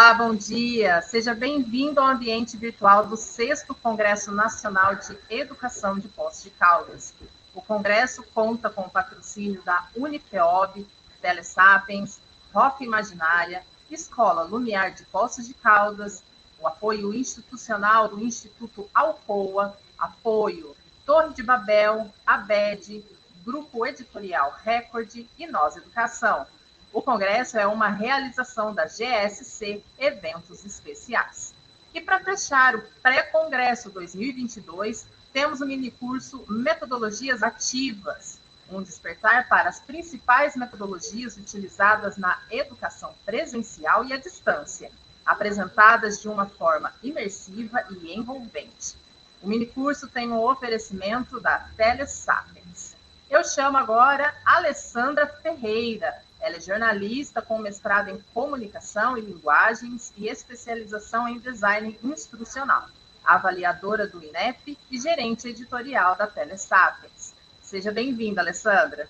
Olá, bom dia. Seja bem-vindo ao ambiente virtual do 6º Congresso Nacional de Educação de Poços de Caldas. O congresso conta com o patrocínio da Unifeob, Telesapiens, Roca Imaginária, Escola Lumiar de Poços de Caldas, o apoio institucional do Instituto Alcoa, apoio Torre de Babel, ABED, Grupo Editorial Record e Nós Educação. O congresso é uma realização da GSC Eventos Especiais. E para fechar o pré-congresso 2022, temos o minicurso Metodologias Ativas, um despertar para as principais metodologias utilizadas na educação presencial e à distância, apresentadas de uma forma imersiva e envolvente. O minicurso tem um oferecimento da Telesapiens. Eu chamo agora a Alessandra Ferreira. Ela é jornalista com mestrado em comunicação e linguagens e especialização em design instrucional, avaliadora do INEP e gerente editorial da Telesapiens. Seja bem-vinda, Alessandra.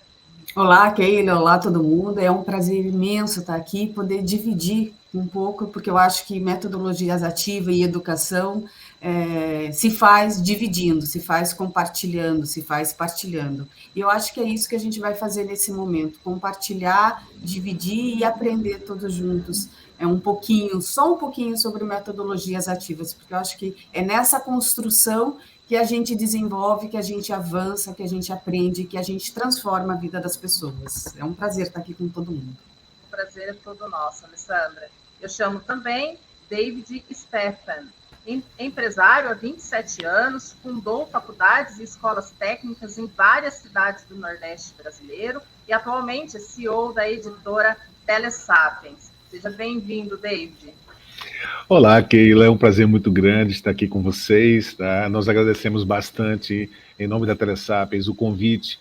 Olá, Keila. Olá, todo mundo. É um prazer imenso estar aqui e poder dividir um pouco, porque eu acho que metodologias ativas e educação se faz dividindo, se faz compartilhando, se faz partilhando. E eu acho que é isso que a gente vai fazer nesse momento, compartilhar, dividir e aprender todos juntos. Só um pouquinho sobre metodologias ativas, porque eu acho que é nessa construção que a gente desenvolve, que a gente avança, que a gente aprende, que a gente transforma a vida das pessoas. É um prazer estar aqui com todo mundo. O prazer é todo nosso, Alessandra. Eu chamo também David Stephan, empresário há 27 anos, fundou faculdades e escolas técnicas em várias cidades do Nordeste brasileiro e atualmente é CEO da editora Telesapiens. Seja bem-vindo, David. Olá, Keila, é um prazer muito grande estar aqui com vocês. Tá? Nós agradecemos bastante, em nome da Telesapiens, o convite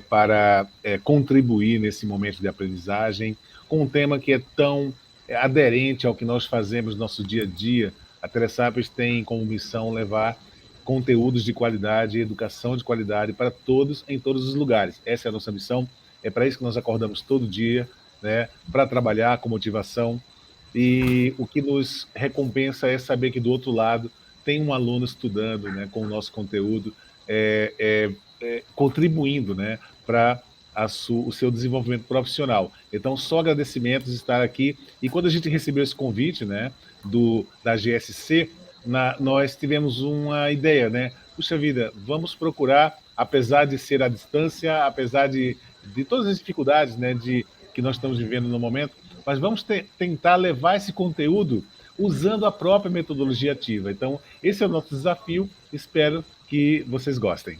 para contribuir nesse momento de aprendizagem com um tema que é tão aderente ao que nós fazemos no nosso dia a dia. A Telesapiens tem como missão levar conteúdos de qualidade, educação de qualidade para todos, em todos os lugares. Essa é a nossa missão, é para isso que nós acordamos todo dia, né, para trabalhar com motivação. E o que nos recompensa é saber que do outro lado tem um aluno estudando, né, com o nosso conteúdo, contribuindo, né, para o seu desenvolvimento profissional. Então, só agradecimentos de estar aqui. E quando a gente recebeu esse convite, né, da GSC, nós tivemos uma ideia, né? Puxa vida, vamos procurar, apesar de ser à distância, apesar de todas as dificuldades, né, que nós estamos vivendo no momento, mas vamos tentar levar esse conteúdo usando a própria metodologia ativa. Então, esse é o nosso desafio. Espero que vocês gostem.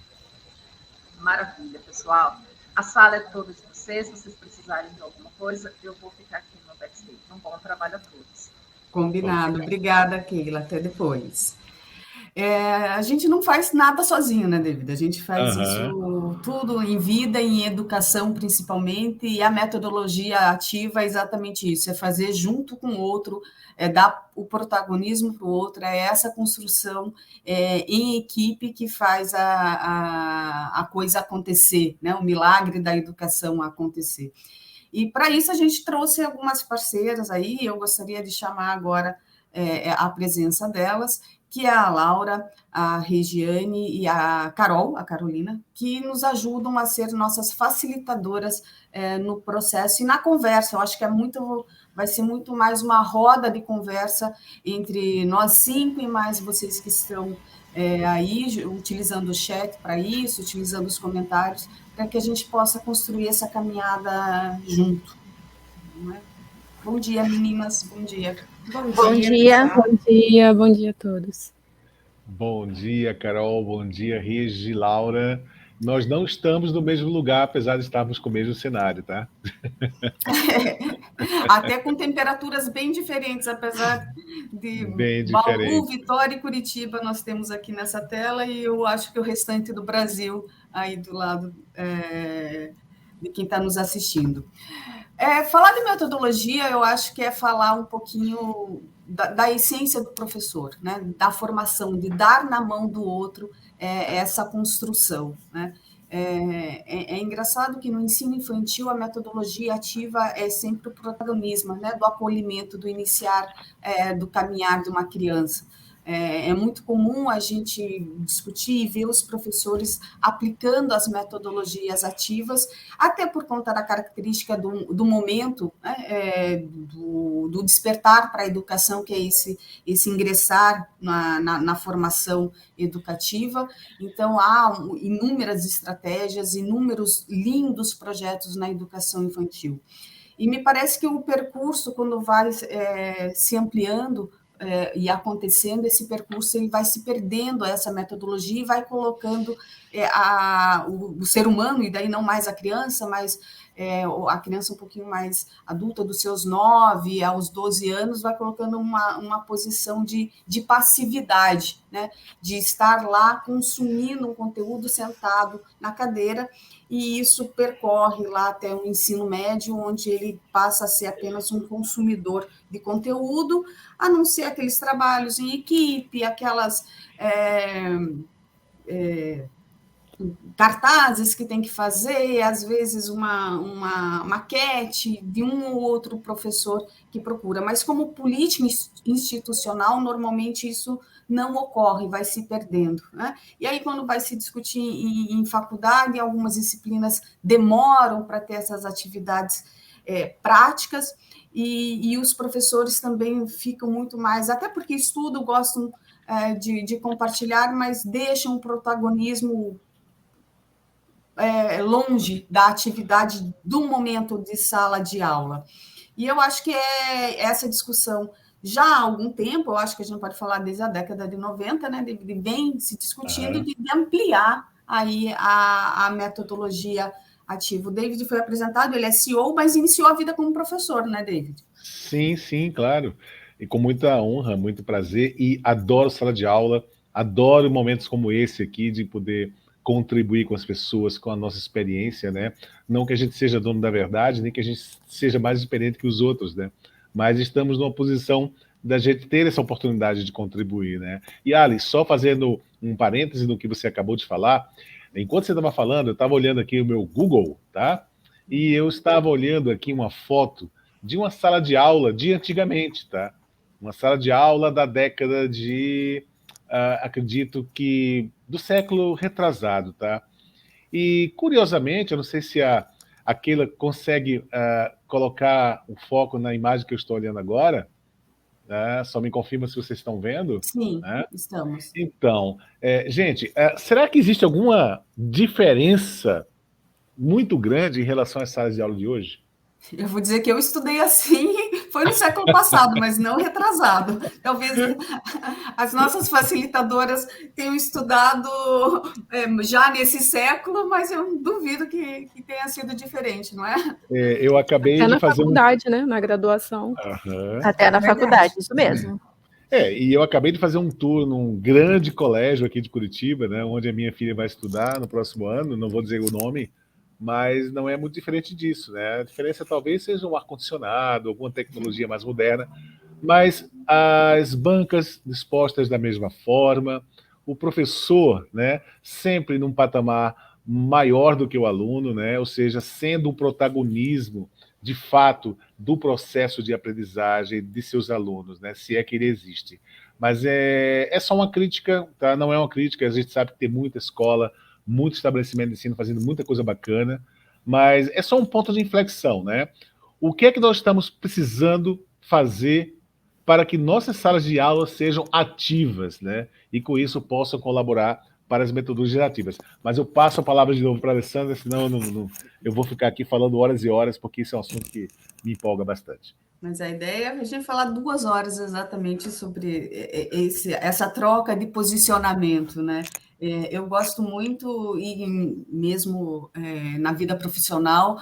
Maravilha, pessoal. A sala é toda de vocês. Se vocês precisarem de alguma coisa, eu vou ficar aqui no backstage. Um bom trabalho a todos. Combinado. Obrigada, Keila. Até depois. A gente não faz nada sozinho, né, David? A gente faz isso tudo em vida, em educação principalmente, e a metodologia ativa é exatamente isso, é fazer junto com o outro, dar o protagonismo para o outro, é essa construção em equipe que faz a coisa acontecer, né? O milagre da educação acontecer. E para isso a gente trouxe algumas parceiras aí, eu gostaria de chamar agora a presença delas, que é a Laura, a Regiane e a Carolina, que nos ajudam a ser nossas facilitadoras no processo e na conversa. Eu acho que vai ser muito mais uma roda de conversa entre nós 5 e mais vocês que estão aí, utilizando o chat para isso, utilizando os comentários, para que a gente possa construir essa caminhada junto. Não é? Bom dia, meninas. Bom dia. Bom dia a todos. Bom dia, Carol. Bom dia, Regi, Laura. Nós não estamos no mesmo lugar, apesar de estarmos com o mesmo cenário, tá? Até com temperaturas bem diferentes, apesar de Bauru, Vitória e Curitiba, nós temos aqui nessa tela, e eu acho que o restante do Brasil aí do lado de quem está nos assistindo. Falar de metodologia, eu acho que é falar um pouquinho da essência do professor, né? Da formação, de dar na mão do outro essa construção, né? É engraçado que no ensino infantil a metodologia ativa é sempre o protagonismo, né, do acolhimento, do iniciar, do caminhar de uma criança. É muito comum a gente discutir e ver os professores aplicando as metodologias ativas, até por conta da característica do momento, né, do despertar para a educação, que é esse ingressar na formação educativa. Então, há inúmeras estratégias, inúmeros lindos projetos na educação infantil. E me parece que o percurso, quando vai se ampliando e acontecendo, esse percurso ele vai se perdendo essa metodologia e vai colocando o ser humano, e daí não mais a criança, mas a criança um pouquinho mais adulta, dos seus 9 aos 12 anos, vai colocando uma posição de passividade, né? De estar lá consumindo um conteúdo sentado na cadeira, e isso percorre lá até o ensino médio, onde ele passa a ser apenas um consumidor de conteúdo, a não ser aqueles trabalhos em equipe, aquelas cartazes que tem que fazer, às vezes uma maquete de um ou outro professor que procura. Mas como política institucional, normalmente isso não ocorre, vai se perdendo, né? E aí, quando vai se discutir em faculdade, algumas disciplinas demoram para ter essas atividades práticas, e os professores também ficam muito mais, até porque estudam, gostam de compartilhar, mas deixam o protagonismo longe da atividade do momento de sala de aula. E eu acho que essa discussão já há algum tempo, eu acho que a gente pode falar desde a década de 90, né, vem se discutindo de ampliar aí a metodologia ativa. O David foi apresentado, ele é CEO, mas iniciou a vida como professor, né, David? Sim, sim, claro. E com muita honra, muito prazer, e adoro sala de aula, adoro momentos como esse aqui, de poder contribuir com as pessoas, com a nossa experiência, né? Não que a gente seja dono da verdade, nem que a gente seja mais experiente que os outros, né? Mas estamos numa posição da gente ter essa oportunidade de contribuir, né? E, Ali, só fazendo um parêntese no que você acabou de falar, enquanto você estava falando, eu estava olhando aqui o meu Google, tá? E eu estava olhando aqui uma foto de uma sala de aula de antigamente, tá? Uma sala de aula da década de, acredito que, do século retrasado, tá? E, curiosamente, eu não sei se a Keila consegue colocar o foco na imagem que eu estou olhando agora, né? Só me confirma se vocês estão vendo. Sim, né? estamos. Então, gente, será que existe alguma diferença muito grande em relação às salas de aula de hoje? Eu vou dizer que eu estudei assim, foi no século passado, mas não retrasado. Talvez as nossas facilitadoras tenham estudado já nesse século, mas eu duvido que tenha sido diferente, não é? Eu acabei de fazer faculdade, né? Na graduação. Uhum. Até na faculdade, isso mesmo. E eu acabei de fazer um tour num grande colégio aqui de Curitiba, né, onde a minha filha vai estudar no próximo ano, não vou dizer o nome, mas não é muito diferente disso, né? A diferença talvez seja um ar-condicionado, alguma tecnologia mais moderna, mas as bancas dispostas da mesma forma, o professor, né, sempre num patamar maior do que o aluno, né, ou seja, sendo um protagonismo de fato do processo de aprendizagem de seus alunos, né, se é que ele existe. Mas é só uma crítica, tá? Não é uma crítica, a gente sabe que tem muita escola, muito estabelecimento de ensino fazendo muita coisa bacana, mas é só um ponto de inflexão, né? O que é que nós estamos precisando fazer para que nossas salas de aula sejam ativas, né? E com isso possam colaborar para as metodologias ativas. Mas eu passo a palavra de novo para a Alessandra, senão eu vou ficar aqui falando horas e horas, porque isso é um assunto que me empolga bastante. Mas a ideia é a gente falar 2 horas exatamente sobre essa troca de posicionamento, né? Eu gosto muito, e mesmo na vida profissional,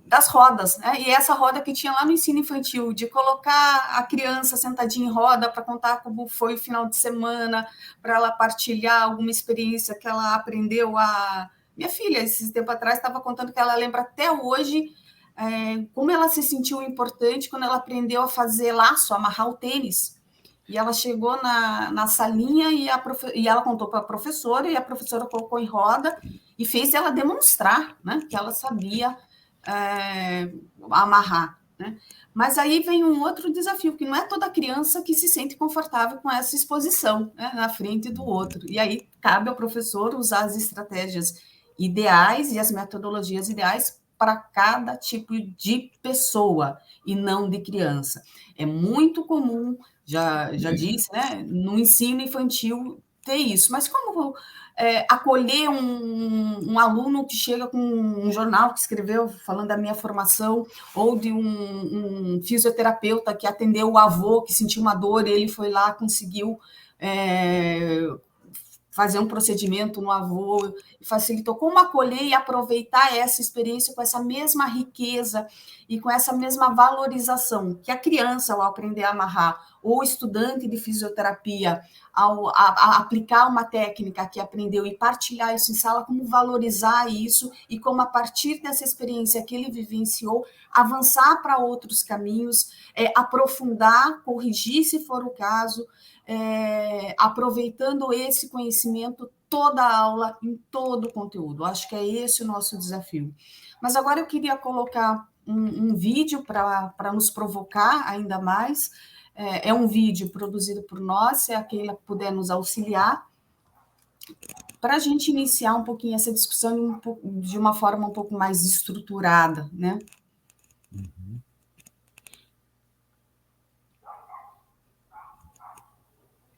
das rodas, né? E essa roda que tinha lá no ensino infantil, de colocar a criança sentadinha em roda para contar como foi o final de semana, para ela partilhar alguma experiência que ela aprendeu. Minha filha, esses tempo atrás, estava contando que ela lembra até hoje como ela se sentiu importante quando ela aprendeu a fazer laço, amarrar o tênis. E ela chegou na salinha e ela contou para a professora, e a professora colocou em roda, e fez ela demonstrar, né, que ela sabia amarrar, né? Mas aí vem um outro desafio, que não é toda criança que se sente confortável com essa exposição, né, na frente do outro. E aí cabe ao professor usar as estratégias ideais e as metodologias ideais para cada tipo de pessoa e não de criança. É muito comum, já disse, né, no ensino infantil ter isso, mas como acolher um aluno que chega com um jornal que escreveu falando da minha formação, ou de um fisioterapeuta que atendeu o avô que sentiu uma dor, ele foi lá, conseguiu fazer um procedimento no avô, facilitou. Como acolher e aproveitar essa experiência com essa mesma riqueza e com essa mesma valorização que a criança, ao aprender a amarrar, ou o estudante de fisioterapia, ao aplicar uma técnica que aprendeu e partilhar isso em sala, como valorizar isso e como, a partir dessa experiência que ele vivenciou, avançar para outros caminhos, aprofundar, corrigir, se for o caso, aproveitando esse conhecimento toda a aula, em todo o conteúdo. Acho que é esse o nosso desafio. Mas agora eu queria colocar um vídeo para nos provocar ainda mais. É um vídeo produzido por nós, se a Keila puder nos auxiliar, para a gente iniciar um pouquinho essa discussão de uma forma um pouco mais estruturada, né? Uhum.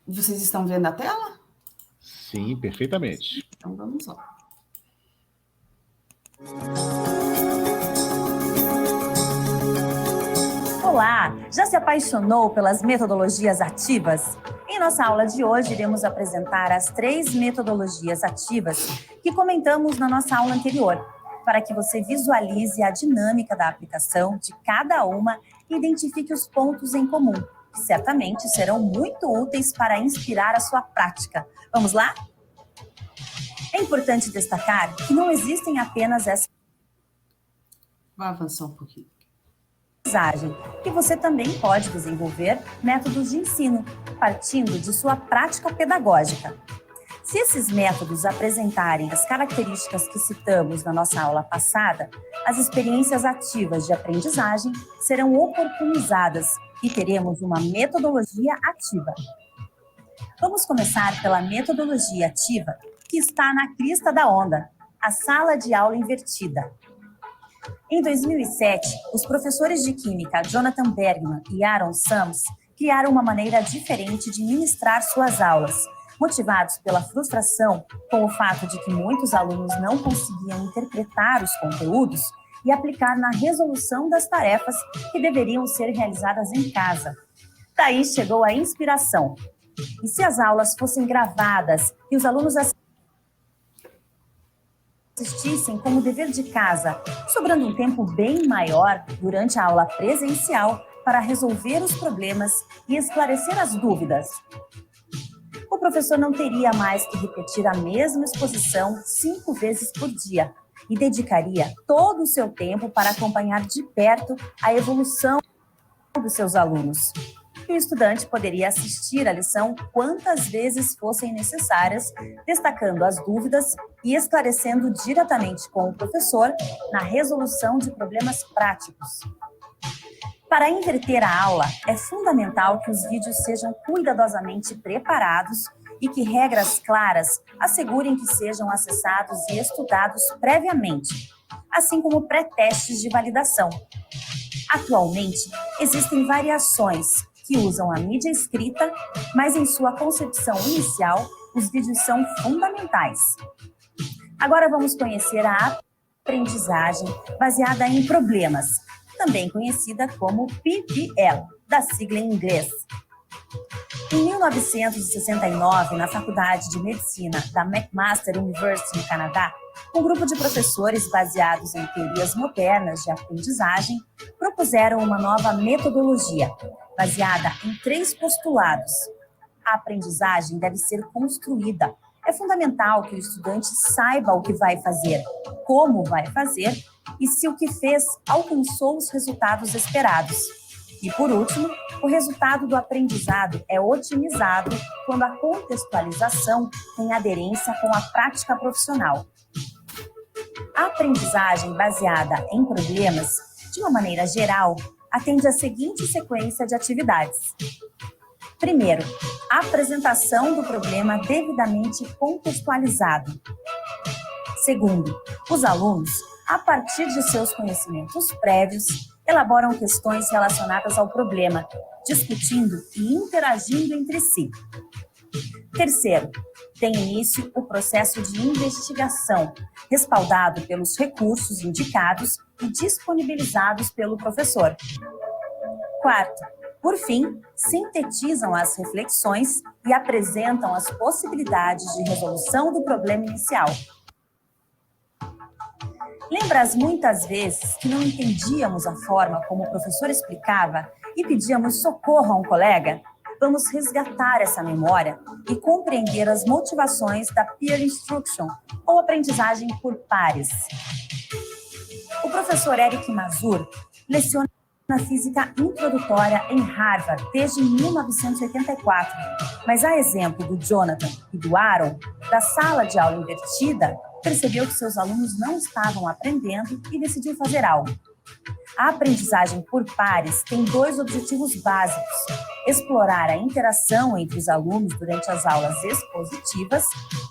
Vocês estão vendo a tela? Sim, perfeitamente. Então, vamos lá. Olá! Já se apaixonou pelas metodologias ativas? Em nossa aula de hoje, iremos apresentar as 3 metodologias ativas que comentamos na nossa aula anterior, para que você visualize a dinâmica da aplicação de cada uma e identifique os pontos em comum, que certamente serão muito úteis para inspirar a sua prática. Vamos lá? É importante destacar que não existem apenas essas... Vai avançar um pouquinho. E você também pode desenvolver métodos de ensino, partindo de sua prática pedagógica. Se esses métodos apresentarem as características que citamos na nossa aula passada, as experiências ativas de aprendizagem serão oportunizadas e teremos uma metodologia ativa. Vamos começar pela metodologia ativa, que está na crista da onda, a sala de aula invertida. Em 2007, os professores de química Jonathan Bergman e Aaron Sams criaram uma maneira diferente de ministrar suas aulas, motivados pela frustração com o fato de que muitos alunos não conseguiam interpretar os conteúdos e aplicar na resolução das tarefas que deveriam ser realizadas em casa. Daí chegou a inspiração. E se as aulas fossem gravadas e os alunos assistissem como dever de casa, sobrando um tempo bem maior durante a aula presencial para resolver os problemas e esclarecer as dúvidas? O professor não teria mais que repetir a mesma exposição 5 vezes por dia e dedicaria todo o seu tempo para acompanhar de perto a evolução dos seus alunos. E o estudante poderia assistir a lição quantas vezes fossem necessárias, destacando as dúvidas e esclarecendo diretamente com o professor na resolução de problemas práticos. Para inverter a aula, é fundamental que os vídeos sejam cuidadosamente preparados e que regras claras assegurem que sejam acessados e estudados previamente, assim como pré-testes de validação. Atualmente, existem variações que usam a mídia escrita, mas em sua concepção inicial, os vídeos são fundamentais. Agora vamos conhecer a aprendizagem baseada em problemas, também conhecida como PBL, da sigla em inglês. Em 1969, na Faculdade de Medicina da McMaster University, no Canadá, um grupo de professores baseados em teorias modernas de aprendizagem propuseram uma nova metodologia, baseada em 3 postulados. A aprendizagem deve ser construída. É fundamental que o estudante saiba o que vai fazer, como vai fazer e se o que fez alcançou os resultados esperados. E, por último, o resultado do aprendizado é otimizado quando a contextualização tem aderência com a prática profissional. A aprendizagem baseada em problemas, de uma maneira geral, atende à seguinte sequência de atividades. Primeiro, a apresentação do problema devidamente contextualizado. Segundo, os alunos, a partir de seus conhecimentos prévios, elaboram questões relacionadas ao problema, discutindo e interagindo entre si. Terceiro, tem início o processo de investigação, respaldado pelos recursos indicados e disponibilizados pelo professor. Quarto, por fim, sintetizam as reflexões e apresentam as possibilidades de resolução do problema inicial. Lembra as muitas vezes que não entendíamos a forma como o professor explicava e pedíamos socorro a um colega? Vamos resgatar essa memória e compreender as motivações da peer instruction, ou aprendizagem por pares. O professor Eric Mazur leciona física introdutória em Harvard desde 1984, mas a exemplo do Jonathan e do Aaron, da sala de aula invertida, percebeu que seus alunos não estavam aprendendo e decidiu fazer algo. A aprendizagem por pares tem 2 objetivos básicos: explorar a interação entre os alunos durante as aulas expositivas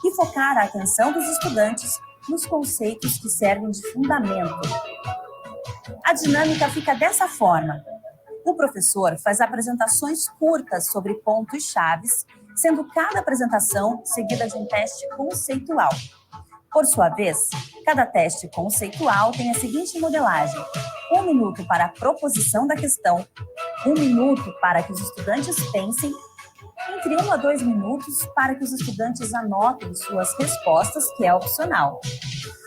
e focar a atenção dos estudantes nos conceitos que servem de fundamento. A dinâmica fica dessa forma. O professor faz apresentações curtas sobre pontos chaves, sendo cada apresentação seguida de um teste conceitual. Por sua vez, cada teste conceitual tem a seguinte modelagem: 1 minuto para a proposição da questão, 1 minuto para que os estudantes pensem, entre 1 a 2 minutos para que os estudantes anotem suas respostas, que é opcional.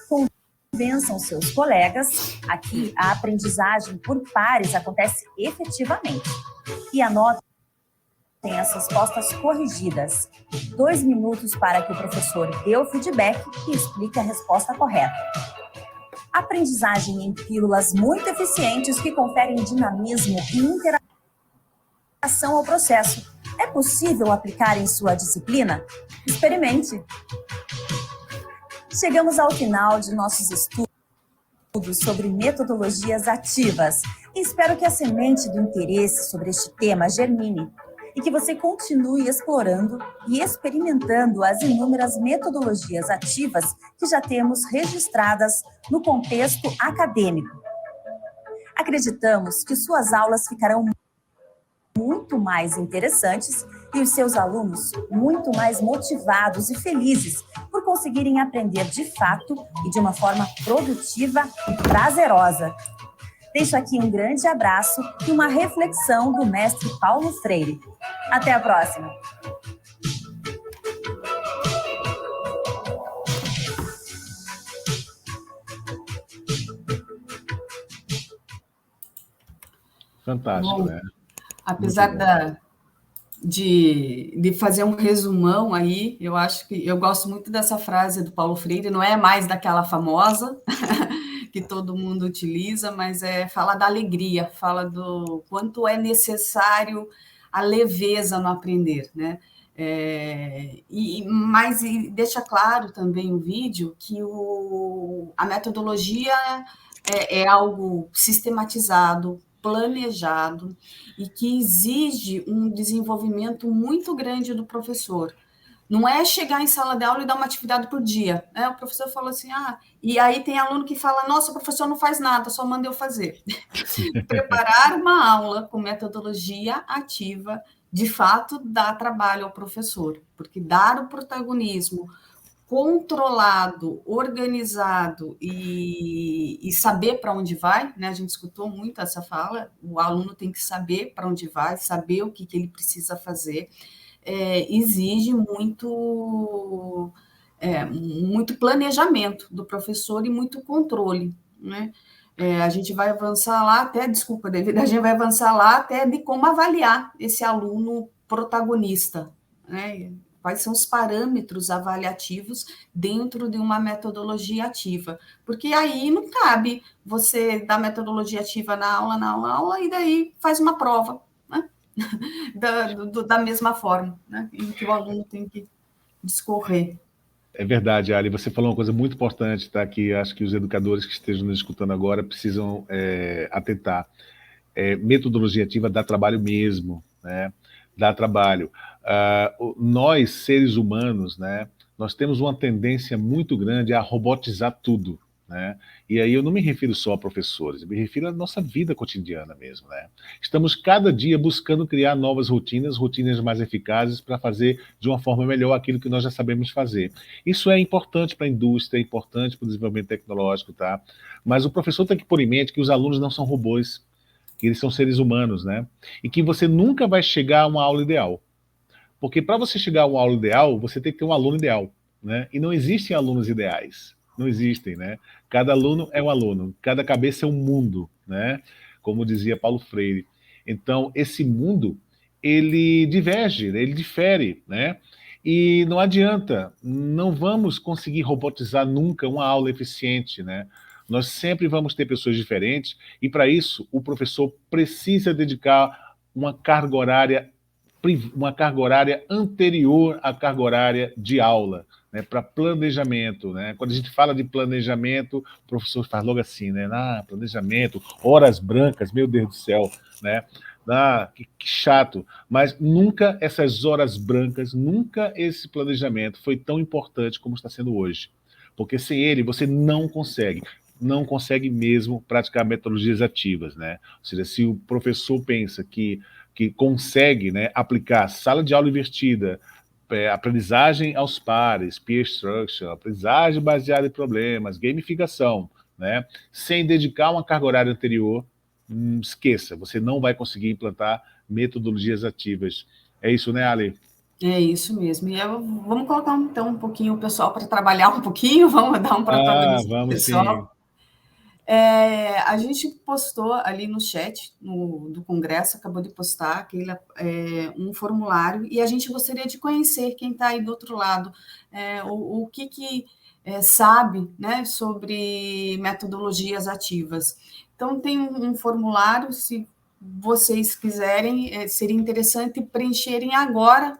Convençam seus colegas, aqui a aprendizagem por pares acontece efetivamente, e anotem as respostas corrigidas. 2 minutos para que o professor dê o feedback e explique a resposta correta. Aprendizagem em pílulas muito eficientes que conferem dinamismo e interação ao processo. É possível aplicar em sua disciplina? Experimente! Chegamos ao final de nossos estudos sobre metodologias ativas e espero que a semente do interesse sobre este tema germine e que você continue explorando e experimentando as inúmeras metodologias ativas que já temos registradas no contexto acadêmico. Acreditamos que suas aulas ficarão muito mais interessantes e os seus alunos muito mais motivados e felizes por conseguirem aprender de fato e de uma forma produtiva e prazerosa. Deixo aqui um grande abraço e uma reflexão do mestre Paulo Freire. Até a próxima! Fantástico, Bom, né? apesar de fazer um resumão aí, eu acho que eu gosto muito dessa frase do Paulo Freire, não é mais daquela famosa que todo mundo utiliza, mas fala da alegria, fala do quanto é necessário a leveza no aprender, né? Mas deixa claro também o vídeo que a metodologia é algo sistematizado, planejado e que exige um desenvolvimento muito grande do professor. Não é chegar em sala de aula e dar uma atividade por dia. O professor fala assim, e aí tem aluno que fala, nossa, o professor não faz nada, só manda eu fazer. Preparar uma aula com metodologia ativa, de fato, dá trabalho ao professor, porque dar o protagonismo controlado, organizado e saber para onde vai, né? A gente escutou muito essa fala, o aluno tem que saber para onde vai, saber o que ele precisa fazer, exige muito planejamento do professor e muito controle, né? A gente vai avançar lá até, desculpa, David, a gente vai avançar lá até de como avaliar esse aluno protagonista, né? Quais são os parâmetros avaliativos dentro de uma metodologia ativa, porque aí não cabe você dar metodologia ativa na aula, e daí faz uma prova, né? da mesma forma, né? Em que o aluno tem que discorrer. É verdade, Ali. Você falou uma coisa muito importante, tá? Que acho que os educadores que estejam nos escutando agora precisam atentar. Metodologia ativa dá trabalho mesmo, né? Dá trabalho. Nós, seres humanos, né? Nós temos uma tendência muito grande a robotizar tudo, né? E aí eu não me refiro só a professores, eu me refiro à nossa vida cotidiana mesmo, né? Estamos cada dia buscando criar novas rotinas mais eficazes para fazer de uma forma melhor aquilo que nós já sabemos fazer. Isso é importante para a indústria, é importante para o desenvolvimento tecnológico, tá? Mas o professor tem que pôr em mente que os alunos não são robôs, que eles são seres humanos, né? E que você nunca vai chegar a uma aula ideal. Porque para você chegar a uma aula ideal, você tem que ter um aluno ideal, né? E não existem alunos ideais. Não existem, né? Cada aluno é um aluno, cada cabeça é um mundo, né? Como dizia Paulo Freire. Então, esse mundo, ele diverge, ele difere, né? E não adianta, não vamos conseguir robotizar nunca uma aula eficiente, né? Nós sempre vamos ter pessoas diferentes e, para isso, o professor precisa dedicar uma carga horária anterior à carga horária de aula, né, para planejamento, né? Quando a gente fala de planejamento, o professor faz logo assim, né? Planejamento, horas brancas, meu Deus do céu, né? Que chato. Mas nunca essas horas brancas, nunca esse planejamento foi tão importante como está sendo hoje. Porque sem ele você não consegue mesmo praticar metodologias ativas, né? Ou seja, se o professor pensa que consegue, né, aplicar sala de aula invertida, aprendizagem aos pares, peer instruction, aprendizagem baseada em problemas, gamificação, né, sem dedicar uma carga horária anterior, esqueça, você não vai conseguir implantar metodologias ativas. É isso, né, Ali? É isso mesmo. E vamos colocar então um pouquinho o pessoal para trabalhar um pouquinho, vamos dar um protagonismo vamos pessoal. Sim. A gente postou ali no chat do Congresso, acabou de postar um formulário, e a gente gostaria de conhecer quem está aí do outro lado, o que sabe, né, sobre metodologias ativas. Então, tem um formulário, se vocês quiserem, seria interessante preencherem agora.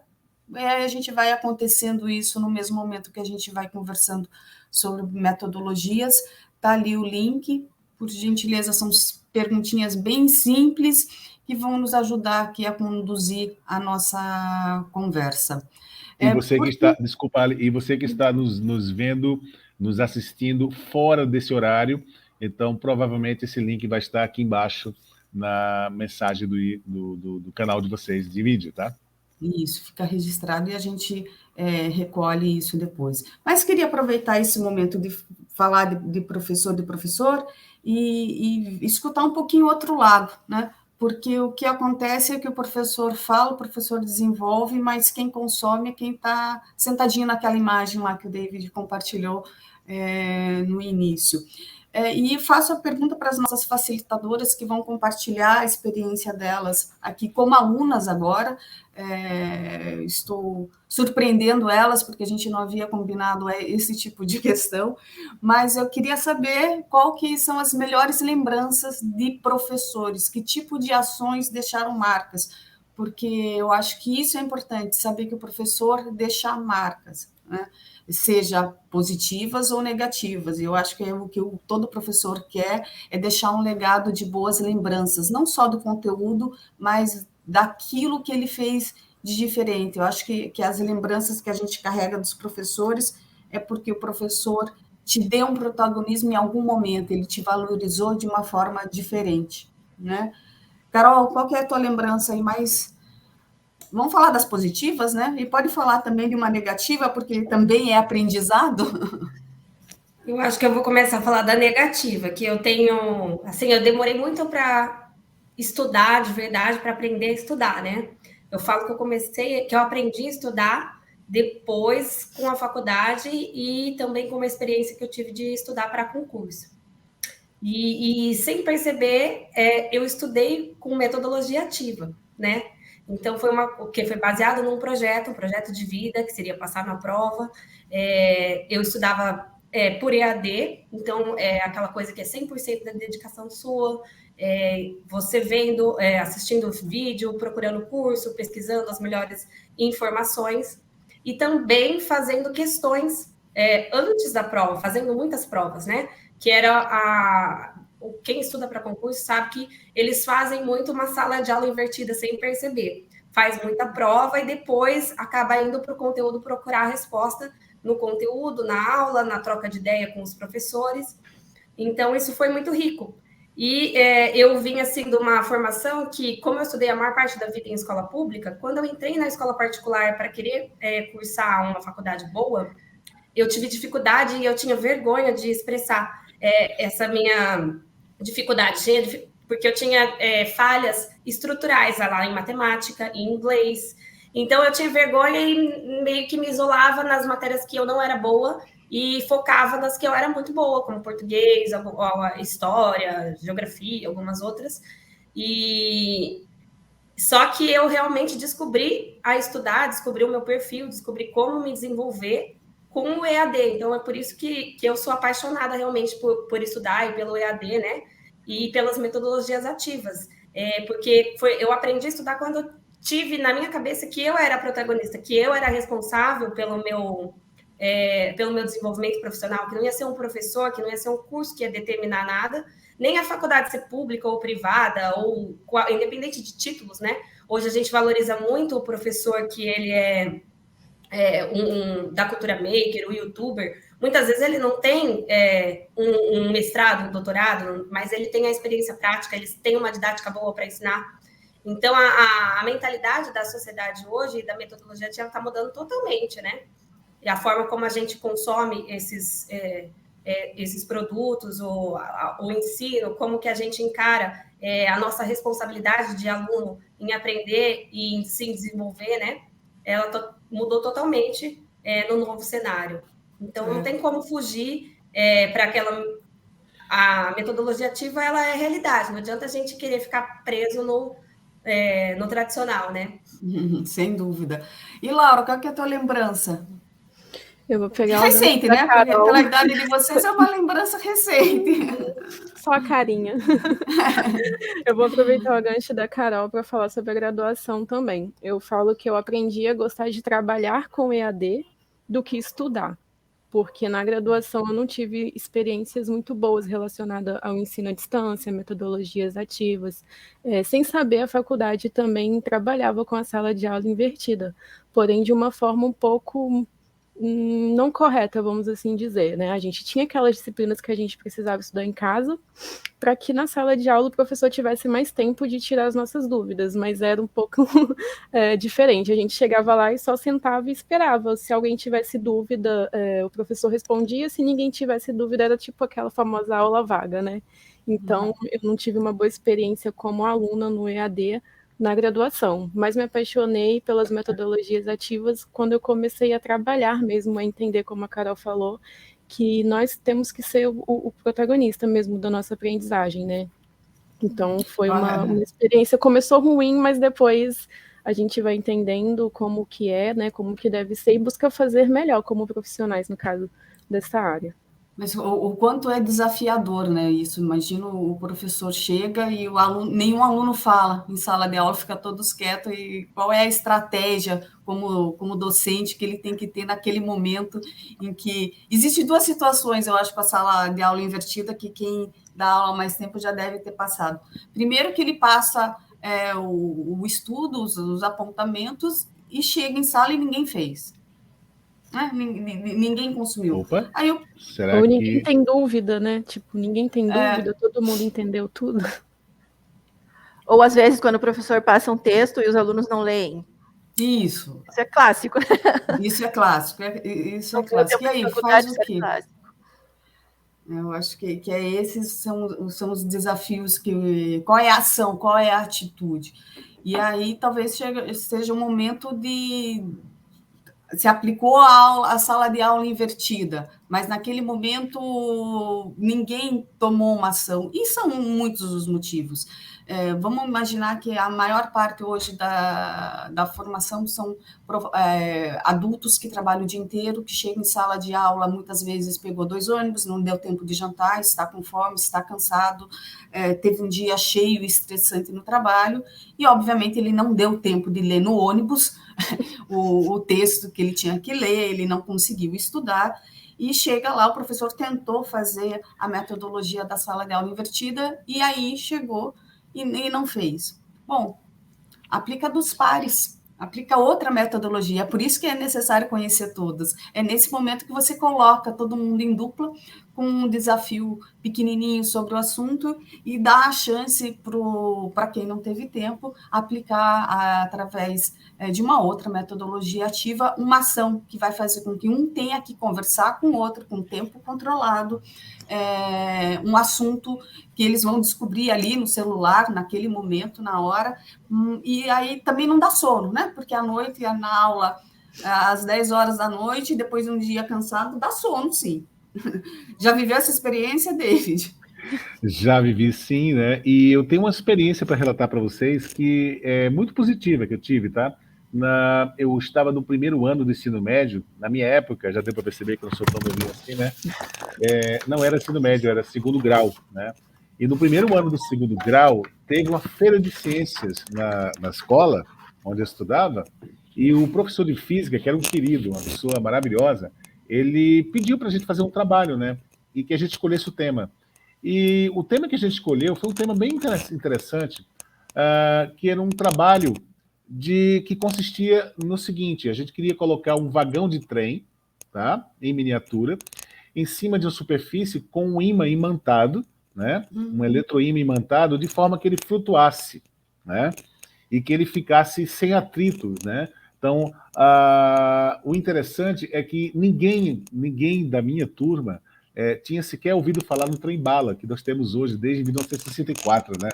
A gente vai acontecendo isso no mesmo momento que a gente vai conversando sobre metodologias. Está ali o link, por gentileza, são perguntinhas bem simples que vão nos ajudar aqui a conduzir a nossa conversa. E você que está, desculpa, Ali, e você que está nos vendo, nos assistindo fora desse horário, então provavelmente esse link vai estar aqui embaixo na mensagem do canal de vocês de vídeo, tá? Isso, fica registrado e a gente recolhe isso depois. Mas queria aproveitar esse momento de falar de professor e escutar um pouquinho o outro lado, né? Porque o que acontece é que o professor fala, o professor desenvolve, mas quem consome é quem está sentadinho naquela imagem lá que o David compartilhou no início. E faço a pergunta para as nossas facilitadoras que vão compartilhar a experiência delas aqui como alunas agora. Estou surpreendendo elas, porque a gente não havia combinado esse tipo de questão, mas eu queria saber qual que são as melhores lembranças de professores, que tipo de ações deixaram marcas, porque eu acho que isso é importante, saber que o professor deixa marcas, né? Seja positivas ou negativas. Eu acho que o que todo professor quer é deixar um legado de boas lembranças, não só do conteúdo, mas daquilo que ele fez de diferente. Eu acho que as lembranças que a gente carrega dos professores é porque o professor te deu um protagonismo em algum momento, ele te valorizou de uma forma diferente, né? Carol, qual que é a tua lembrança aí mais... Vamos falar das positivas, né? E pode falar também de uma negativa, porque também é aprendizado. Eu acho que eu vou começar a falar da negativa, que eu tenho... Assim, eu demorei muito para estudar de verdade, para aprender a estudar, né? Eu falo que eu aprendi a estudar depois com a faculdade e também com uma experiência que eu tive de estudar para concurso. E sem perceber, eu estudei com metodologia ativa, né? Então, foi baseado num projeto, um projeto de vida, que seria passar na prova. Eu estudava por EAD, então é aquela coisa que é 100% da dedicação sua, você vendo, assistindo vídeo, procurando curso, pesquisando as melhores informações, e também fazendo questões antes da prova, fazendo muitas provas, né? Que era quem estuda para concurso sabe que eles fazem muito uma sala de aula invertida sem perceber. Faz muita prova e depois acaba indo para o conteúdo procurar a resposta no conteúdo, na aula, na troca de ideia com os professores. Então, isso foi muito rico. E eu vim, assim, de uma formação que, como eu estudei a maior parte da vida em escola pública, quando eu entrei na escola particular para querer cursar uma faculdade boa, eu tive dificuldade e eu tinha vergonha de expressar essa minha dificuldade, porque eu tinha falhas estruturais lá em matemática, em inglês. Então, eu tinha vergonha e meio que me isolava nas matérias que eu não era boa e focava nas que eu era muito boa, como português, história, geografia, algumas outras. E só que eu realmente descobri a estudar, descobri o meu perfil, descobri como me desenvolver com o EAD. Então, é por isso que eu sou apaixonada realmente por estudar e pelo EAD, né? E pelas metodologias ativas. Porque eu aprendi a estudar quando eu tive na minha cabeça que eu era a protagonista, que eu era responsável pelo meu desenvolvimento profissional, que não ia ser um professor, que não ia ser um curso que ia determinar nada, nem a faculdade ser pública ou privada, ou independente de títulos, né? Hoje a gente valoriza muito o professor que ele da cultura maker, o youtuber. Muitas vezes ele não tem um mestrado, um doutorado, mas ele tem a experiência prática, ele tem uma didática boa para ensinar. Então, a mentalidade da sociedade hoje e da metodologia está mudando totalmente, né? E a forma como a gente consome esses produtos, o ensino, como que a gente encara a nossa responsabilidade de aluno em aprender e em se desenvolver, né? Ela mudou totalmente no novo cenário. Então, não tem como fugir para aquela... A metodologia ativa, ela é realidade. Não adianta a gente querer ficar preso no tradicional, né? Sem dúvida. E, Laura, qual que é a tua lembrança? Eu vou pegar recente, né? Porque pela idade de vocês é uma lembrança recente. Só a carinha. Eu vou aproveitar o gancho da Carol para falar sobre a graduação também. Eu falo que eu aprendi a gostar de trabalhar com EAD do que estudar, porque na graduação eu não tive experiências muito boas relacionadas ao ensino à distância, metodologias ativas. Sem saber, a faculdade também trabalhava com a sala de aula invertida, porém de uma forma um pouco não correta, vamos assim dizer, né? A gente tinha aquelas disciplinas que a gente precisava estudar em casa, para que na sala de aula o professor tivesse mais tempo de tirar as nossas dúvidas, mas era um pouco diferente. A gente chegava lá e só sentava e esperava. Se alguém tivesse dúvida, o professor respondia, se ninguém tivesse dúvida, era tipo aquela famosa aula vaga, né? Então, eu não tive uma boa experiência como aluna no EAD, na graduação, mas me apaixonei pelas metodologias ativas quando eu comecei a trabalhar mesmo, a entender, como a Carol falou, que nós temos que ser o protagonista mesmo da nossa aprendizagem, né? Então, foi uma experiência, começou ruim, mas depois a gente vai entendendo como que é, né, como que deve ser, e busca fazer melhor como profissionais, no caso dessa área. Mas o quanto é desafiador, né? Isso, imagina o professor chega e nenhum aluno fala em sala de aula, fica todos quietos, e qual é a estratégia como docente que ele tem que ter naquele momento em que... Existem duas situações, eu acho, para a sala de aula invertida, que quem dá aula há mais tempo já deve ter passado. Primeiro que ele passa o estudo, os apontamentos, e chega em sala e ninguém fez. Ninguém consumiu. Opa, aí ou ninguém tem dúvida, né? Tipo, ninguém tem dúvida, todo mundo entendeu tudo. Ou às vezes quando o professor passa um texto e os alunos não leem. Isso é clássico. Isso é clássico. Isso é clássico. E aí, faz o quê? Eu acho que esses são os desafios qual é a ação, qual é a atitude. E aí talvez seja um momento de... Se aplicou a sala de aula invertida, mas naquele momento ninguém tomou uma ação, e são muitos os motivos. Vamos imaginar que a maior parte hoje da formação são adultos que trabalham o dia inteiro, que chegam em sala de aula, muitas vezes pegou 2 ônibus, não deu tempo de jantar, está com fome, está cansado, teve um dia cheio e estressante no trabalho, e obviamente ele não deu tempo de ler no ônibus o texto que ele tinha que ler, ele não conseguiu estudar, e chega lá, o professor tentou fazer a metodologia da sala de aula invertida, e aí chegou e não fez. Bom, aplica dos pares, aplica outra metodologia, é por isso que é necessário conhecer todas. É nesse momento que você coloca todo mundo em dupla, com um desafio pequenininho sobre o assunto, e dá a chance para quem não teve tempo, aplicar através de uma outra metodologia ativa, uma ação que vai fazer com que um tenha que conversar com o outro, com tempo controlado, um assunto que eles vão descobrir ali no celular, naquele momento, na hora, e aí também não dá sono, né? Porque à noite, na aula, às 10 horas da noite, depois de um dia cansado, dá sono, sim. Já viveu essa experiência, David? Já vivi, sim, né? E eu tenho uma experiência para relatar para vocês que é muito positiva que eu tive, tá? Eu estava no primeiro ano do ensino médio, na minha época, já deu para perceber que eu não sou tão novinho assim, né? Não era ensino médio, era segundo grau, né? E no primeiro ano do segundo grau, teve uma feira de ciências na escola onde eu estudava, e o professor de física, que era um querido, uma pessoa maravilhosa, ele pediu para a gente fazer um trabalho, né? E que a gente escolhesse o tema. E o tema que a gente escolheu foi um tema bem interessante, que era um trabalho que consistia no seguinte: a gente queria colocar um vagão de trem, tá? Em miniatura, em cima de uma superfície com um ímã imantado, né? Um eletroímã imantado, de forma que ele flutuasse, né? E que ele ficasse sem atrito, né? Então, o interessante é que ninguém da minha turma tinha sequer ouvido falar no trem-bala, que nós temos hoje desde 1964, né?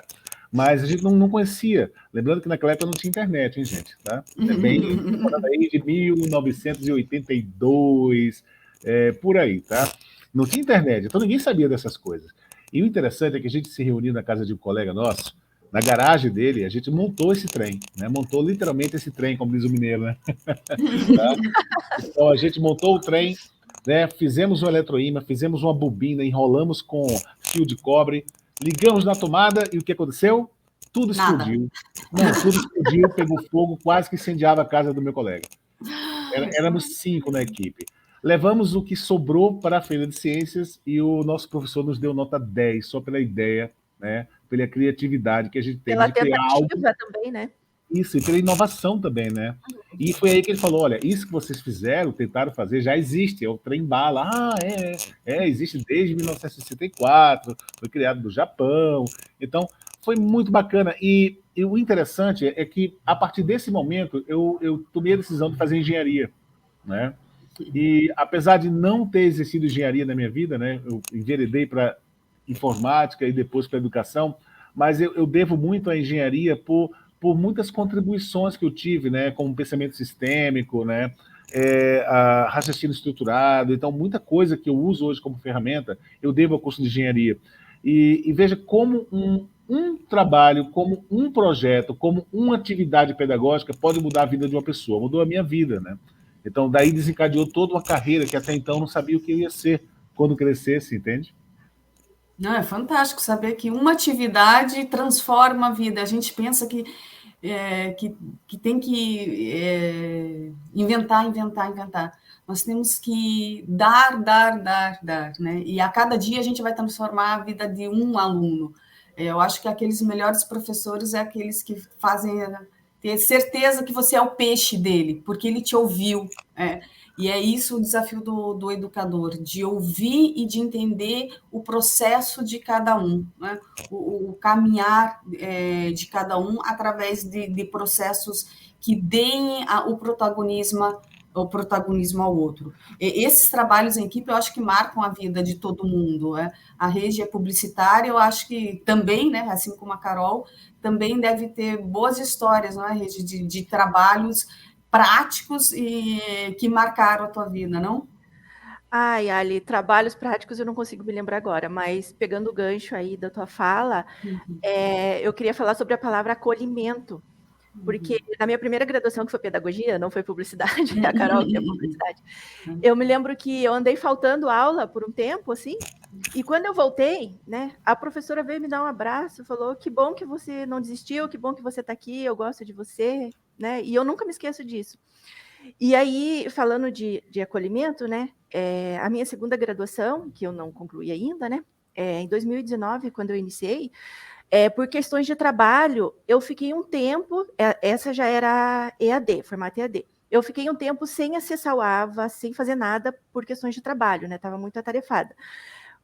Mas a gente não conhecia. Lembrando que naquela época não tinha internet, hein, gente? Tá? É bem aí de 1982, por aí, tá? Não tinha internet, então ninguém sabia dessas coisas. E o interessante é que a gente se reuniu na casa de um colega nosso, na garagem dele, a gente montou esse trem, né? Montou literalmente esse trem, como diz o mineiro, né? Tá? Então a gente montou o trem, né? Fizemos um eletroímã, fizemos uma bobina, enrolamos com fio de cobre, ligamos na tomada e o que aconteceu? Tudo explodiu. Não, tudo explodiu, pegou fogo, quase que incendiava a casa do meu colega. Éramos 5 na equipe. Levamos o que sobrou para a Feira de Ciências e o nosso professor nos deu nota 10, só pela ideia, né? Pela criatividade que a gente teve de criar algo. Também, né? Isso, e pela inovação também, né? E foi aí que ele falou: olha, isso que vocês fizeram, tentaram fazer, já existe, é o trem-bala. Existe desde 1964, foi criado no Japão. Então, foi muito bacana. E o interessante é que, a partir desse momento, eu tomei a decisão de fazer engenharia, né? E, apesar de não ter exercido engenharia na minha vida, né? Eu enveredei para informática e depois para educação, mas eu devo muito à engenharia por muitas contribuições que eu tive, né, como pensamento sistêmico, né, a raciocínio estruturado. Então, muita coisa que eu uso hoje como ferramenta, eu devo ao curso de engenharia. E veja como um trabalho, como um projeto, como uma atividade pedagógica pode mudar a vida de uma pessoa. Mudou a minha vida, né? Então, daí desencadeou toda uma carreira que até então não sabia o que eu ia ser quando crescesse, entende? Não, é fantástico saber que uma atividade transforma a vida. A gente pensa que tem que inventar. Nós temos que dar, né? E a cada dia a gente vai transformar a vida de um aluno. Eu acho que aqueles melhores professores é aqueles que fazem ter certeza que você é o peixe dele, porque ele te ouviu. E é isso o desafio do educador, de ouvir e de entender o processo de cada um, né? O caminhar de cada um através de processos que deem o protagonismo ao outro. Esses trabalhos em equipe, eu acho que marcam a vida de todo mundo. A rede é publicitária, eu acho que também, né, assim como a Carol, também deve ter boas histórias, não é, rede de trabalhos práticos e que marcaram a tua vida, não? Ai, Ali, trabalhos práticos eu não consigo me lembrar agora, mas pegando o gancho aí da tua fala, eu queria falar sobre a palavra acolhimento, porque na minha primeira graduação, que foi pedagogia, não foi publicidade, a Carol que é publicidade, eu me lembro que eu andei faltando aula por um tempo, assim, e quando eu voltei, né, a professora veio me dar um abraço, falou: que bom que você não desistiu, que bom que você está aqui, eu gosto de você, né, e eu nunca me esqueço disso. E aí, falando de acolhimento, né, a minha segunda graduação, que eu não concluí ainda, né, em 2019, quando eu iniciei, por questões de trabalho, eu fiquei um tempo, essa já era EAD, formato EAD. Eu fiquei um tempo sem acessar o AVA, sem fazer nada por questões de trabalho, né? Estava muito atarefada.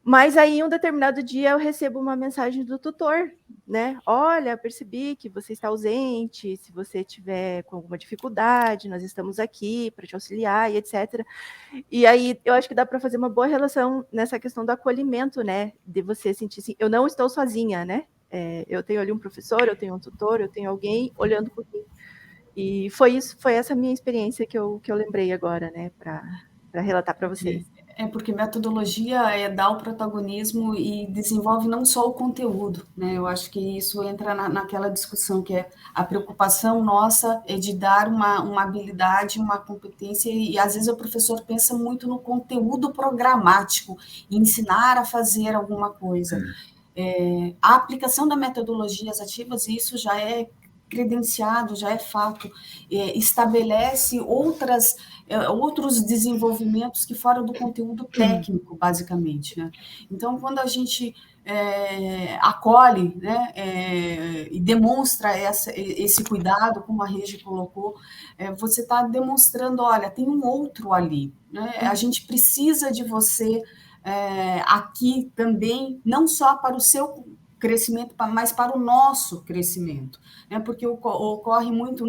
Mas aí, um determinado dia, eu recebo uma mensagem do tutor, né? Olha, percebi que você está ausente, se você tiver com alguma dificuldade, nós estamos aqui para te auxiliar e etc. E aí, eu acho que dá para fazer uma boa relação nessa questão do acolhimento, né? De você sentir assim, eu não estou sozinha, né? Eu tenho ali um professor, eu tenho um tutor, eu tenho alguém olhando por mim. E foi essa minha experiência que eu lembrei agora, né? Para relatar para vocês. Porque metodologia dá o protagonismo e desenvolve não só o conteúdo, né? Eu acho que isso entra naquela discussão que é a preocupação nossa é de dar uma habilidade, uma competência, e às vezes o professor pensa muito no conteúdo programático, ensinar a fazer alguma coisa. A aplicação das metodologias ativas, isso já é credenciado, já é fato, estabelece outros desenvolvimentos que fora do conteúdo técnico, basicamente, né? Então, quando a gente acolhe, né, e demonstra esse cuidado, como a Regi colocou, você está demonstrando, olha, tem um outro ali, né? A gente precisa de você aqui também, não só para o seu crescimento, mas para o nosso crescimento, né? Porque ocorre muito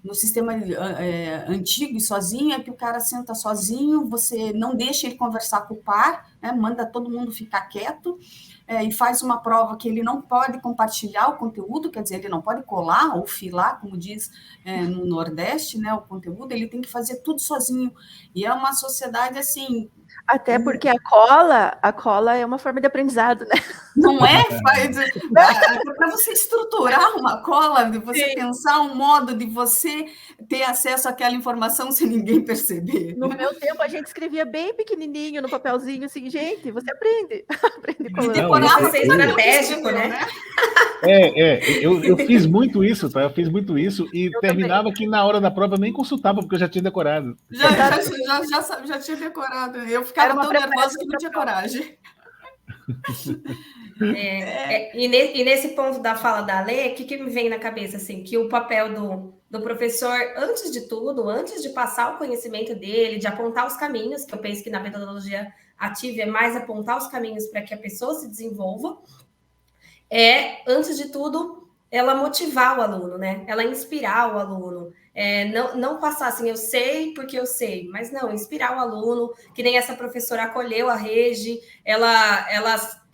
no sistema antigo e sozinho, é que o cara senta sozinho, você não deixa ele conversar com o par, né? Manda todo mundo ficar quieto, e faz uma prova que ele não pode compartilhar o conteúdo, quer dizer, ele não pode colar ou filar, como diz no Nordeste, né? O conteúdo, ele tem que fazer tudo sozinho, e é uma sociedade assim... Até porque a cola é uma forma de aprendizado, né? Não é? Para você estruturar uma cola, de você pensar um modo de você ter acesso àquela informação sem ninguém perceber. No meu tempo, a gente escrevia bem pequenininho no papelzinho, assim, gente, você aprende colando. Decorar ser estratégico, né? Eu fiz muito isso, tá? Eu fiz muito isso e terminava também. Que na hora da prova eu nem consultava, porque eu já tinha decorado. Já tinha decorado. Eu ficava tão nervosa que não tinha coragem. E nesse ponto da fala da Lê, o que me vem na cabeça? Assim, que o papel do professor, antes de tudo, antes de passar o conhecimento dele, de apontar os caminhos, que eu penso que na metodologia ativa é mais apontar os caminhos para que a pessoa se desenvolva, antes de tudo, ela motivar o aluno, né? Ela inspirar o aluno. Não passar assim, eu sei porque eu sei, mas não, inspirar o aluno, que nem essa professora acolheu a Regi, ela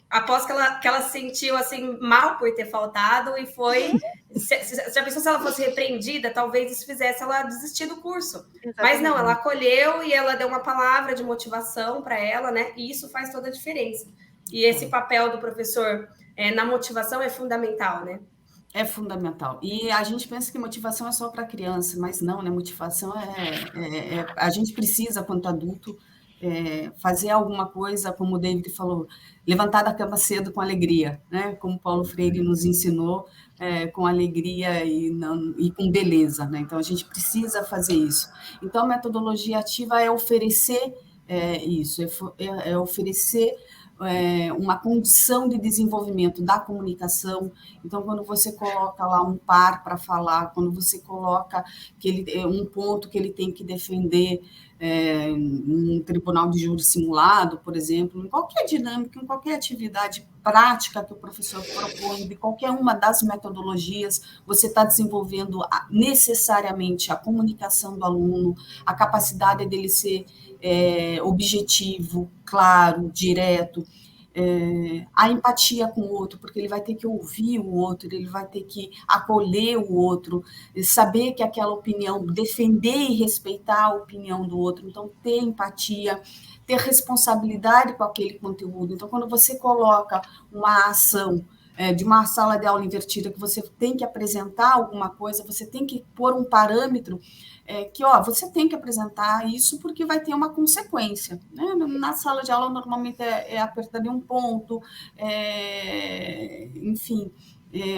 após que ela se sentiu assim mal por ter faltado e foi... Se a pessoa se ela fosse repreendida, talvez isso fizesse ela desistir do curso. Exatamente. Mas não, ela acolheu e ela deu uma palavra de motivação para ela, né? E isso faz toda a diferença. E esse papel do professor na motivação é fundamental, né? É fundamental. E a gente pensa que motivação é só para criança, mas não, né? Motivação a gente precisa, quanto adulto, fazer alguma coisa, como o David falou, levantar da cama cedo com alegria, né? Como Paulo Freire nos ensinou, com alegria e com beleza, né? Então, a gente precisa fazer isso. Então, a metodologia ativa é oferecer isso, é oferecer uma condição de desenvolvimento da comunicação. Então, quando você coloca lá um par para falar, quando você coloca um ponto que ele tem que defender num tribunal de júri simulado, por exemplo, em qualquer dinâmica, em qualquer atividade prática que o professor propõe, de qualquer uma das metodologias, você está desenvolvendo necessariamente a comunicação do aluno, a capacidade dele ser objetivo, claro, direto, a empatia com o outro, porque ele vai ter que ouvir o outro, ele vai ter que acolher o outro, saber que aquela opinião, defender e respeitar a opinião do outro, então ter empatia, ter responsabilidade com aquele conteúdo. Então, quando você coloca uma ação de uma sala de aula invertida, que você tem que apresentar alguma coisa, você tem que pôr um parâmetro que você tem que apresentar isso porque vai ter uma consequência, né? Na sala de aula, normalmente apertar de um ponto, enfim,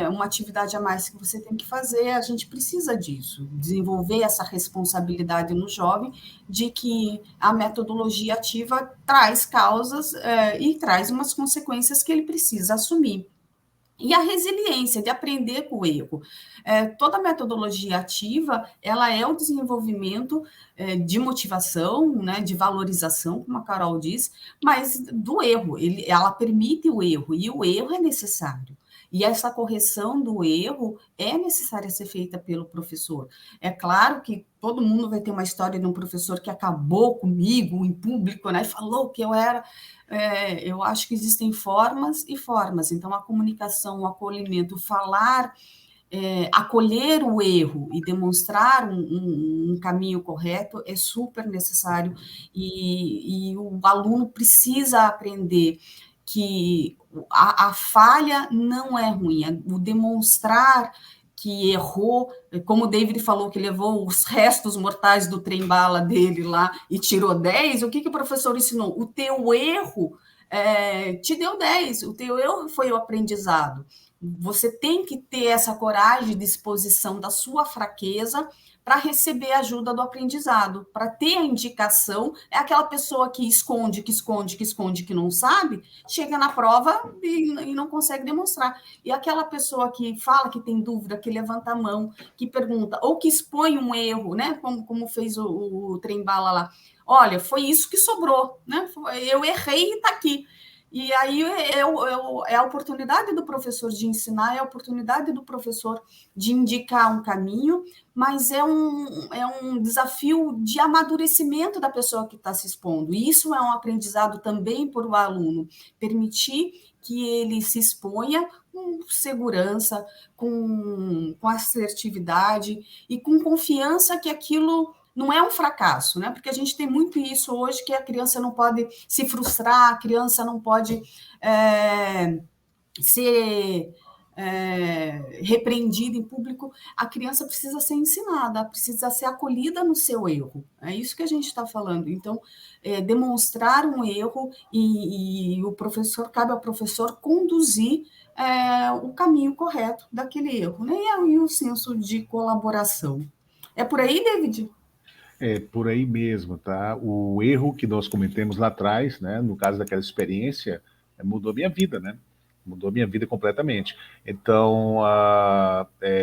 uma atividade a mais que você tem que fazer, a gente precisa disso, desenvolver essa responsabilidade no jovem de que a metodologia ativa traz causas e traz umas consequências que ele precisa assumir. E a resiliência de aprender com o erro. Toda metodologia ativa, ela é o desenvolvimento de motivação, né, de valorização, como a Carol diz, mas do erro. Ela permite o erro, e o erro é necessário. E essa correção do erro é necessária ser feita pelo professor. É claro que todo mundo vai ter uma história de um professor que acabou comigo em público, né, falou que eu era... eu acho que existem formas e formas. Então, a comunicação, o acolhimento, falar, acolher o erro e demonstrar um caminho correto é super necessário. E o aluno precisa aprender que a falha não é ruim, o demonstrar que errou, como o David falou, que levou os restos mortais do trem-bala dele lá e tirou 10, o que o professor ensinou? O teu erro te deu 10, o teu erro foi o aprendizado. Você tem que ter essa coragem de exposição da sua fraqueza para receber ajuda do aprendizado, para ter a indicação. É aquela pessoa que esconde, que não sabe, chega na prova e não consegue demonstrar. E aquela pessoa que fala que tem dúvida, que levanta a mão, que pergunta, ou que expõe um erro, né? Como fez o trem-bala lá. Olha, foi isso que sobrou, né? Eu errei e está aqui. E aí é a oportunidade do professor de ensinar, é a oportunidade do professor de indicar um caminho, mas é um desafio de amadurecimento da pessoa que está se expondo. E isso é um aprendizado também para o aluno, permitir que ele se exponha com segurança, com assertividade e com confiança que aquilo não é um fracasso, né? Porque a gente tem muito isso hoje, que a criança não pode se frustrar, a criança não pode ser repreendida em público. A criança precisa ser ensinada, precisa ser acolhida no seu erro. É isso que a gente está falando. Então, demonstrar um erro e o professor, cabe ao professor conduzir o caminho correto daquele erro, né? E o senso de colaboração. É por aí, David? É por aí mesmo, tá? O erro que nós cometemos lá atrás, né, no caso daquela experiência, mudou minha vida, né? Mudou minha vida completamente. Então,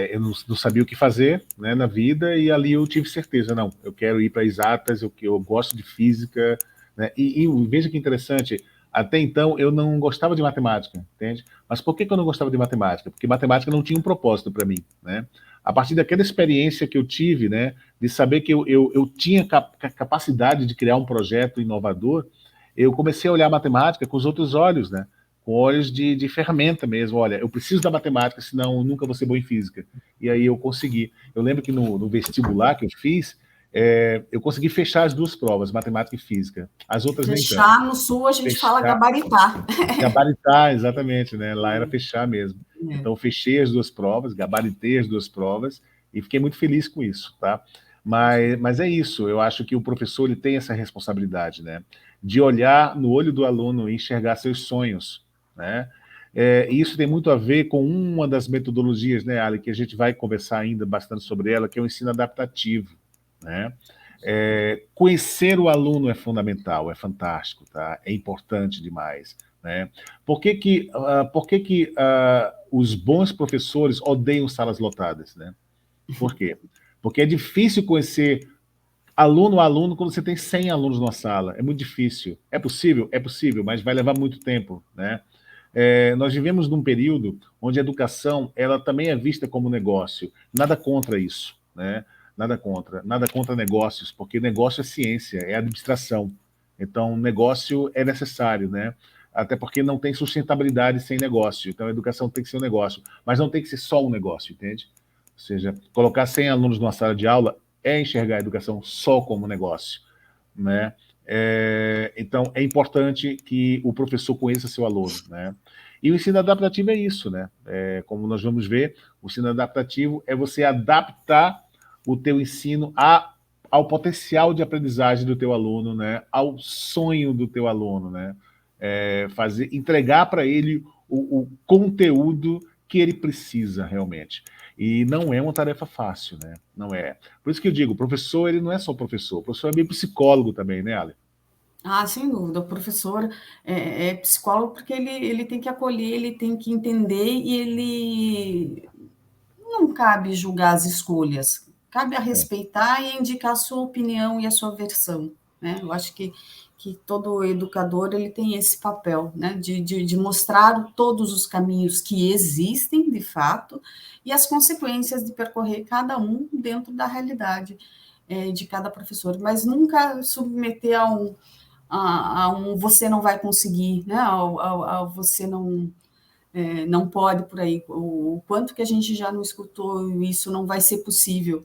eu não sabia o que fazer, né, na vida, e ali eu tive certeza, não, eu quero ir para exatas, eu gosto de física, né? E veja que interessante, até então eu não gostava de matemática, entende? Mas por que eu não gostava de matemática? Porque matemática não tinha um propósito para mim, né? A partir daquela experiência que eu tive, né, de saber que eu tinha capacidade de criar um projeto inovador, eu comecei a olhar a matemática com os outros olhos, né, com olhos de ferramenta mesmo. Olha, eu preciso da matemática, senão eu nunca vou ser bom em física. E aí eu consegui. Eu lembro que no vestibular que eu fiz, eu consegui fechar as duas provas, matemática e física. As outras nem tanto. Fechar, no Sul a gente fala gabaritar. Gabaritar, exatamente, né? Lá era fechar mesmo. Então, fechei as duas provas, gabaritei as duas provas e fiquei muito feliz com isso, tá? Mas é isso, eu acho que o professor ele tem essa responsabilidade, né? De olhar no olho do aluno e enxergar seus sonhos, né? E isso tem muito a ver com uma das metodologias, né, Ali, que a gente vai conversar ainda bastante sobre ela, que é o ensino adaptativo, né? Conhecer o aluno é fundamental, é fantástico, tá? É importante demais, né? Por que os bons professores odeiam salas lotadas, né? Por quê? Porque é difícil conhecer aluno a aluno quando você tem 100 alunos numa sala. É muito difícil. É possível? É possível, mas vai levar muito tempo, né? Nós vivemos num período onde a educação ela também é vista como negócio. Nada contra isso, né? Nada contra negócios, porque negócio é ciência, é administração. Então, negócio é necessário, né? Até porque não tem sustentabilidade sem negócio. Então, a educação tem que ser um negócio, mas não tem que ser só um negócio, entende? Ou seja, colocar 100 alunos numa sala de aula é enxergar a educação só como negócio, né? Então, é importante que o professor conheça seu aluno, né? E o ensino adaptativo é isso, né? Como nós vamos ver, o ensino adaptativo é você adaptar o teu ensino ao potencial de aprendizagem do teu aluno, né? Ao sonho do teu aluno, né? Entregar para ele o conteúdo que ele precisa realmente. E não é uma tarefa fácil, né? Não é. Por isso que eu digo, o professor, ele não é só professor, o professor é bem psicólogo também, né, Ale? Ah, sem dúvida, o professor é psicólogo porque ele tem que acolher, ele tem que entender e ele não cabe julgar as escolhas, cabe a respeitar e indicar a sua opinião e a sua versão, né? Eu acho que todo educador ele tem esse papel, né? De mostrar todos os caminhos que existem, de fato, e as consequências de percorrer cada um dentro da realidade de cada professor, mas nunca submeter a um você não vai conseguir, né? A você não pode por aí. O quanto que a gente já não escutou isso não vai ser possível.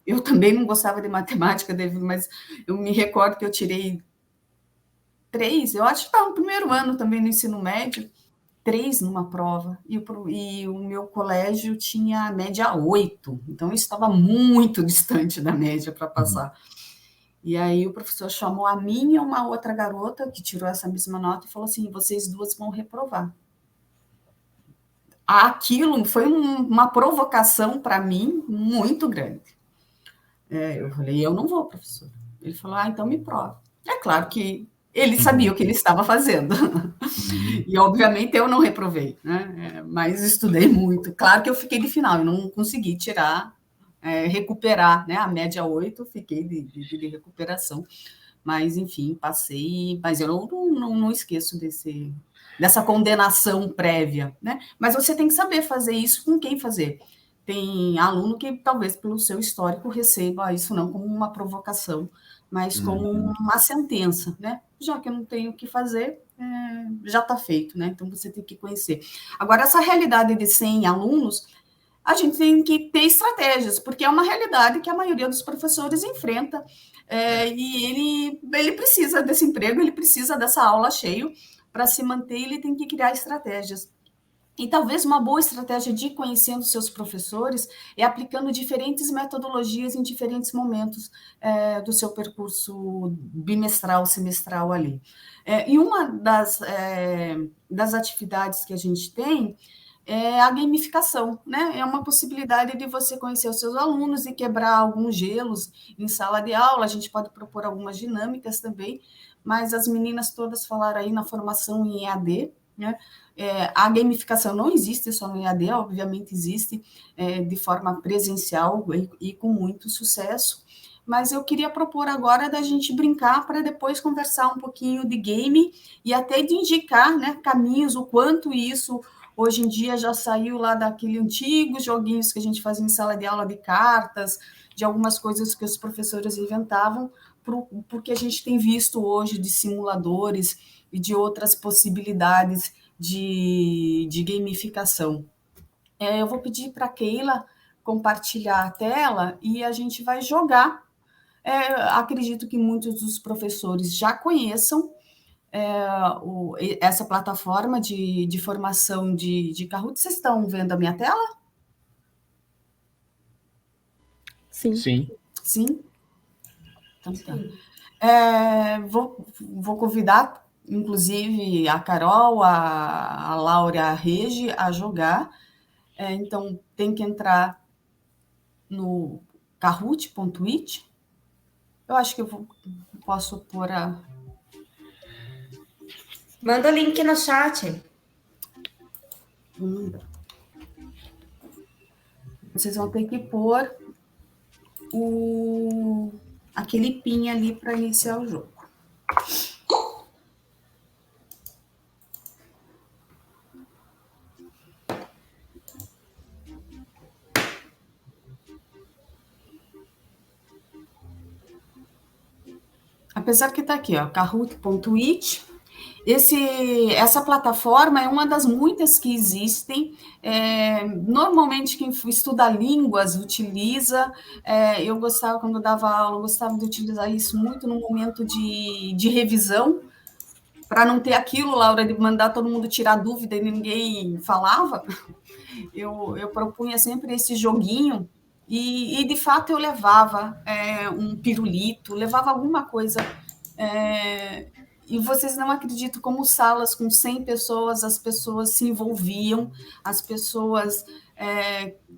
Eu também não gostava de matemática, mas eu me recordo que eu tirei 3, eu acho que estava no primeiro ano também no ensino médio, 3 numa prova, e o meu colégio tinha média 8, então eu estava muito distante da média para passar. E aí o professor chamou a mim e uma outra garota que tirou essa mesma nota e falou assim, vocês duas vão reprovar. Aquilo foi uma provocação para mim muito grande. Eu falei, eu não vou, professor. Ele falou, então me prova. É claro que ele sabia o que ele estava fazendo. E, obviamente, eu não reprovei, né? Mas estudei muito. Claro que eu fiquei de final, eu não consegui recuperar, né? A média 8, fiquei de recuperação. Mas, enfim, passei. Mas eu não esqueço dessa condenação prévia, né? Mas você tem que saber fazer isso com quem fazer. Tem aluno que, talvez, pelo seu histórico, receba isso não como uma provocação, mas como uma sentença, né? Já que eu não tenho o que fazer, já está feito, né? Então, você tem que conhecer. Agora, essa realidade de 100 alunos, a gente tem que ter estratégias, porque é uma realidade que a maioria dos professores enfrenta, e ele precisa desse emprego, ele precisa dessa aula cheia para se manter, ele tem que criar estratégias. E talvez uma boa estratégia de ir conhecendo seus professores é aplicando diferentes metodologias em diferentes momentos do seu percurso bimestral, semestral ali. E uma das atividades que a gente tem é a gamificação, né? É uma possibilidade de você conhecer os seus alunos e quebrar alguns gelos em sala de aula. A gente pode propor algumas dinâmicas também, mas as meninas todas falaram aí na formação em EAD, né? A gamificação não existe só no EAD, obviamente existe de forma presencial e com muito sucesso, mas eu queria propor agora da gente brincar para depois conversar um pouquinho de game e até de indicar, né, caminhos, o quanto isso hoje em dia já saiu lá daquele antigos joguinhos que a gente fazia em sala de aula de cartas, de algumas coisas que os professores inventavam, porque a gente tem visto hoje de simuladores e de outras possibilidades de gamificação. Eu vou pedir para a Keila compartilhar a tela e a gente vai jogar. Acredito que muitos dos professores já conheçam essa plataforma de formação de Kahoot. Vocês estão vendo a minha tela? Sim. Sim? Então, tá. Vou convidar, inclusive, a Carol, a Laura e a Regi a jogar. Então, tem que entrar no kahoot.it. Eu acho que eu posso pôr a... Manda o link no chat. Vocês vão ter que pôr aquele pin ali para iniciar o jogo. Apesar que está aqui, ó, kahoot.it. Essa plataforma é uma das muitas que existem. Normalmente, quem estuda línguas utiliza. Eu gostava, quando eu dava aula, eu gostava de utilizar isso muito no momento de revisão, para não ter aquilo, Laura, de mandar todo mundo tirar dúvida e ninguém falava. Eu propunha sempre esse joguinho. E de fato, eu levava um pirulito, levava alguma coisa... E vocês não acreditam como salas com 100 pessoas, as pessoas se envolviam, as pessoas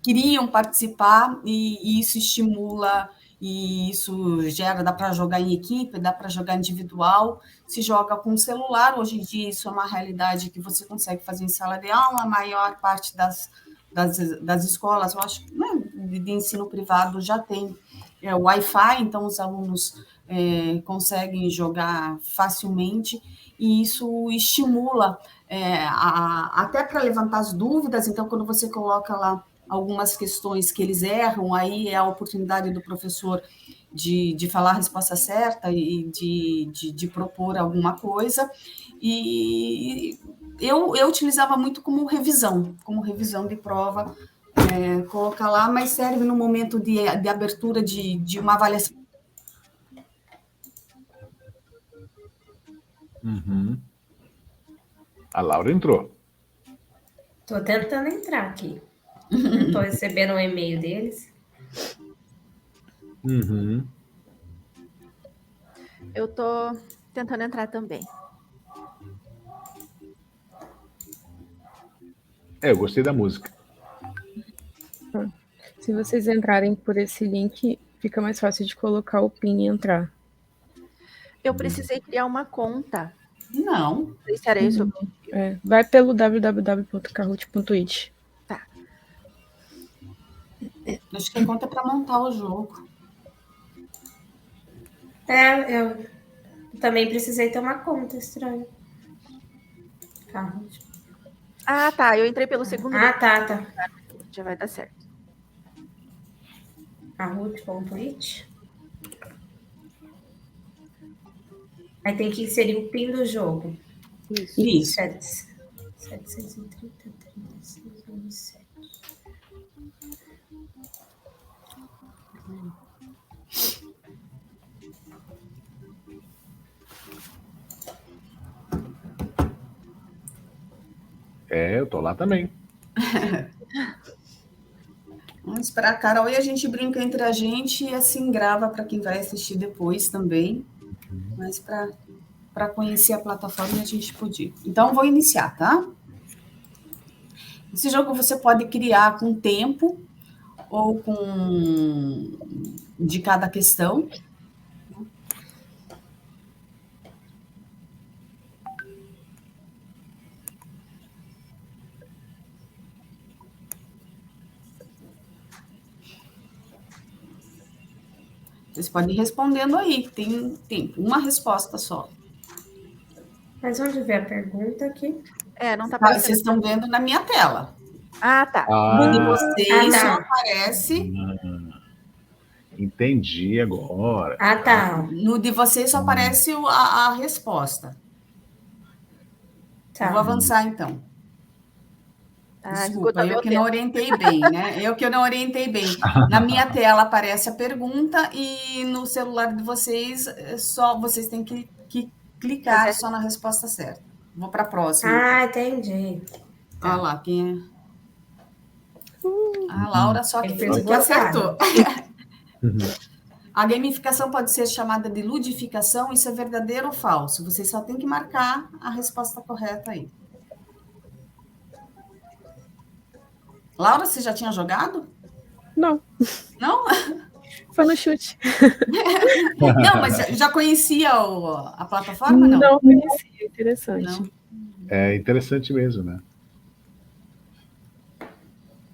queriam participar, e isso estimula, e isso gera, dá para jogar em equipe, dá para jogar individual, se joga com celular, hoje em dia isso é uma realidade que você consegue fazer em sala de aula, a maior parte das escolas, eu acho, de ensino privado já tem Wi-Fi, então os alunos conseguem jogar facilmente, e isso estimula até para levantar as dúvidas. Então, quando você coloca lá algumas questões que eles erram, aí é a oportunidade do professor de falar a resposta certa e de propor alguma coisa, e eu utilizava muito como revisão de prova, colocar lá, mas serve no momento de abertura de uma avaliação. Uhum. A Laura entrou. Estou tentando entrar aqui. Estou recebendo um e-mail deles. Uhum. Eu estou tentando entrar também. Eu gostei da música. Se vocês entrarem por esse link, fica mais fácil de colocar o PIN e entrar. Eu precisei criar uma conta. Não. Se era isso. Vai pelo www.kahoot.it. Tá. Acho que a conta é para montar o jogo. Eu também precisei ter uma conta, estranho. Kahoot. Ah, tá. Eu entrei pelo segundo. Tá. Já vai dar certo. Kahoot.it. Aí tem que inserir o PIN do jogo. Isso. 730, 36, 27. Eu tô lá também. Vamos esperar a Carol e a gente brinca entre a gente e assim grava para quem vai assistir depois também. Mas para conhecer a plataforma a gente podia. Então, vou iniciar, tá? Esse jogo você pode criar com tempo ou com de cada questão. Vocês podem ir respondendo aí, tem uma resposta só. Mas onde vê a pergunta aqui? Não tá aparecendo. Vocês estão vendo na minha tela. Ah, tá. No de vocês tá. só aparece... Entendi agora. Tá. No de vocês só aparece a resposta. Tá. Vou avançar, então. Desculpa, eu que não orientei bem, né? Na minha tela aparece a pergunta e no celular de vocês, só vocês têm que clicar só na resposta certa. Vou para a próxima. Entendi. Olha lá, quem é? A Laura, só que acertou. A gamificação pode ser chamada de ludificação, isso é verdadeiro ou falso? Vocês só têm que marcar a resposta correta aí. Laura, você já tinha jogado? Não. Não? Foi no chute. Não, mas já conhecia a plataforma, não? Não conhecia, interessante. Não. É interessante mesmo, né?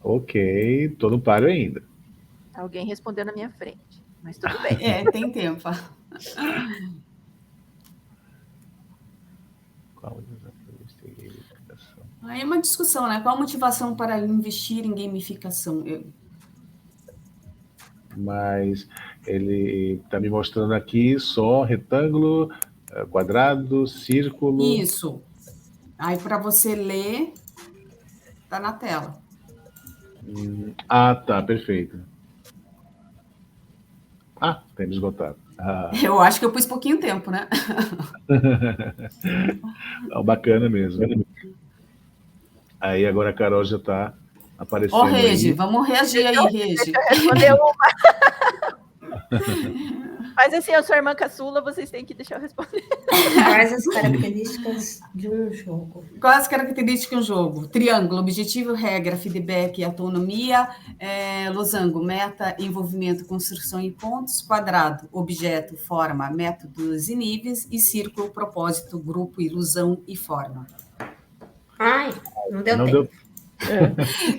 Ok, tô no páreo ainda. Alguém respondeu na minha frente, mas tudo bem. Tem tempo. Aí é uma discussão, né? Qual a motivação para investir em gamificação? Mas ele está me mostrando aqui só retângulo, quadrado, círculo. Isso. Aí para você ler, tá na tela. Tá, perfeito. Tem esgotado. Eu acho que eu pus pouquinho tempo, né? Bacana mesmo. Aí agora a Carol já está aparecendo. Regi, vamos reagir aí, Regi. Deixa eu responder uma. Faz assim, eu sou a irmã caçula, vocês têm que deixar eu responder. Quais as características de um jogo? Quais as características de um jogo? Triângulo, objetivo, regra, feedback e autonomia. Losango, meta, envolvimento, construção e pontos. Quadrado, objeto, forma, métodos e níveis. E círculo, propósito, grupo, ilusão e forma. Ai, não deu Não tempo.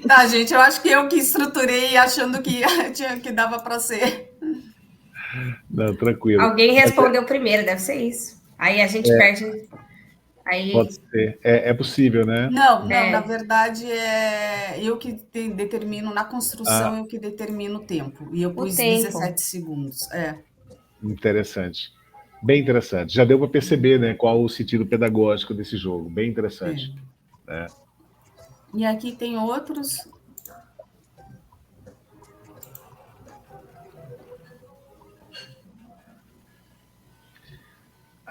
Tá, gente, eu acho que eu que estruturei achando que dava para ser. Não, tranquilo. Alguém respondeu primeiro, deve ser isso. Aí a gente perde. Aí... Pode ser. É possível, né? Não, na verdade, eu que determino, na construção, eu que determino o tempo. E eu pus 17 segundos. Interessante. Bem interessante. Já deu para perceber, né, qual o sentido pedagógico desse jogo. Bem interessante. E aqui tem outros.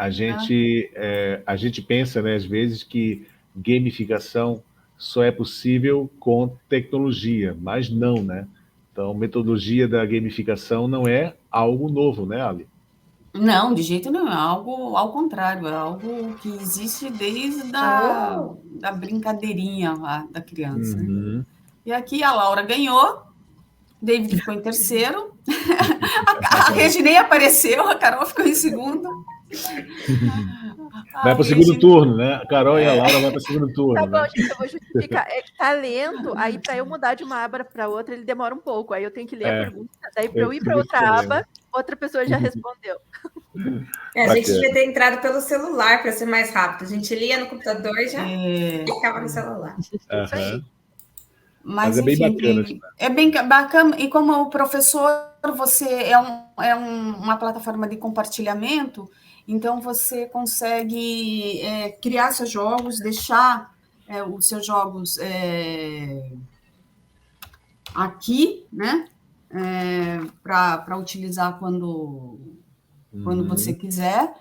A gente pensa, né, às vezes, que gamificação só é possível com tecnologia, mas não, né? Então, metodologia da gamificação não é algo novo, né, Ali? Não, de jeito nenhum, é algo ao contrário, é algo que existe desde da brincadeirinha lá da criança. Né? E aqui a Laura ganhou, David ficou em terceiro, a Reginei apareceu, a Carol ficou em segundo. Vai para o segundo turno, né? A Carol e a Laura vão para o segundo turno. Tá bom, né? gente, eu vou justificar. É que tá lendo, aí para eu mudar de uma aba para outra, ele demora um pouco. Aí eu tenho que ler a pergunta. Daí para eu ir para outra aba, outra pessoa já respondeu. A gente devia ter entrado pelo celular para ser mais rápido. A gente lia no computador e já ficava no celular. Isso aí. Mas é bem enfim, bacana. Tipo. É bem bacana. E como o professor, você uma plataforma de compartilhamento, então você consegue criar seus jogos, deixar os seus jogos aqui, né? Para utilizar quando você quiser.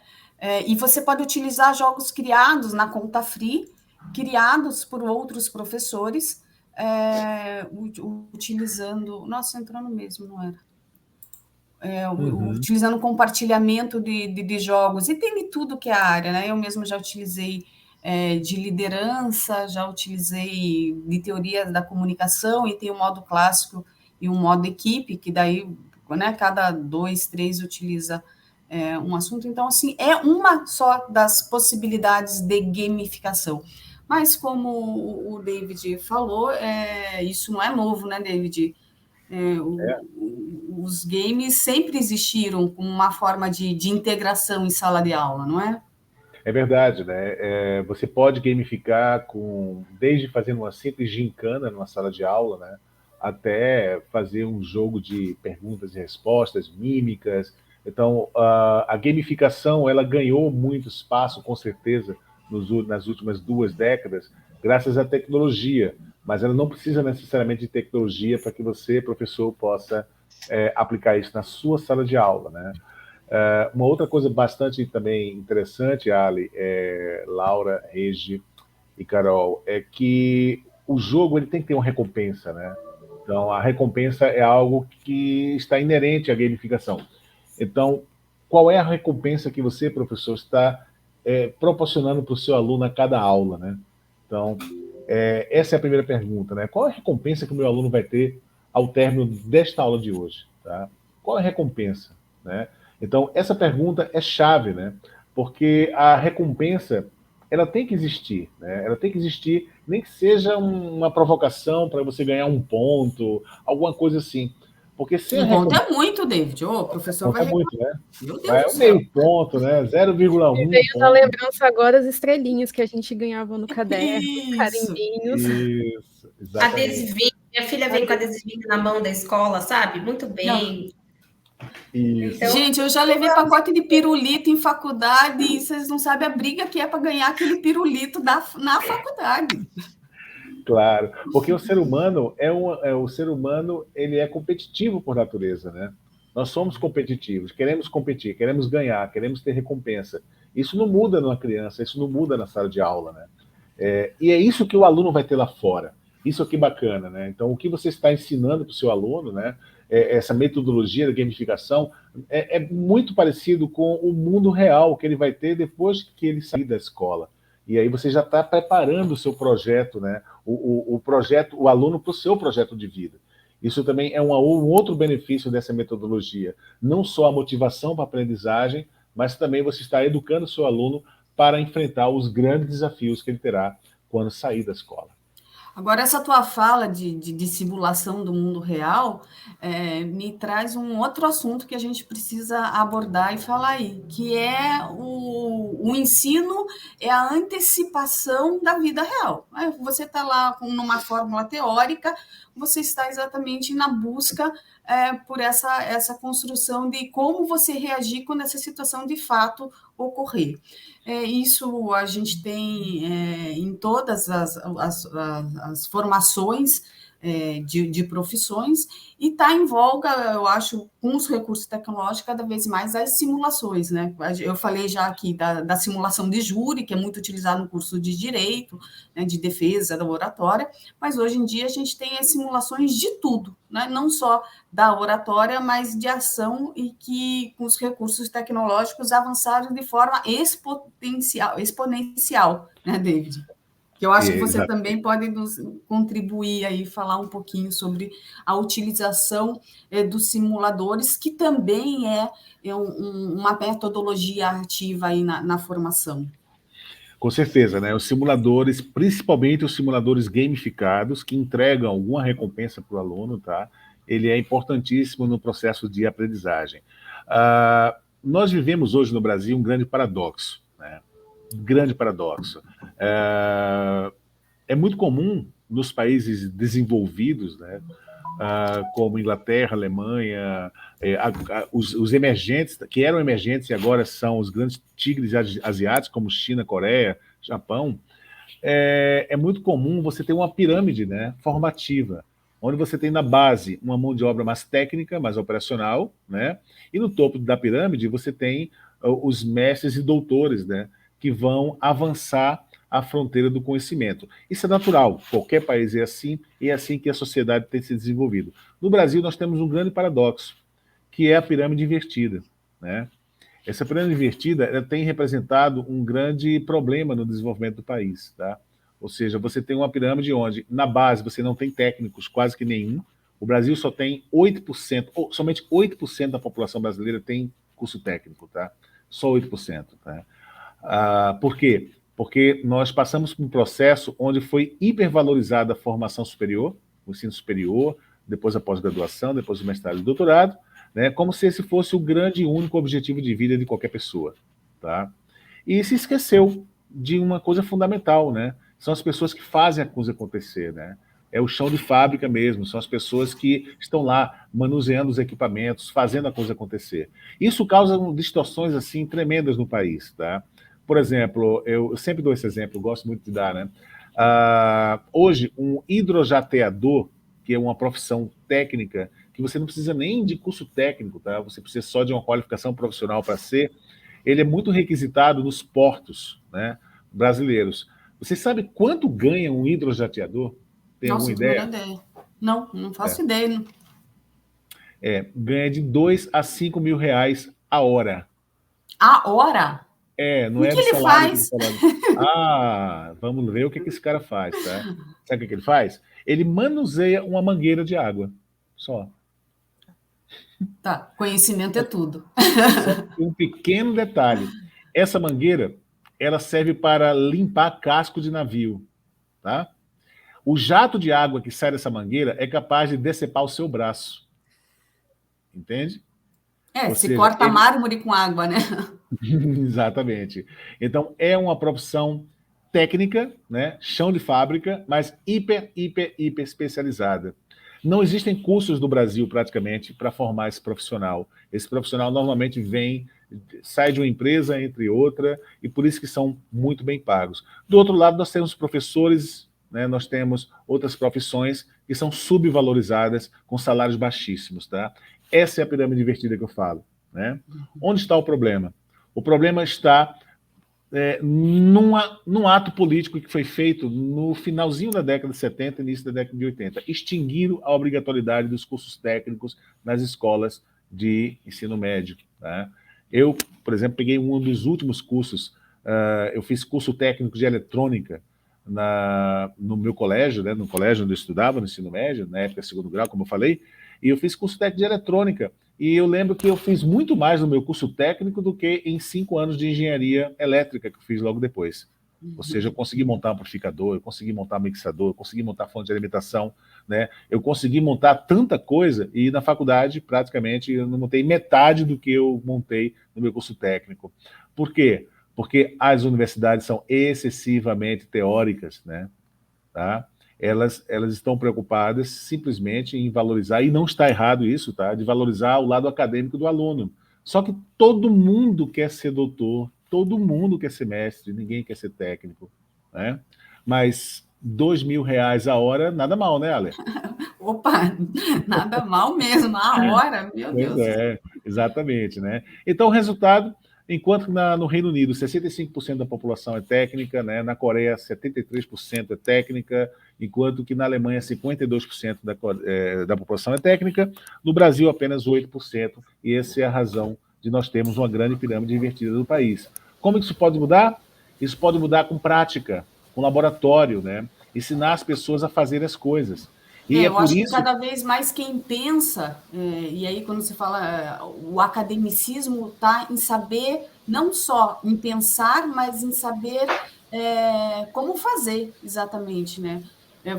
E você pode utilizar jogos criados na conta free, criados por outros professores, utilizando... Nossa, entrou no mesmo, não era? Utilizando compartilhamento de jogos, e tem de tudo que é a área, né? Eu mesmo já utilizei de liderança, já utilizei de teoria da comunicação, e tem o modo clássico e um modo equipe, que daí, né, cada 2, 3 utiliza um assunto. Então, assim, é uma só das possibilidades de gamificação. Mas, como o David falou, isso não é novo, né, David? Os games sempre existiram como uma forma de integração em sala de aula, não é? É verdade, né? Você pode gamificar desde fazendo uma simples gincana numa sala de aula, né, até fazer um jogo de perguntas e respostas, mímicas. Então, a gamificação ela ganhou muito espaço, com certeza, nas últimas 2 décadas, graças à tecnologia. Mas ela não precisa necessariamente de tecnologia para que você, professor, possa aplicar isso na sua sala de aula, né? Uma outra coisa bastante também interessante, Ali, Laura, Regi e Carol, é que o jogo ele tem que ter uma recompensa, né? Então, a recompensa é algo que está inerente à gamificação. Então, qual é a recompensa que você, professor, está proporcionando para o seu aluno a cada aula, né? Então, essa é a primeira pergunta, né? Qual é a recompensa que o meu aluno vai ter ao término desta aula de hoje? Tá? Qual é a recompensa? Né? Então, essa pergunta é chave, né? Porque a recompensa ela tem que existir, né? Ela tem que existir, nem que seja uma provocação para você ganhar um ponto, alguma coisa assim. Porque se um ponto é muito, David. O professor vai muito, né? Vai meio ponto, né? 0,1. E veio na lembrança agora as estrelinhas que a gente ganhava no caderno, carimbinhos. Isso, exatamente. Adesivinho. Minha filha vem com adesivinho na mão da escola, sabe? Muito bem. Então, gente, eu já levei pacote de pirulito em faculdade e vocês não sabem a briga que é para ganhar aquele pirulito na faculdade. Claro, porque o ser humano ele é competitivo por natureza, né? Nós somos competitivos, queremos competir, queremos ganhar, queremos ter recompensa. Isso não muda numa criança, isso não muda na sala de aula, né? E é isso que o aluno vai ter lá fora. Isso aqui é bacana, né? Então, o que você está ensinando para o seu aluno, né? essa metodologia da gamificação é muito parecido com o mundo real que ele vai ter depois que ele sair da escola. E aí você já está preparando o seu projeto, né? O aluno para o seu projeto de vida. Isso também é um outro benefício dessa metodologia. Não só a motivação para a aprendizagem, mas também você está educando o seu aluno para enfrentar os grandes desafios que ele terá quando sair da escola. Agora, essa tua fala de simulação do mundo real me traz um outro assunto que a gente precisa abordar e falar aí, que é o ensino, é a antecipação da vida real. Você está lá numa fórmula teórica, você está exatamente na busca por essa construção de como você reagir quando essa situação de fato ocorrer. Isso a gente tem em todas as formações de profissões, e está em voga, eu acho, com os recursos tecnológicos, cada vez mais as simulações, né? Eu falei já aqui da simulação de júri, que é muito utilizado no curso de Direito, né, de defesa da oratória, mas hoje em dia a gente tem as simulações de tudo, né? Não só da oratória, mas de ação, e que com os recursos tecnológicos avançaram de forma exponencial, né, David? Que eu acho que você também pode nos contribuir aí, falar um pouquinho sobre a utilização dos simuladores, que também é uma metodologia ativa aí na formação. Com certeza, né? Os simuladores, principalmente os simuladores gamificados, que entregam alguma recompensa para o aluno, tá? Ele é importantíssimo no processo de aprendizagem. Nós vivemos hoje no Brasil um grande paradoxo, né? Grande paradoxo. É muito comum nos países desenvolvidos, né, como Inglaterra, Alemanha, os emergentes, que eram emergentes e agora são os grandes tigres asiáticos, como China, Coreia, Japão, é muito comum você ter uma pirâmide, né, formativa, onde você tem na base uma mão de obra mais técnica, mais operacional, né, e no topo da pirâmide você tem os mestres e doutores, né, que vão avançar a fronteira do conhecimento. Isso é natural, qualquer país é assim, e é assim que a sociedade tem se desenvolvido. No Brasil, nós temos um grande paradoxo, que é a pirâmide invertida, né? Essa pirâmide invertida, ela tem representado um grande problema no desenvolvimento do país, tá? Ou seja, você tem uma pirâmide onde, na base, você não tem técnicos, quase que nenhum. O Brasil só tem 8%, ou somente 8% da população brasileira tem curso técnico, tá? Só 8%, tá? Por quê? Porque nós passamos por um processo onde foi hipervalorizada a formação superior, o ensino superior, depois a pós-graduação, depois o mestrado e o doutorado, né, como se esse fosse o grande e único objetivo de vida de qualquer pessoa. Tá? E se esqueceu de uma coisa fundamental, né? São as pessoas que fazem a coisa acontecer, né? É o chão de fábrica mesmo, são as pessoas que estão lá manuseando os equipamentos, fazendo a coisa acontecer. Isso causa distorções assim tremendas no país, tá? Por exemplo, eu sempre dou esse exemplo, gosto muito de dar, né? Hoje, um hidrojateador, que é uma profissão técnica, que você não precisa nem de curso técnico, tá? Você precisa só de uma qualificação profissional para ser, ele é muito requisitado nos portos, né, brasileiros. Você sabe quanto ganha um hidrojateador? Tem alguma ideia? Não faço ideia. Ganha de 2 a 5 mil reais a hora. A hora? Não é do salário que ele faz? Vamos ver o que esse cara faz, tá? Sabe o que ele faz? Ele manuseia uma mangueira de água, só. Tá, conhecimento é tudo. Só um pequeno detalhe. Essa mangueira, ela serve para limpar casco de navio, tá? O jato de água que sai dessa mangueira é capaz de decepar o seu braço. Entende? Se corta mármore com água, né? Exatamente. Então, é uma profissão técnica, né? Chão de fábrica, mas hiper especializada. Não existem cursos no Brasil, praticamente, para formar esse profissional. Esse profissional normalmente sai de uma empresa, entre outra, e por isso que são muito bem pagos. Do outro lado, nós temos professores, né, nós temos outras profissões que são subvalorizadas, com salários baixíssimos. Tá? Essa é a pirâmide invertida que eu falo. Né? Onde está o problema? O problema está num ato político que foi feito no finalzinho da década de 70 início da década de 80, extinguiram a obrigatoriedade dos cursos técnicos nas escolas de ensino médio. Tá? Eu, por exemplo, peguei um dos últimos cursos, eu fiz curso técnico de eletrônica no meu colégio, né, no colégio onde eu estudava, no ensino médio, na época segundo grau, como eu falei, e eu fiz curso técnico de eletrônica. E eu lembro que eu fiz muito mais no meu curso técnico do que em 5 anos de engenharia elétrica, que eu fiz logo depois. Ou seja, eu consegui montar amplificador, eu consegui montar mixador, eu consegui montar fonte de alimentação, né? Eu consegui montar tanta coisa, e na faculdade, praticamente, eu não montei metade do que eu montei no meu curso técnico. Por quê? Porque as universidades são excessivamente teóricas, né? Tá? Elas estão preocupadas simplesmente em valorizar, e não está errado isso, tá? De valorizar o lado acadêmico do aluno. Só que todo mundo quer ser doutor, todo mundo quer ser mestre, ninguém quer ser técnico, né? Mas R$ 2.000 a hora, nada mal, né, Ale? Opa, nada mal mesmo, a hora, meu Pois Deus. exatamente, né? Então, o resultado, enquanto que no Reino Unido 65% da população é técnica, né? Na Coreia 73% é técnica, enquanto que na Alemanha 52% da população é técnica, no Brasil apenas 8%, e essa é a razão de nós termos uma grande pirâmide invertida no país. Como isso pode mudar? Isso pode mudar com prática, com laboratório, né? Ensinar as pessoas a fazer as coisas. E eu por acho isso que cada vez mais quem pensa, e aí quando você fala, o academicismo está em saber, não só em pensar, mas em saber como fazer exatamente, né?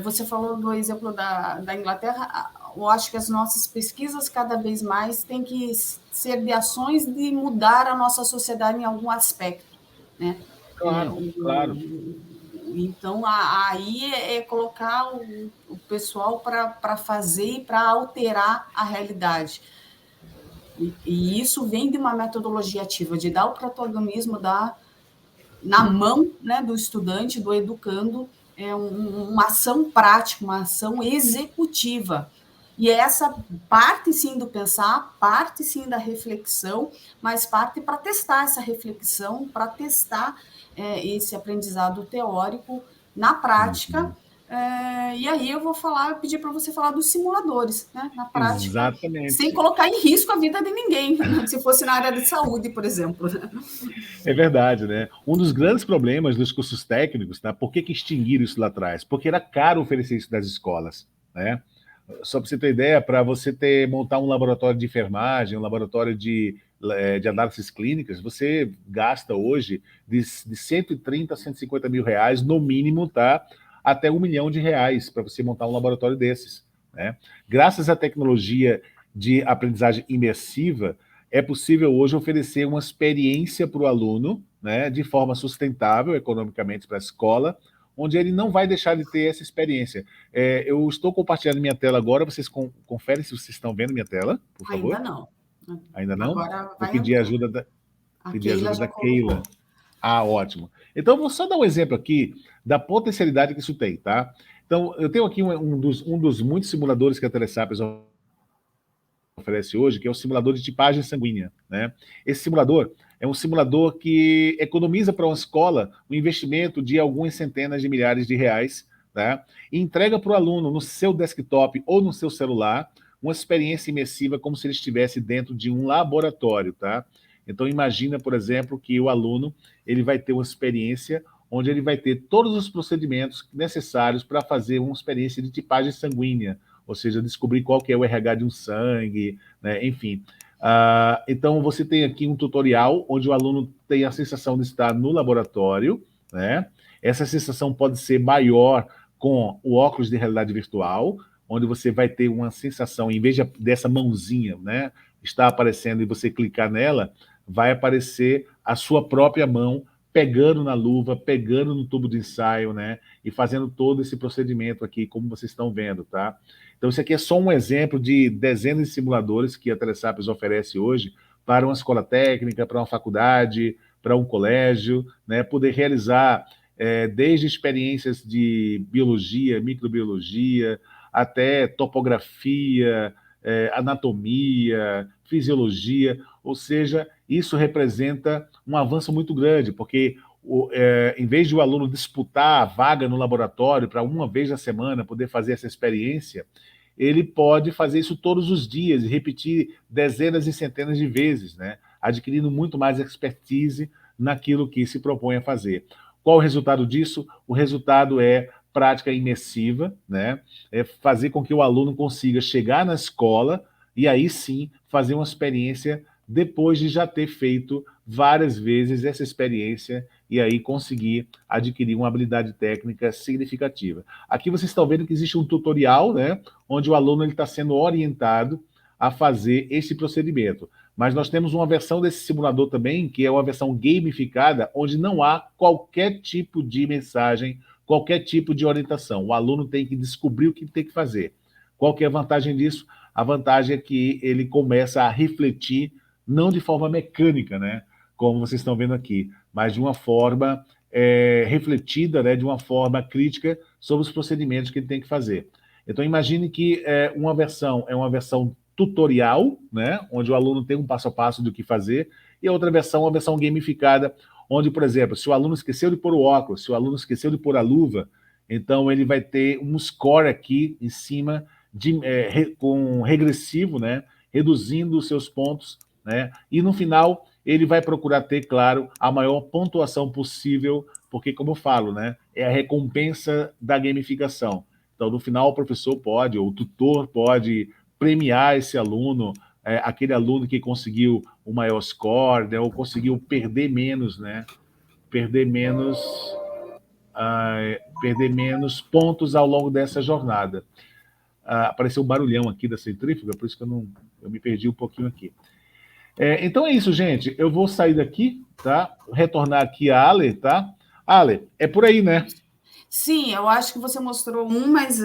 Você falou do exemplo da Inglaterra, eu acho que as nossas pesquisas cada vez mais têm que ser de ações de mudar a nossa sociedade em algum aspecto, né? Claro. Então, aí é colocar o pessoal para fazer e para alterar a realidade. E isso vem de uma metodologia ativa, de dar o protagonismo na mão, né, do estudante, do educando, uma ação prática, uma ação executiva. E essa parte, sim, do pensar, parte, sim, da reflexão, mas parte para testar essa reflexão, para testar esse aprendizado teórico na prática. E aí eu vou pedir para você falar dos simuladores, né, na prática, Exatamente. sem colocar em risco a vida de ninguém, se fosse na área de saúde, por exemplo. É verdade, né? Um dos grandes problemas dos cursos técnicos, tá? Por que extinguiram isso lá atrás? Porque era caro oferecer isso nas escolas, né? Só para você ter ideia, para você montar um laboratório de enfermagem, um laboratório de análises clínicas, você gasta hoje de 130 a 150 mil reais, no mínimo, tá? Até R$1 milhão para você montar um laboratório desses, né? Graças à tecnologia de aprendizagem imersiva, é possível hoje oferecer uma experiência para o aluno, né, de forma sustentável economicamente para a escola, onde ele não vai deixar de ter essa experiência. Eu estou compartilhando minha tela agora, vocês conferem se vocês estão vendo minha tela, por favor. Ainda não. Ainda não? Agora Vou pedir ajuda da Keila. Ah, ótimo. Então, vou só dar um exemplo aqui da potencialidade que isso tem, tá? Então, eu tenho aqui um dos muitos simuladores que a Telesapiens oferece hoje, que é o simulador de tipagem sanguínea, né? Esse simulador é um simulador que economiza para uma escola um investimento de algumas centenas de milhares de reais, tá? E entrega para o aluno no seu desktop ou no seu celular uma experiência imersiva como se ele estivesse dentro de um laboratório, tá? Então imagina, por exemplo, que o aluno ele vai ter uma experiência onde ele vai ter todos os procedimentos necessários para fazer uma experiência de tipagem sanguínea, ou seja, descobrir qual que é o RH de um sangue, né? Enfim. Então, você tem aqui um tutorial onde o aluno tem a sensação de estar no laboratório, né? Essa sensação pode ser maior com o óculos de realidade virtual, onde você vai ter uma sensação, em vez dessa mãozinha, né, está aparecendo e você clicar nela, vai aparecer a sua própria mão pegando na luva, pegando no tubo de ensaio, né, e fazendo todo esse procedimento aqui, como vocês estão vendo, tá? Então, isso aqui é só um exemplo de dezenas de simuladores que a Telesapiens oferece hoje para uma escola técnica, para uma faculdade, para um colégio, né, poder realizar desde experiências de biologia, microbiologia, até topografia, anatomia, fisiologia, ou seja, isso representa um avanço muito grande, porque em vez de o aluno disputar a vaga no laboratório para uma vez na semana poder fazer essa experiência, ele pode fazer isso todos os dias e repetir dezenas e centenas de vezes, né? Adquirindo muito mais expertise naquilo que se propõe a fazer. Qual o resultado disso? O resultado é prática imersiva, né? É fazer com que o aluno consiga chegar na escola e aí sim fazer uma experiência depois de já ter feito várias vezes essa experiência e aí conseguir adquirir uma habilidade técnica significativa. Aqui vocês estão vendo que existe um tutorial, né, onde o aluno está sendo orientado a fazer esse procedimento. Mas nós temos uma versão desse simulador também, que é uma versão gamificada, onde não há qualquer tipo de mensagem, qualquer tipo de orientação. O aluno tem que descobrir o que tem que fazer. Qual que é a vantagem disso? A vantagem é que ele começa a refletir, não de forma mecânica, né, como vocês estão vendo aqui, mas de uma forma refletida, né, de uma forma crítica sobre os procedimentos que ele tem que fazer. Então, imagine que uma versão é uma versão tutorial, né, onde o aluno tem um passo a passo do que fazer, e a outra versão é uma versão gamificada, onde, por exemplo, se o aluno esqueceu de pôr o óculos, se o aluno esqueceu de pôr a luva, então ele vai ter um score aqui em cima, com regressivo, né, reduzindo os seus pontos, né, e no final ele vai procurar ter, claro, a maior pontuação possível, porque, como eu falo, né, é a recompensa da gamificação. Então, no final, o professor pode, ou o tutor pode premiar esse aluno, aquele aluno que conseguiu o maior score, né, ou conseguiu perder menos, né, perder menos pontos ao longo dessa jornada. Apareceu um barulhão aqui da centrífuga, por isso que eu me perdi um pouquinho aqui. Então é isso, gente. Eu vou sair daqui, tá? Retornar aqui a Ale, tá? Ale, é por aí, né? Sim, eu acho que você mostrou mas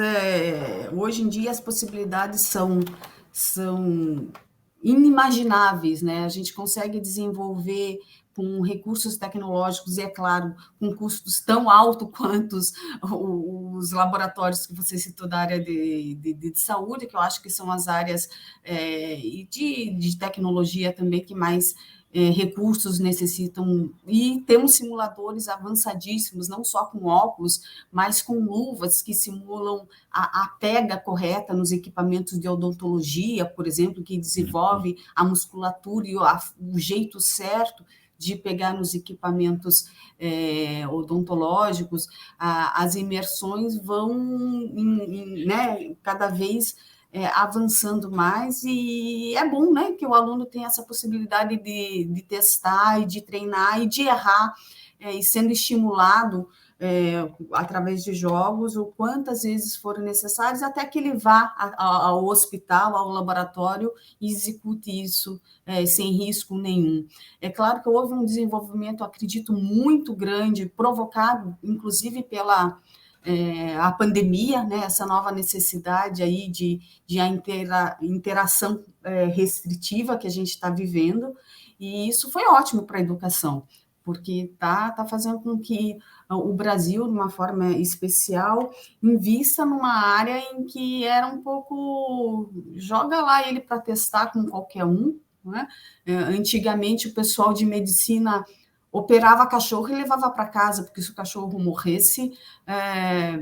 hoje em dia as possibilidades são inimagináveis, né? A gente consegue desenvolver com recursos tecnológicos e, é claro, com custos tão altos quanto os laboratórios que você citou da área de saúde, que eu acho que são as áreas de tecnologia também que mais recursos necessitam, e temos simuladores avançadíssimos, não só com óculos, mas com luvas que simulam a pega correta nos equipamentos de odontologia, por exemplo, que desenvolve a musculatura e o jeito certo de pegar nos equipamentos odontológicos. As imersões vão cada vez avançando mais, e é bom, né, que o aluno tenha essa possibilidade de testar e de treinar e de errar, e sendo estimulado através de jogos, ou quantas vezes forem necessárias, até que ele vá ao hospital, ao laboratório, e execute isso sem risco nenhum. É claro que houve um desenvolvimento, acredito, muito grande, provocado, inclusive, pela a pandemia, né, essa nova necessidade aí de interação restritiva que a gente está vivendo, e isso foi ótimo para a educação, porque tá fazendo com que o Brasil, de uma forma especial, invista numa área em que era um pouco, joga lá ele para testar com qualquer um, né? Antigamente o pessoal de medicina operava cachorro e levava para casa, porque se o cachorro morresse,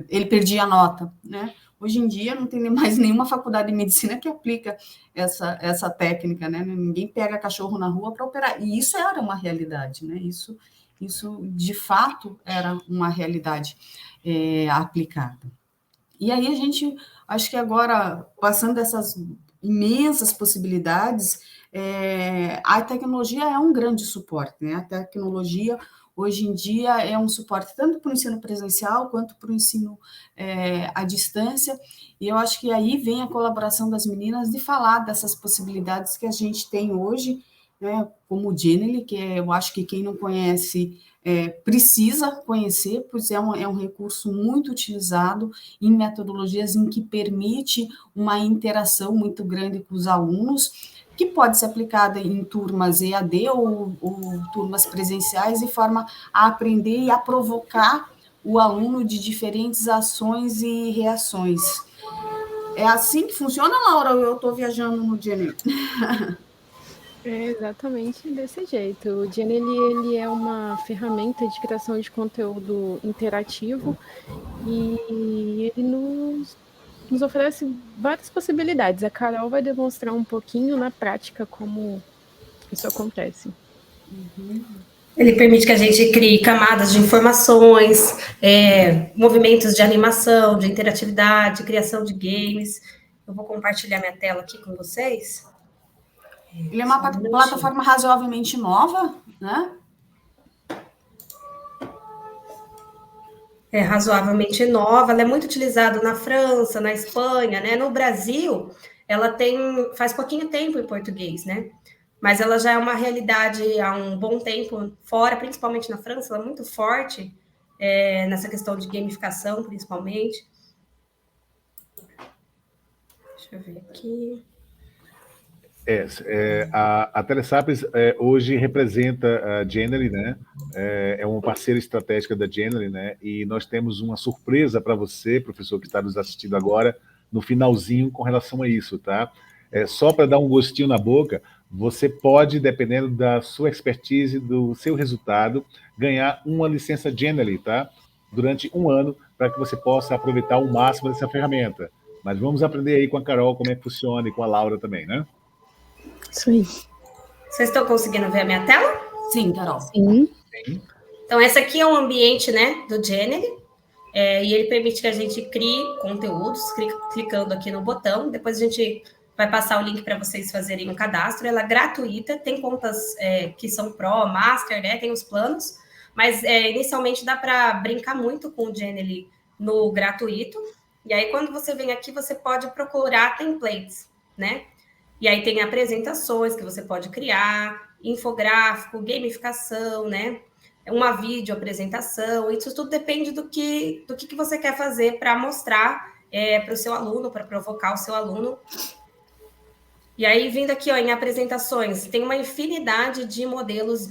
ele perdia a nota, né? Hoje em dia não tem mais nenhuma faculdade de medicina que aplica essa técnica, né? Ninguém pega cachorro na rua para operar, e isso era uma realidade, né? Isso de fato era uma realidade aplicada. E aí a gente, acho que agora, passando dessas imensas possibilidades, a tecnologia é um grande suporte, né? A tecnologia, hoje em dia, é um suporte tanto para o ensino presencial quanto para o ensino à distância, e eu acho que aí vem a colaboração das meninas de falar dessas possibilidades que a gente tem hoje, né, como o Genially, que eu acho que quem não conhece precisa conhecer, pois é um recurso muito utilizado em metodologias em que permite uma interação muito grande com os alunos, que pode ser aplicada em turmas EAD ou turmas presenciais, de forma a aprender e a provocar o aluno de diferentes ações e reações. É assim que funciona, Laura, ou eu estou viajando no Genially? É exatamente desse jeito. O Genially, ele é uma ferramenta de criação de conteúdo interativo e ele nos oferece várias possibilidades. A Carol vai demonstrar um pouquinho na prática como isso acontece. Ele permite que a gente crie camadas de informações, movimentos de animação, de interatividade, criação de games. Eu vou compartilhar minha tela aqui com vocês. Ele é uma plataforma razoavelmente nova, né? É razoavelmente nova, ela é muito utilizada na França, na Espanha, né? No Brasil, ela faz pouquinho tempo em português, né? Mas ela já é uma realidade há um bom tempo fora, principalmente na França, ela é muito forte nessa questão de gamificação, principalmente. Deixa eu ver aqui. A Telesapiens hoje representa a Genially, né? É uma parceira estratégica da Genially, né? E nós temos uma surpresa para você, professor, que está nos assistindo agora, no finalzinho com relação a isso, tá? Só para dar um gostinho na boca, você pode, dependendo da sua expertise, do seu resultado, ganhar uma licença Genially, tá? Durante um ano, para que você possa aproveitar o máximo dessa ferramenta. Mas vamos aprender aí com a Carol como é que funciona e com a Laura também, né? Isso aí. Vocês estão conseguindo ver a minha tela? Sim, Carol. Sim. Então, esse aqui é um ambiente, né, do Genially, e ele permite que a gente crie conteúdos, clicando aqui no botão. Depois a gente vai passar o link para vocês fazerem um cadastro. Ela é gratuita, tem contas que são Pro, Master, né, tem os planos, mas inicialmente dá para brincar muito com o Genially no gratuito. E aí, quando você vem aqui, você pode procurar templates, né? E aí tem apresentações que você pode criar, infográfico, gamificação, né? Uma vídeo apresentação, isso tudo depende do que você quer fazer para mostrar para o seu aluno, para provocar o seu aluno. E aí, vindo aqui em apresentações, tem uma infinidade de modelos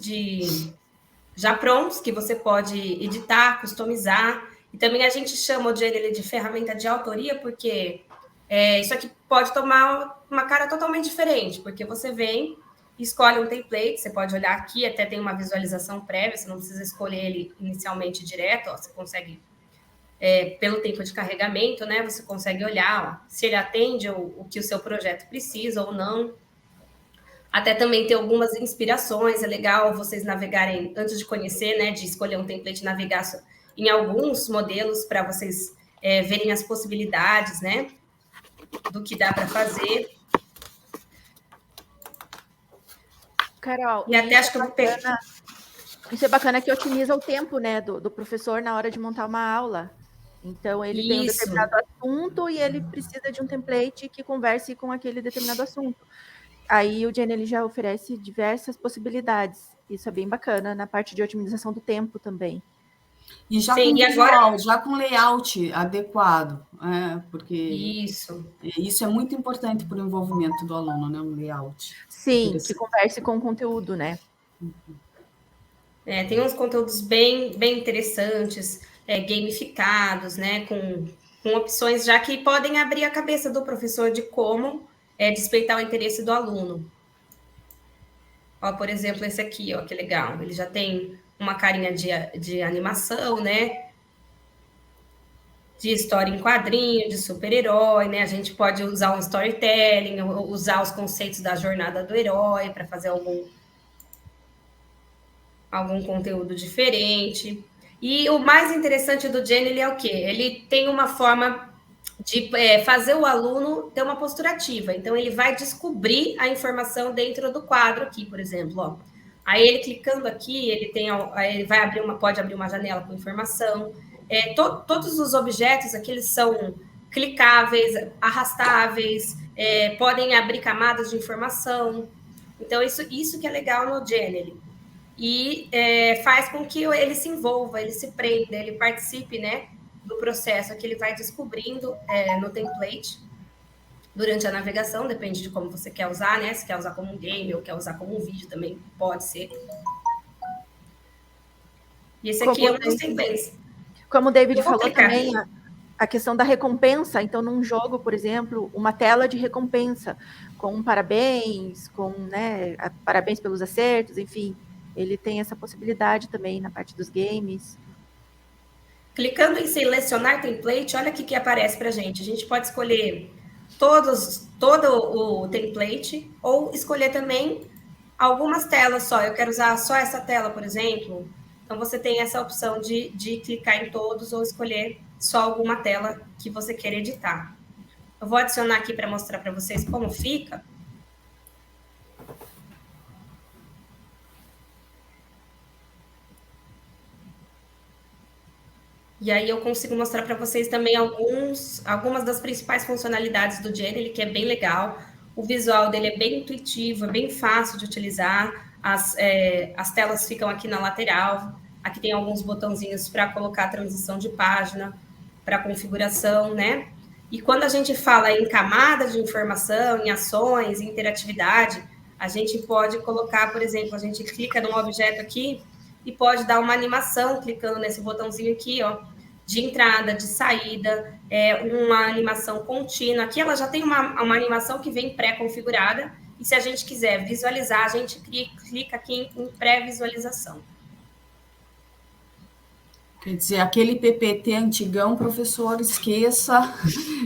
já prontos que você pode editar, customizar. E também a gente chama o Genially de ferramenta de autoria, porque isso aqui pode tomar uma cara totalmente diferente, porque você vem, escolhe um template, você pode olhar aqui, até tem uma visualização prévia, você não precisa escolher ele inicialmente direto, ó, você consegue, pelo tempo de carregamento, né, você consegue olhar ó, se ele atende o que o seu projeto precisa ou não. Até também tem algumas inspirações, é legal vocês navegarem, antes de conhecer, né, de escolher um template, navegar em alguns modelos para vocês verem as possibilidades, né, do que dá para fazer. Carol, e até acho que eu vou pegar. Isso é bacana que otimiza o tempo, né, do professor na hora de montar uma aula. Então, ele tem um determinado assunto e ele precisa de um template que converse com aquele determinado assunto. Aí o Genially já oferece diversas possibilidades. Isso é bem bacana na parte de otimização do tempo também. E já com visual, já com layout adequado, porque isso é muito importante para o envolvimento do aluno, né? Um layout. Sim, que converse com o conteúdo, né? Tem uns conteúdos bem interessantes, gamificados, né? Com opções já que podem abrir a cabeça do professor de como despertar o interesse do aluno. Ó, por exemplo, esse aqui, ó, que legal. Ele já tem uma carinha de animação, né? De história em quadrinho, de super-herói, né? A gente pode usar um storytelling, usar os conceitos da jornada do herói para fazer algum conteúdo diferente. E o mais interessante do Genially é o quê? Ele tem uma forma de fazer o aluno ter uma postura ativa. Então, ele vai descobrir a informação dentro do quadro aqui, por exemplo, ó. Aí, ele clicando aqui, ele vai pode abrir uma janela com informação. Todos os objetos aqui, eles são clicáveis, arrastáveis, podem abrir camadas de informação. Então, isso que é legal no Genially. E faz com que ele se envolva, ele se prenda, ele participe, né, do processo que ele vai descobrindo no template durante a navegação, depende de como você quer usar, né? Se quer usar como um game ou quer usar como um vídeo também, pode ser. E esse aqui é um dos templates. Como o David falou também, a questão da recompensa. Então, num jogo, por exemplo, uma tela de recompensa, com parabéns, com, né, parabéns pelos acertos, enfim, ele tem essa possibilidade também na parte dos games. Clicando em selecionar template, olha o que aparece para a gente pode escolher todo o template, ou escolher também algumas telas só. Eu quero usar só essa tela, por exemplo. Então, você tem essa opção de clicar em todos ou escolher só alguma tela que você quer editar. Eu vou adicionar aqui para mostrar para vocês como fica. E aí eu consigo mostrar para vocês também algumas das principais funcionalidades do Genie, que é bem legal. O visual dele é bem intuitivo, é bem fácil de utilizar. As telas ficam aqui na lateral. Aqui tem alguns botãozinhos para colocar a transição de página, para configuração, né? E quando a gente fala em camada de informação, em ações, em interatividade, a gente pode colocar, por exemplo, a gente clica num objeto aqui e pode dar uma animação clicando nesse botãozinho aqui, ó, de entrada, de saída, uma animação contínua. Aqui ela já tem uma animação que vem pré-configurada, e se a gente quiser visualizar, a gente clica aqui em pré-visualização. Quer dizer, aquele PPT antigão, professor, esqueça,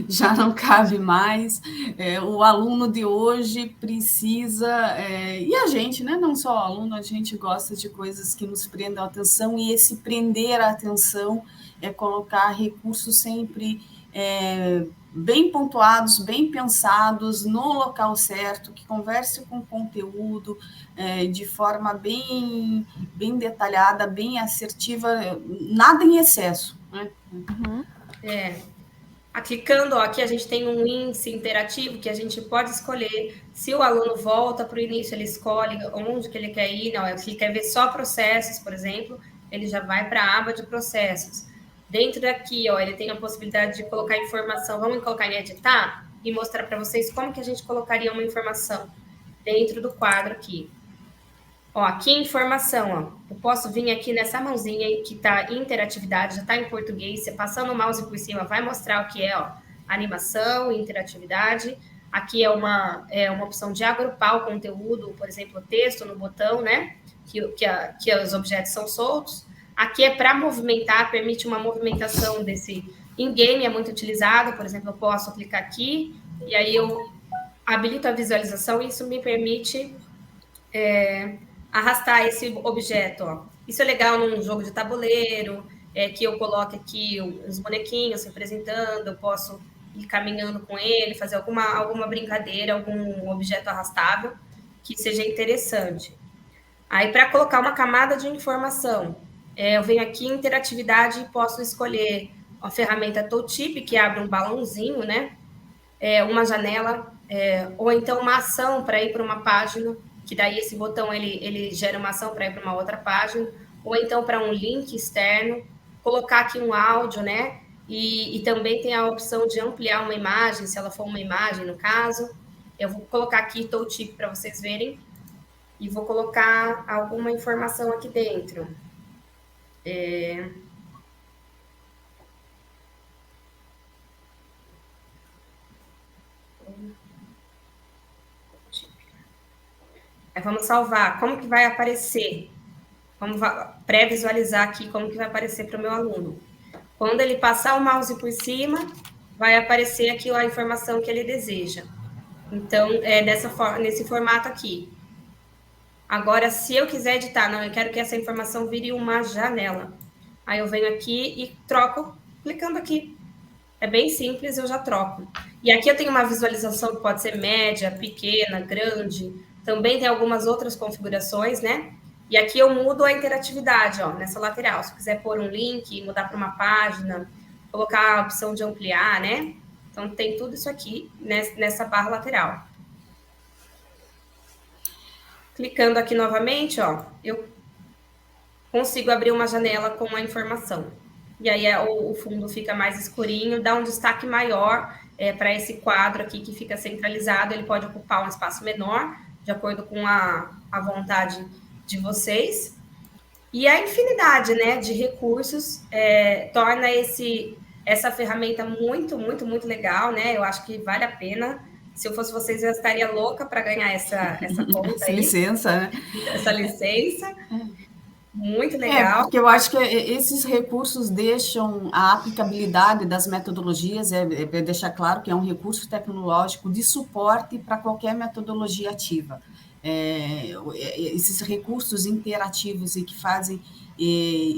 já não cabe mais. O aluno de hoje precisa, e a gente, né? Não só o aluno, a gente gosta de coisas que nos prendam a atenção, e esse prender a atenção é colocar recursos sempre bem pontuados, bem pensados, no local certo, que converse com o conteúdo de forma bem detalhada, bem assertiva, nada em excesso. Né? Uhum. Clicando, ó, aqui a gente tem um índice interativo que a gente pode escolher. Se o aluno volta para o início, ele escolhe onde que ele quer ir. Não, se ele quer ver só processos, por exemplo, ele já vai para a aba de processos. Dentro daqui, ó, ele tem a possibilidade de colocar informação. Vamos colocar em editar e mostrar para vocês como que a gente colocaria uma informação dentro do quadro aqui. Ó, aqui informação, ó. Eu posso vir aqui nessa mãozinha que está em interatividade, já está em português. Você passando o mouse por cima vai mostrar o que é, ó, animação, interatividade. Aqui é uma opção de agrupar o conteúdo, por exemplo, o texto no botão, né? Que os objetos são soltos. Aqui é para movimentar, permite uma movimentação desse in-game, é muito utilizado. Por exemplo, eu posso clicar aqui e aí eu habilito a visualização e isso me permite arrastar esse objeto. Ó. Isso é legal num jogo de tabuleiro, que eu coloque aqui os bonequinhos representando, eu posso ir caminhando com ele, fazer alguma brincadeira, algum objeto arrastável que seja interessante. Aí, para colocar uma camada de informação, eu venho aqui em interatividade e posso escolher a ferramenta Tooltip, que abre um balãozinho, né? Uma janela, ou então uma ação para ir para uma página, que daí esse botão ele gera uma ação para ir para uma outra página, ou então para um link externo, colocar aqui um áudio, né? E também tem a opção de ampliar uma imagem, se ela for uma imagem, no caso. Eu vou colocar aqui Tooltip para vocês verem, e vou colocar alguma informação aqui dentro. Vamos salvar. Como que vai aparecer? Vamos pré-visualizar aqui como que vai aparecer para o meu aluno. Quando ele passar o mouse por cima, vai aparecer aqui a informação que ele deseja. Então, nesse formato aqui. Agora, se eu quiser editar, não, eu quero que essa informação vire uma janela. Aí eu venho aqui e troco, clicando aqui. É bem simples, eu já troco. E aqui eu tenho uma visualização que pode ser média, pequena, grande. Também tem algumas outras configurações, né? E aqui eu mudo a interatividade, ó, nessa lateral. Se eu quiser pôr um link, mudar para uma página, colocar a opção de ampliar, né? Então, tem tudo isso aqui nessa barra lateral. Clicando aqui novamente, ó, eu consigo abrir uma janela com a informação. E aí o fundo fica mais escurinho, dá um destaque maior para esse quadro aqui que fica centralizado. Ele pode ocupar um espaço menor, de acordo com a vontade de vocês. E a infinidade, né, de recursos torna essa ferramenta muito, muito, muito legal, né? Eu acho que vale a pena. Se eu fosse vocês, eu estaria louca para ganhar essa conta Essa aí. licença, né? Essa licença. Muito legal. Porque eu acho que esses recursos deixam a aplicabilidade das metodologias, deixar claro que é um recurso tecnológico de suporte para qualquer metodologia ativa. Esses recursos interativos e que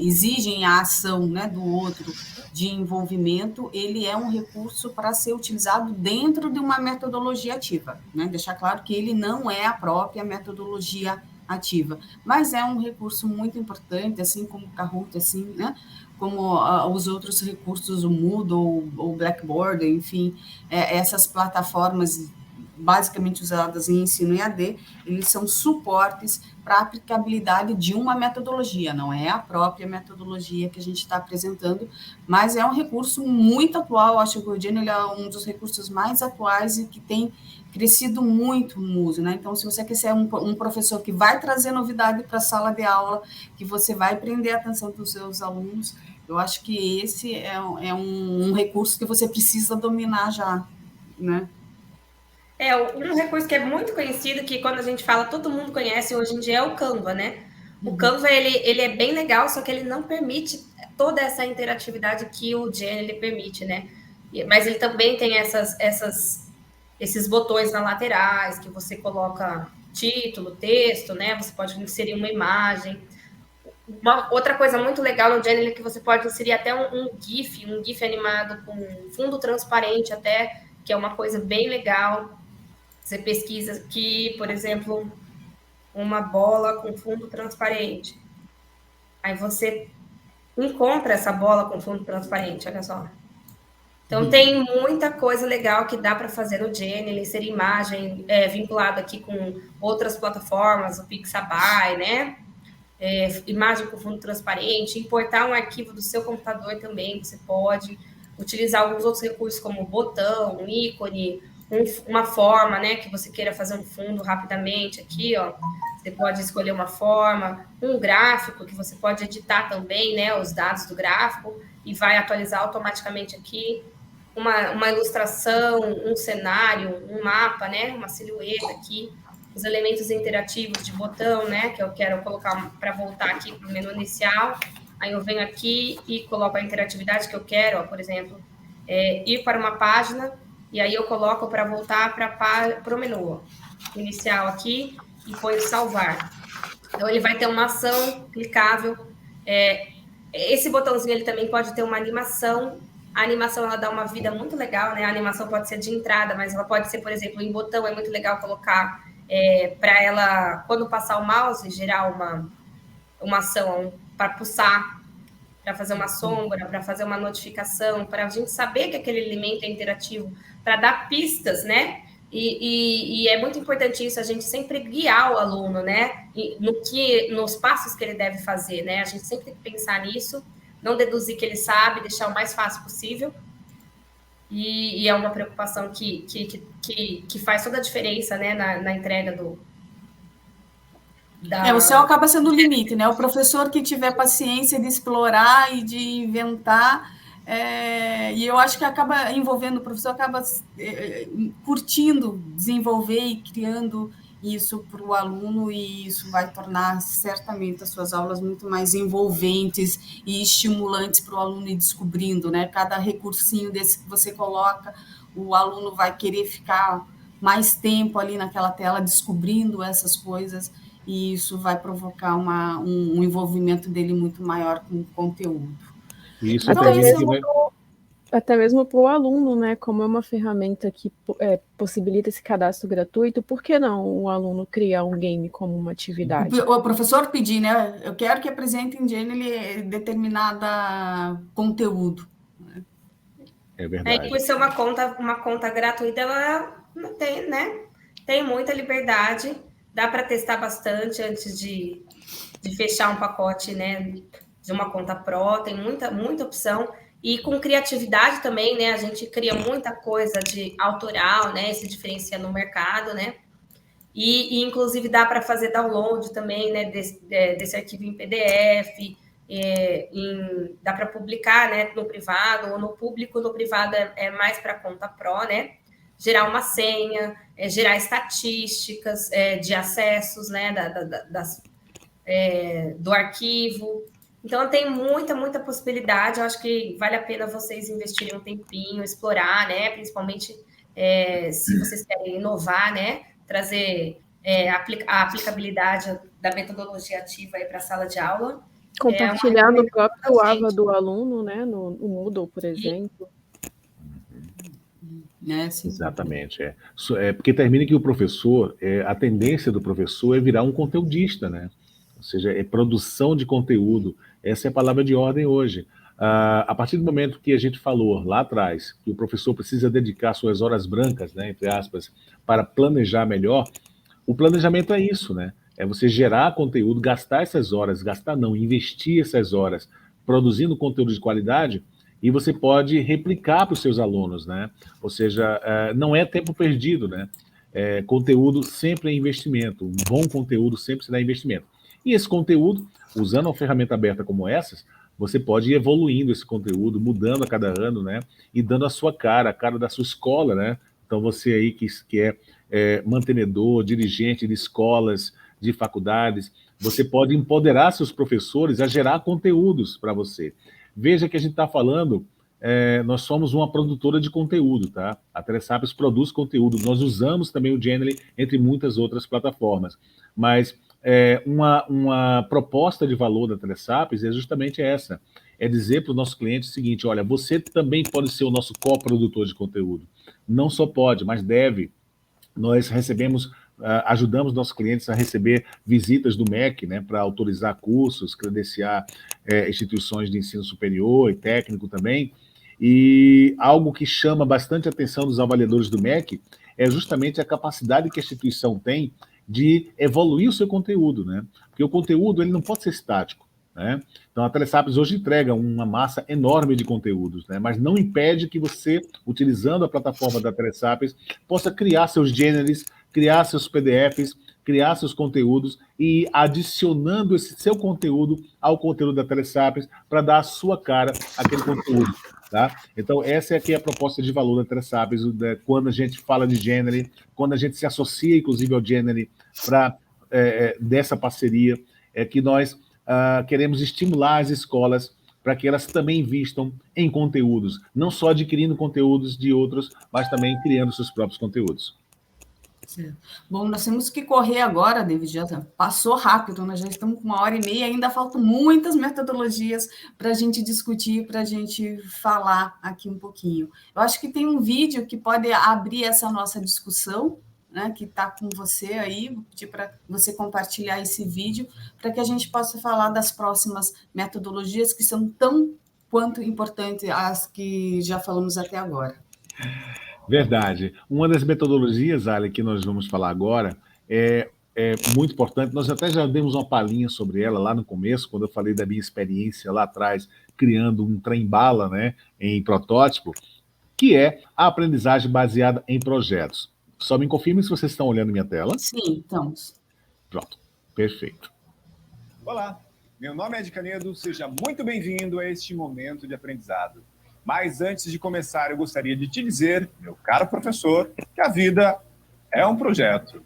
exigem a ação, né, do outro de envolvimento, ele é um recurso para ser utilizado dentro de uma metodologia ativa, né? Deixar claro que ele não é a própria metodologia ativa, mas é um recurso muito importante, assim como o Kahoot, assim, né? Como os outros recursos, o Moodle, o Blackboard, enfim, essas plataformas basicamente usadas em ensino EAD, eles são suportes para a aplicabilidade de uma metodologia, não é a própria metodologia que a gente está apresentando, mas é um recurso muito atual. Acho que o Gordiano ele é um dos recursos mais atuais e que tem crescido muito no uso, né? Então, se você quer ser um professor que vai trazer novidade para a sala de aula, que você vai prender a atenção dos seus alunos, eu acho que esse é um recurso que você precisa dominar já, né? Um recurso que é muito conhecido, que quando a gente fala, todo mundo conhece hoje em dia, é o Canva, né? O Canva, ele é bem legal, só que ele não permite toda essa interatividade que o Gen ele permite, né? Mas ele também tem esses botões nas laterais, que você coloca título, texto, né? Você pode inserir uma imagem. Outra coisa muito legal no Gen é que você pode inserir até um GIF animado com fundo transparente até, que é uma coisa bem legal. Você pesquisa aqui, por exemplo, uma bola com fundo transparente. Aí você encontra essa bola com fundo transparente, olha só. Então, tem muita coisa legal que dá para fazer no Gen, inserir imagem vinculado aqui com outras plataformas, o Pixabay, né? Imagem com fundo transparente, importar um arquivo do seu computador também, você pode utilizar alguns outros recursos como botão, um ícone, uma forma, né, que você queira fazer um fundo rapidamente aqui, ó, você pode escolher uma forma, um gráfico que você pode editar também, né, os dados do gráfico e vai atualizar automaticamente aqui, uma ilustração, um cenário, um mapa, né, uma silhueta aqui, os elementos interativos de botão, né, que eu quero colocar para voltar aqui para o menu inicial, aí eu venho aqui e coloco a interatividade que eu quero, ó, por exemplo, ir para uma página, e aí eu coloco para voltar para o menu inicial aqui e ponho salvar. Então, ele vai ter uma ação clicável. Esse botãozinho ele também pode ter uma animação. A animação ela dá uma vida muito legal, né? A animação pode ser de entrada, mas ela pode ser, por exemplo, em botão. É muito legal colocar para ela, quando passar o mouse, gerar uma ação para pulsar, para fazer uma sombra, para fazer uma notificação, para a gente saber que aquele elemento é interativo, para dar pistas, né? E é muito importante isso, a gente sempre guiar o aluno, né? Nos passos que ele deve fazer, né? A gente sempre tem que pensar nisso, não deduzir que ele sabe, deixar o mais fácil possível. E é uma preocupação que faz toda a diferença, né? Na entrega o céu acaba sendo o limite, né? O professor que tiver paciência de explorar e de inventar, e eu acho que acaba envolvendo, o professor acaba curtindo desenvolver e criando isso para o aluno, e isso vai tornar certamente as suas aulas muito mais envolventes e estimulantes para o aluno ir descobrindo, né? Cada recursinho desse que você coloca, o aluno vai querer ficar mais tempo ali naquela tela descobrindo essas coisas, e isso vai provocar um envolvimento dele muito maior com o conteúdo. Isso até mesmo para o aluno, né? Como é uma ferramenta que possibilita esse cadastro gratuito, por que não o aluno criar um game como uma atividade? O professor pedir, né? Eu quero que apresente em Genially determinada conteúdo. É verdade. E por ser uma conta gratuita, ela não tem, né? Tem muita liberdade. Dá para testar bastante antes de fechar um pacote, né, de uma conta Pro, tem muita opção, e com criatividade também, né, a gente cria muita coisa de autoral, né, se diferencia no mercado, né, e inclusive dá para fazer download também, né, desse arquivo em PDF, dá para publicar, né, no privado ou no público. No privado é mais para conta pró, né? Gerar uma senha, gerar estatísticas de acessos, né, do arquivo. Então, tem muita possibilidade. Eu acho que vale a pena vocês investirem um tempinho, explorar, né? Principalmente se vocês querem inovar, né? Trazer a aplicabilidade da metodologia ativa para a sala de aula. Compartilhar no próprio AVA do aluno, né? No Moodle, por exemplo. Exatamente. Porque termina que o professor, a tendência do professor é virar um conteudista, né? Ou seja, é produção de conteúdo. Essa é a palavra de ordem hoje. A partir do momento que a gente falou lá atrás que o professor precisa dedicar suas horas brancas, né, entre aspas, para planejar melhor, o planejamento é isso, né? É você gerar conteúdo, gastar essas horas, investir essas horas produzindo conteúdo de qualidade, e você pode replicar para os seus alunos, né? Ou seja, não é tempo perdido, né? Conteúdo sempre é investimento, um bom conteúdo sempre será investimento. E esse conteúdo, usando uma ferramenta aberta como essas, você pode ir evoluindo esse conteúdo, mudando a cada ano, né? E dando a sua cara, a cara da sua escola, né? Então você aí que é mantenedor, dirigente de escolas, de faculdades, você pode empoderar seus professores a gerar conteúdos para você. Veja que a gente está falando, nós somos uma produtora de conteúdo, tá? A Telesapiens produz conteúdo, nós usamos também o Genially, entre muitas outras plataformas, mas uma proposta de valor da Telesapiens é justamente essa, é dizer para o nosso cliente o seguinte: olha, você também pode ser o nosso coprodutor de conteúdo, não só pode, mas deve. Nós ajudamos nossos clientes a receber visitas do MEC, né, para autorizar cursos, credenciar instituições de ensino superior e técnico também. E algo que chama bastante a atenção dos avaliadores do MEC é justamente a capacidade que a instituição tem de evoluir o seu conteúdo, né? Porque o conteúdo ele não pode ser estático, né? Então a Telesapiens hoje entrega uma massa enorme de conteúdos, né? Mas não impede que você, utilizando a plataforma da Telesapiens, possa criar seus Geniallys, criar seus PDFs, criar seus conteúdos e ir adicionando esse seu conteúdo ao conteúdo da Telesapiens para dar a sua cara àquele conteúdo. Tá? Então, essa é a proposta de valor da Telesapiens, quando a gente fala de Genially, quando a gente se associa, inclusive, ao Genially, dessa parceria, é que nós queremos estimular as escolas para que elas também investam em conteúdos, não só adquirindo conteúdos de outros, mas também criando seus próprios conteúdos. Certo. Bom, nós temos que correr agora, David, já passou rápido, nós já estamos com 1h30, ainda faltam muitas metodologias para a gente discutir, para a gente falar aqui um pouquinho. Eu acho que tem um vídeo que pode abrir essa nossa discussão, né, que está com você aí, vou pedir para você compartilhar esse vídeo, para que a gente possa falar das próximas metodologias que são tão quanto importantes as que já falamos até agora. Verdade. Uma das metodologias, Ali, que nós vamos falar agora é muito importante. Nós até já demos uma palhinha sobre ela lá no começo, quando eu falei da minha experiência lá atrás, criando um trem-bala, né, em protótipo, que é a aprendizagem baseada em projetos. Só me confirme se vocês estão olhando minha tela. Sim, estamos. Pronto, perfeito. Olá, meu nome é Ed Canedo, seja muito bem-vindo a este momento de aprendizado. Mas antes de começar, eu gostaria de te dizer, meu caro professor, que a vida é um projeto.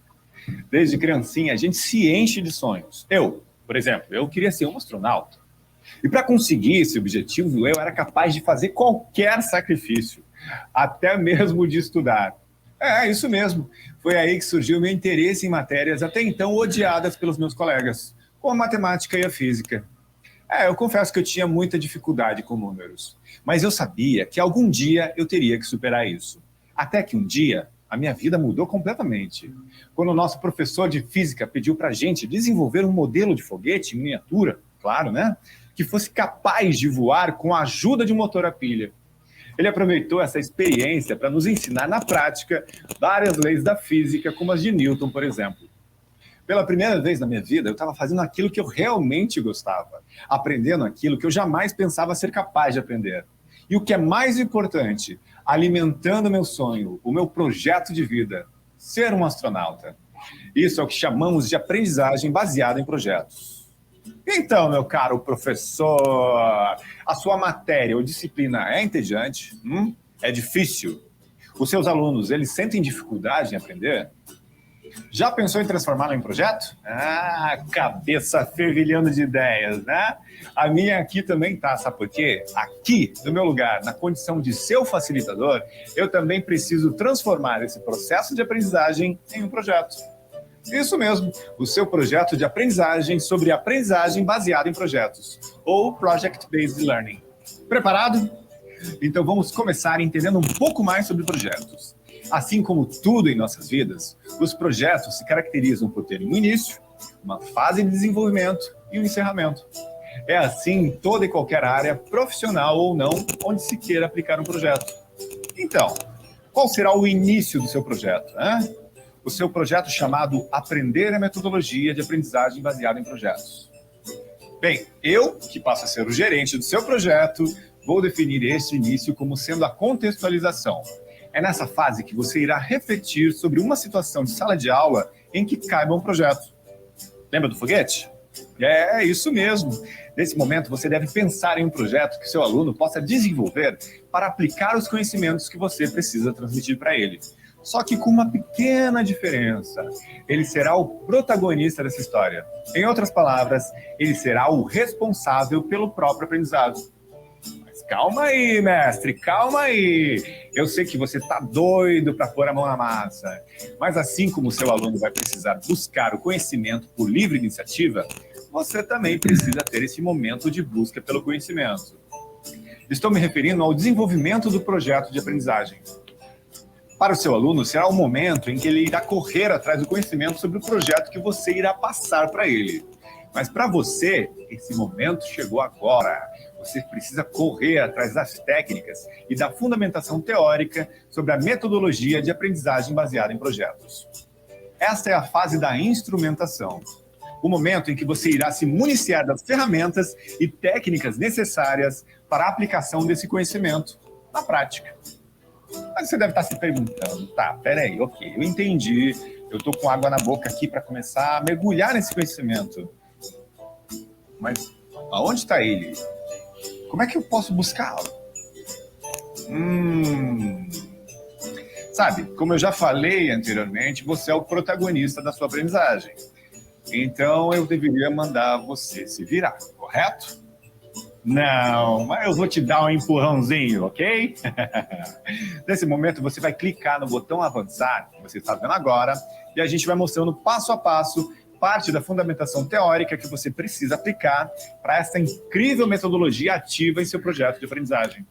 Desde criancinha, a gente se enche de sonhos. Por exemplo, eu queria ser um astronauta. E para conseguir esse objetivo, eu era capaz de fazer qualquer sacrifício, até mesmo de estudar. Isso mesmo. Foi aí que surgiu meu interesse em matérias até então odiadas pelos meus colegas, como a matemática e a física. Eu confesso que eu tinha muita dificuldade com números, mas eu sabia que algum dia eu teria que superar isso. Até que um dia, a minha vida mudou completamente. Quando o nosso professor de física pediu para a gente desenvolver um modelo de foguete em miniatura, claro, né? Que fosse capaz de voar com a ajuda de um motor a pilha. Ele aproveitou essa experiência para nos ensinar na prática várias leis da física, como as de Newton, por exemplo. Pela primeira vez na minha vida, eu estava fazendo aquilo que eu realmente gostava, aprendendo aquilo que eu jamais pensava ser capaz de aprender. E o que é mais importante, alimentando meu sonho, o meu projeto de vida, ser um astronauta. Isso é o que chamamos de aprendizagem baseada em projetos. E Então, meu caro professor, a sua matéria ou disciplina é entediante? É difícil? Os seus alunos, eles sentem dificuldade em aprender? Já pensou em transformá-lo em projeto? Cabeça fervilhando de ideias, né? A minha aqui também tá, sabe por quê? Aqui, no meu lugar, na condição de seu facilitador, eu também preciso transformar esse processo de aprendizagem em um projeto. Isso mesmo, o seu projeto de aprendizagem sobre aprendizagem baseada em projetos, ou Project Based Learning. Preparado? Então vamos começar entendendo um pouco mais sobre projetos. Assim como tudo em nossas vidas, os projetos se caracterizam por terem um início, uma fase de desenvolvimento e um encerramento. É assim em toda e qualquer área, profissional ou não, onde se queira aplicar um projeto. Então, qual será o início do seu projeto, hein? O seu projeto chamado Aprender a Metodologia de Aprendizagem Baseada em Projetos. Bem, eu, que passo a ser o gerente do seu projeto, vou definir este início como sendo a contextualização. É nessa fase que você irá refletir sobre uma situação de sala de aula em que caiba um projeto. Lembra do foguete? É isso mesmo. Nesse momento, você deve pensar em um projeto que seu aluno possa desenvolver para aplicar os conhecimentos que você precisa transmitir para ele. Só que com uma pequena diferença. Ele será o protagonista dessa história. Em outras palavras, ele será o responsável pelo próprio aprendizado. Mas calma aí, mestre, calma aí. Eu sei que você está doido para pôr a mão na massa. Mas assim como o seu aluno vai precisar buscar o conhecimento por livre iniciativa, você também precisa ter esse momento de busca pelo conhecimento. Estou me referindo ao desenvolvimento do projeto de aprendizagem. Para o seu aluno, será o momento em que ele irá correr atrás do conhecimento sobre o projeto que você irá passar para ele. Mas para você, esse momento chegou agora. Você precisa correr atrás das técnicas e da fundamentação teórica sobre a metodologia de aprendizagem baseada em projetos. Esta é a fase da instrumentação. O momento em que você irá se municiar das ferramentas e técnicas necessárias para a aplicação desse conhecimento na prática. Mas você deve estar se perguntando, tá, peraí, ok, eu entendi, eu estou com água na boca aqui para começar a mergulhar nesse conhecimento. Mas aonde está ele? Como é que eu posso buscá-lo? Sabe, como eu já falei anteriormente, você é o protagonista da sua aprendizagem. Então eu deveria mandar você se virar, correto? Não, mas eu vou te dar um empurrãozinho, ok? Nesse momento, você vai clicar no botão avançar, que você está vendo agora, e a gente vai mostrando passo a passo parte da fundamentação teórica que você precisa aplicar para essa incrível metodologia ativa em seu projeto de aprendizagem.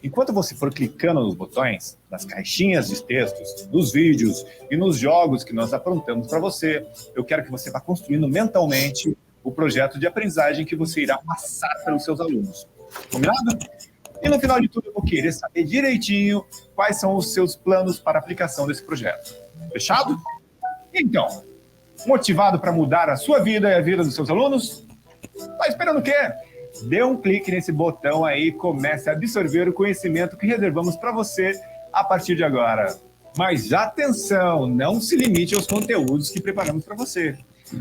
Enquanto você for clicando nos botões, nas caixinhas de textos, nos vídeos e nos jogos que nós aprontamos para você, eu quero que você vá construindo mentalmente o projeto de aprendizagem que você irá passar para os seus alunos. Combinado? E no final de tudo, eu vou querer saber direitinho quais são os seus planos para a aplicação desse projeto. Fechado? Então, motivado para mudar a sua vida e a vida dos seus alunos? Tá esperando o quê? Dê um clique nesse botão aí e comece a absorver o conhecimento que reservamos para você a partir de agora. Mas atenção, não se limite aos conteúdos que preparamos para você.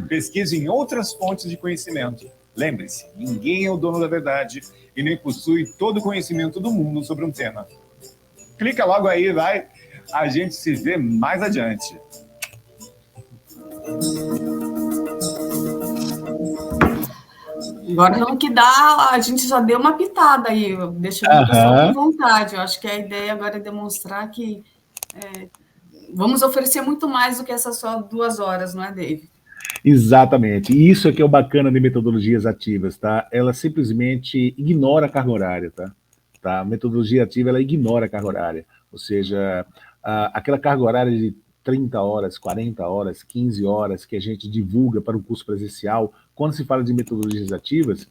Pesquise em outras fontes de conhecimento. Lembre-se, ninguém é o dono da verdade e nem possui todo o conhecimento do mundo sobre um tema. Clica logo aí, vai. A gente se vê mais adiante. Agora no que dá, a gente já deu uma pitada aí, deixando o pessoal com vontade. Eu acho que a ideia agora é demonstrar que vamos oferecer muito mais do que essas só 2 horas, não é, David? Exatamente. E isso é que é o bacana de metodologias ativas, tá? Ela simplesmente ignora a carga horária, tá? A metodologia ativa, ela ignora a carga horária. Ou seja, aquela carga horária de 30 horas, 40 horas, 15 horas que a gente divulga para o curso presencial, quando se fala de metodologias ativas,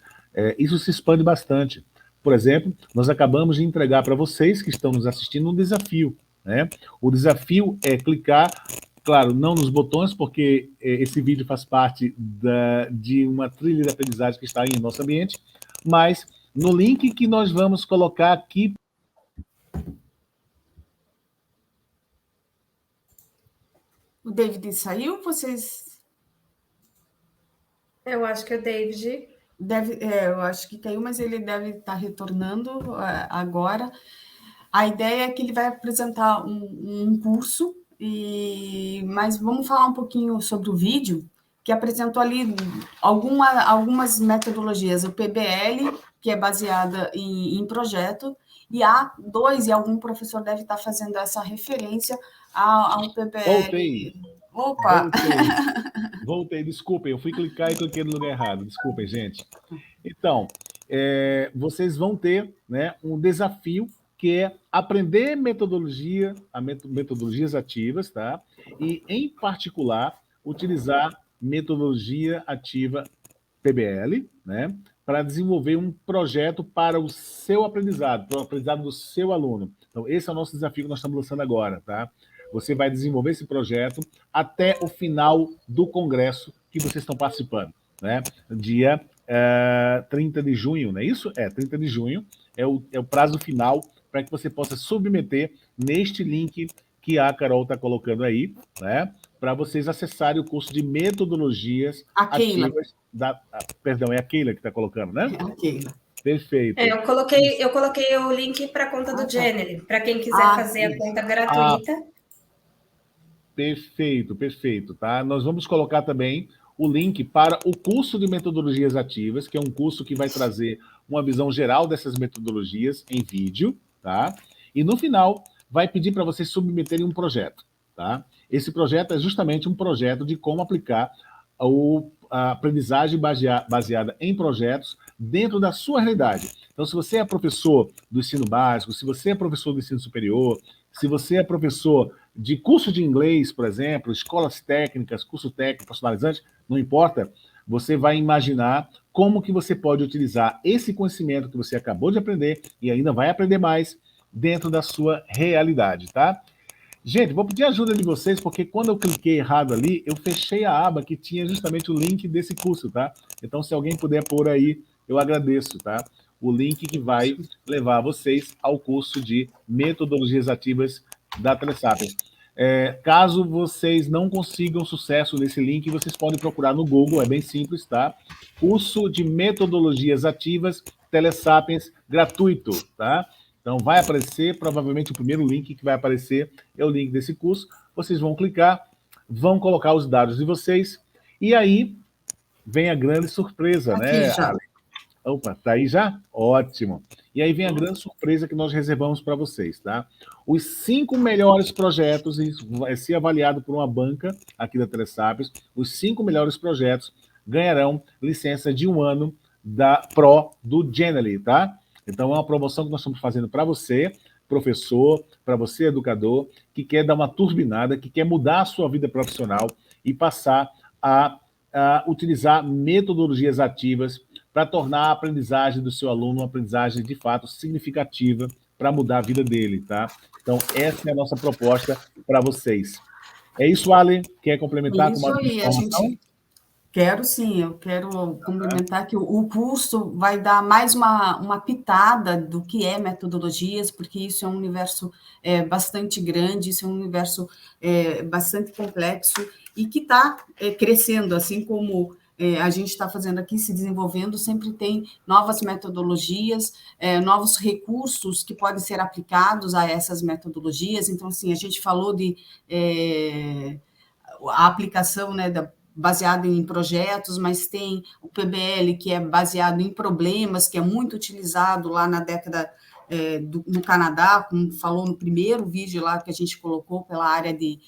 isso se expande bastante. Por exemplo, nós acabamos de entregar para vocês que estão nos assistindo um desafio, né? O desafio é clicar, claro, não nos botões, porque esse vídeo faz parte de uma trilha de aprendizagem que está aí em nosso ambiente, mas no link que nós vamos colocar aqui. O David saiu? Vocês... Eu acho que o David Eu acho que caiu, mas ele deve estar retornando agora. A ideia é que ele vai apresentar um curso, mas vamos falar um pouquinho sobre o vídeo, que apresentou ali algumas metodologias, o PBL, que é baseada em projeto, e A2, e algum professor deve estar fazendo essa referência ao PBL. Voltei. Opa! Voltei, desculpem, eu fui clicar e cliquei no lugar errado, desculpem, gente. Então, vocês vão ter, né, um desafio que é aprender metodologias ativas, tá? E, em particular, utilizar metodologia ativa PBL, né? Para desenvolver um projeto para o seu aprendizado, para o aprendizado do seu aluno. Então, esse é o nosso desafio que nós estamos lançando agora, tá? Você vai desenvolver esse projeto até o final do congresso que vocês estão participando, né? Dia 30 de junho, não é isso? 30 de junho é o prazo final para que você possa submeter neste link que a Carol está colocando aí, né? Para vocês acessarem o curso de metodologias ativas. Perdão, é a Keila que está colocando, né? É a Keila. Perfeito. Eu coloquei o link para a conta do Jenny, para quem quiser fazer a conta gratuita. Perfeito, tá? Nós vamos colocar também o link para o curso de metodologias ativas, que é um curso que vai trazer uma visão geral dessas metodologias em vídeo, tá? E no final vai pedir para vocês submeterem um projeto, tá? Esse projeto é justamente um projeto de como aplicar a aprendizagem baseada em projetos dentro da sua realidade. Então, se você é professor do ensino básico, se você é professor do ensino superior, se você é professor de curso de inglês, por exemplo, escolas técnicas, curso técnico, personalizante, não importa, você vai imaginar como que você pode utilizar esse conhecimento que você acabou de aprender e ainda vai aprender mais dentro da sua realidade, tá? Gente, vou pedir ajuda de vocês, porque quando eu cliquei errado ali, eu fechei a aba que tinha justamente o link desse curso, tá? Então, se alguém puder pôr aí, eu agradeço, tá? O link que vai levar vocês ao curso de metodologias ativas da Telesapiens. Caso vocês não consigam sucesso nesse link, vocês podem procurar no Google, é bem simples, tá? Curso de metodologias ativas Telesapiens gratuito, tá? Então, vai aparecer, provavelmente o primeiro link que vai aparecer é o link desse curso. Vocês vão clicar, vão colocar os dados de vocês, e aí vem a grande surpresa, aqui, né? Já. Opa, tá aí já? Ótimo. E aí vem a grande surpresa que nós reservamos para vocês, tá? Os 5 melhores projetos, isso vai ser avaliado por uma banca aqui da Telesapiens, os 5 melhores projetos ganharão licença de 1 ano da Pro do Genially, tá? Então, é uma promoção que nós estamos fazendo para você, professor, para você, educador, que quer dar uma turbinada, que quer mudar a sua vida profissional e passar a utilizar metodologias ativas para tornar a aprendizagem do seu aluno uma aprendizagem, de fato, significativa para mudar a vida dele, tá? Então, essa é a nossa proposta para vocês. É isso, Ale? Quer complementar isso com uma informação? Quero sim, eu quero complementar que o curso vai dar mais uma pitada do que é metodologias, porque isso é um universo bastante grande, isso é um universo bastante complexo e que está crescendo, assim como a gente está fazendo aqui, se desenvolvendo, sempre tem novas metodologias, novos recursos que podem ser aplicados a essas metodologias. Então, assim, a gente falou de a aplicação, né, baseado em projetos, mas tem o PBL, que é baseado em problemas, que é muito utilizado lá na década no Canadá, como falou no primeiro vídeo lá que a gente colocou pela área de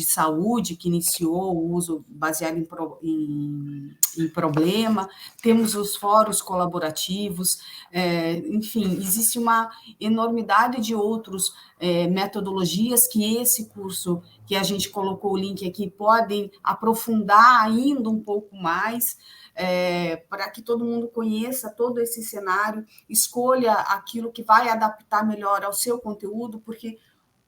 saúde, que iniciou o uso baseado em problema. Temos os fóruns colaborativos, enfim, existe uma enormidade de outros metodologias que esse curso que a gente colocou o link aqui podem aprofundar ainda um pouco mais, para que todo mundo conheça todo esse cenário, escolha aquilo que vai adaptar melhor ao seu conteúdo, porque,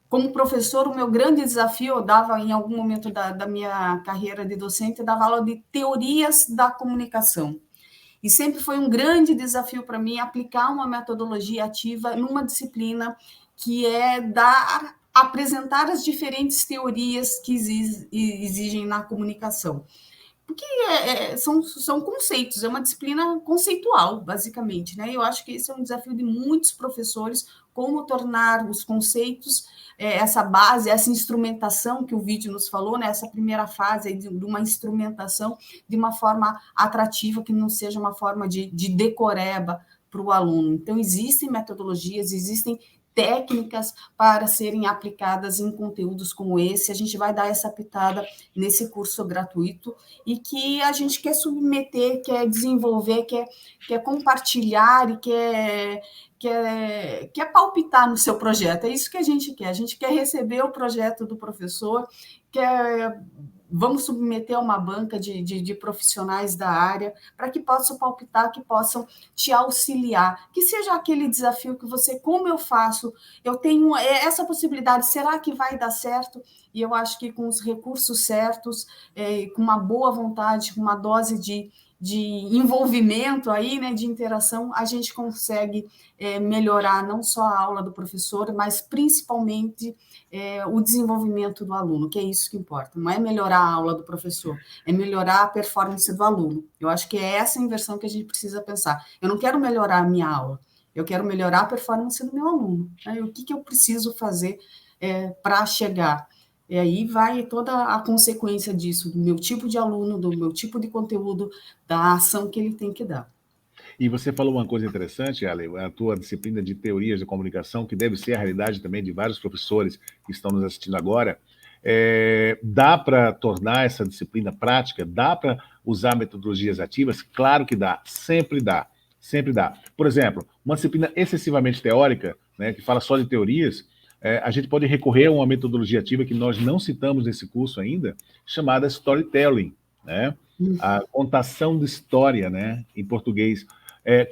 como professor, o meu grande desafio, eu dava em algum momento da minha carreira de docente, eu dava aula de teorias da comunicação. E sempre foi um grande desafio para mim aplicar uma metodologia ativa numa disciplina que é apresentar as diferentes teorias que exigem na comunicação. porque são conceitos, é uma disciplina conceitual, basicamente, né? Eu acho que esse é um desafio de muitos professores, como tornar os conceitos, essa base, essa instrumentação que o vídeo nos falou, né? Essa primeira fase de uma instrumentação de uma forma atrativa, que não seja uma forma de decoreba para o aluno. Então, existem metodologias, existem técnicas para serem aplicadas em conteúdos como esse. A gente vai dar essa pitada nesse curso gratuito e que a gente quer submeter, quer desenvolver, quer compartilhar e quer palpitar no seu projeto. É isso que a gente quer. A gente quer receber o projeto do professor, vamos submeter a uma banca de profissionais da área para que possam palpitar, que possam te auxiliar, que seja aquele desafio que você, como eu faço, eu tenho essa possibilidade, será que vai dar certo? E eu acho que com os recursos certos, com uma boa vontade, com uma dose de envolvimento aí, né, de interação, a gente consegue melhorar não só a aula do professor, mas principalmente o desenvolvimento do aluno, que é isso que importa. Não é melhorar a aula do professor, é melhorar a performance do aluno. Eu acho que é essa inversão que a gente precisa pensar. Eu não quero melhorar a minha aula, eu quero melhorar a performance do meu aluno. Né? O que eu preciso fazer para chegar? E aí vai toda a consequência disso, do meu tipo de aluno, do meu tipo de conteúdo, da ação que ele tem que dar. E você falou uma coisa interessante, Ale, a tua disciplina de teorias de comunicação, que deve ser a realidade também de vários professores que estão nos assistindo agora. Dá para tornar essa disciplina prática? Dá para usar metodologias ativas? Claro que dá, sempre dá, sempre dá. Por exemplo, uma disciplina excessivamente teórica, né, que fala só de teorias, a gente pode recorrer a uma metodologia ativa que nós não citamos nesse curso ainda, chamada storytelling, né? A contação de história, né, em português.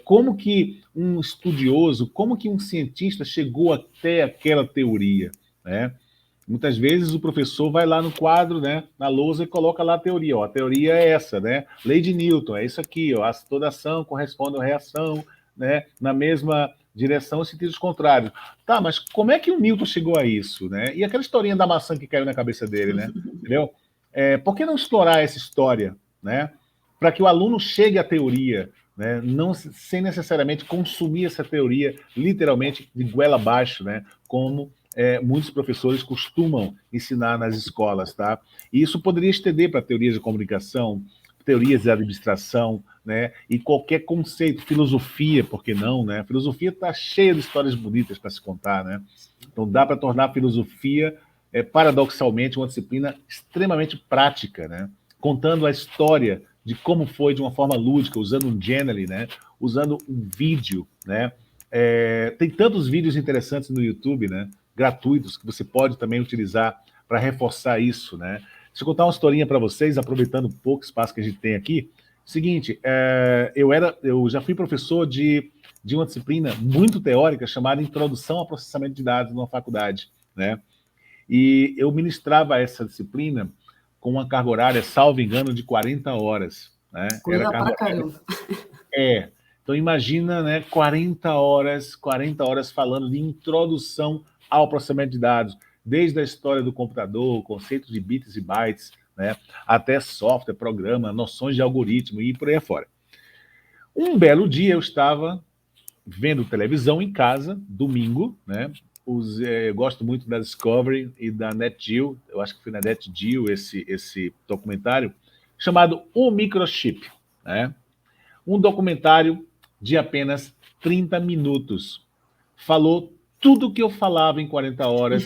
Como que um estudioso, como que um cientista chegou até aquela teoria, né? Muitas vezes o professor vai lá no quadro, né, na lousa, e coloca lá a teoria. Ó, a teoria é essa, né? Lei de Newton, é isso aqui, ó, toda ação corresponde a reação, né, na mesma direção em sentidos contrários. Tá, mas como é que o Newton chegou a isso, né? E aquela historinha da maçã que caiu na cabeça dele, né? Entendeu? Por que não explorar essa história, né? Para que o aluno chegue à teoria, né? Não, sem necessariamente consumir essa teoria literalmente de goela abaixo, né? Como muitos professores costumam ensinar nas escolas, tá? E isso poderia estender para teorias de comunicação, teorias de administração, né? E qualquer conceito, filosofia, por que não, né? A filosofia está cheia de histórias bonitas para se contar, né? Então dá para tornar a filosofia, paradoxalmente, uma disciplina extremamente prática, né? Contando a história de como foi de uma forma lúdica, usando um Genially, né? Usando um vídeo, né? Tem tantos vídeos interessantes no YouTube, né? Gratuitos, que você pode também utilizar para reforçar isso, né? Deixa eu contar uma historinha para vocês, aproveitando o pouco espaço que a gente tem aqui. Seguinte, eu já fui professor de uma disciplina muito teórica chamada Introdução ao Processamento de Dados numa faculdade, né? E eu ministrava essa disciplina com uma carga horária, salvo engano, de 40 horas. Né? Coisa pra caramba. Então imagina, né, 40 horas falando de introdução ao processamento de dados, desde a história do computador, conceitos de bits e bytes, né, até software, programa, noções de algoritmo e por aí afora. Um belo dia eu estava vendo televisão em casa, domingo, né? Eu gosto muito da Discovery e da NetGeo, eu acho que foi na NetGeo esse documentário, chamado O Microchip, né? Um documentário de apenas 30 minutos. Falou tudo o que eu falava em 40 horas,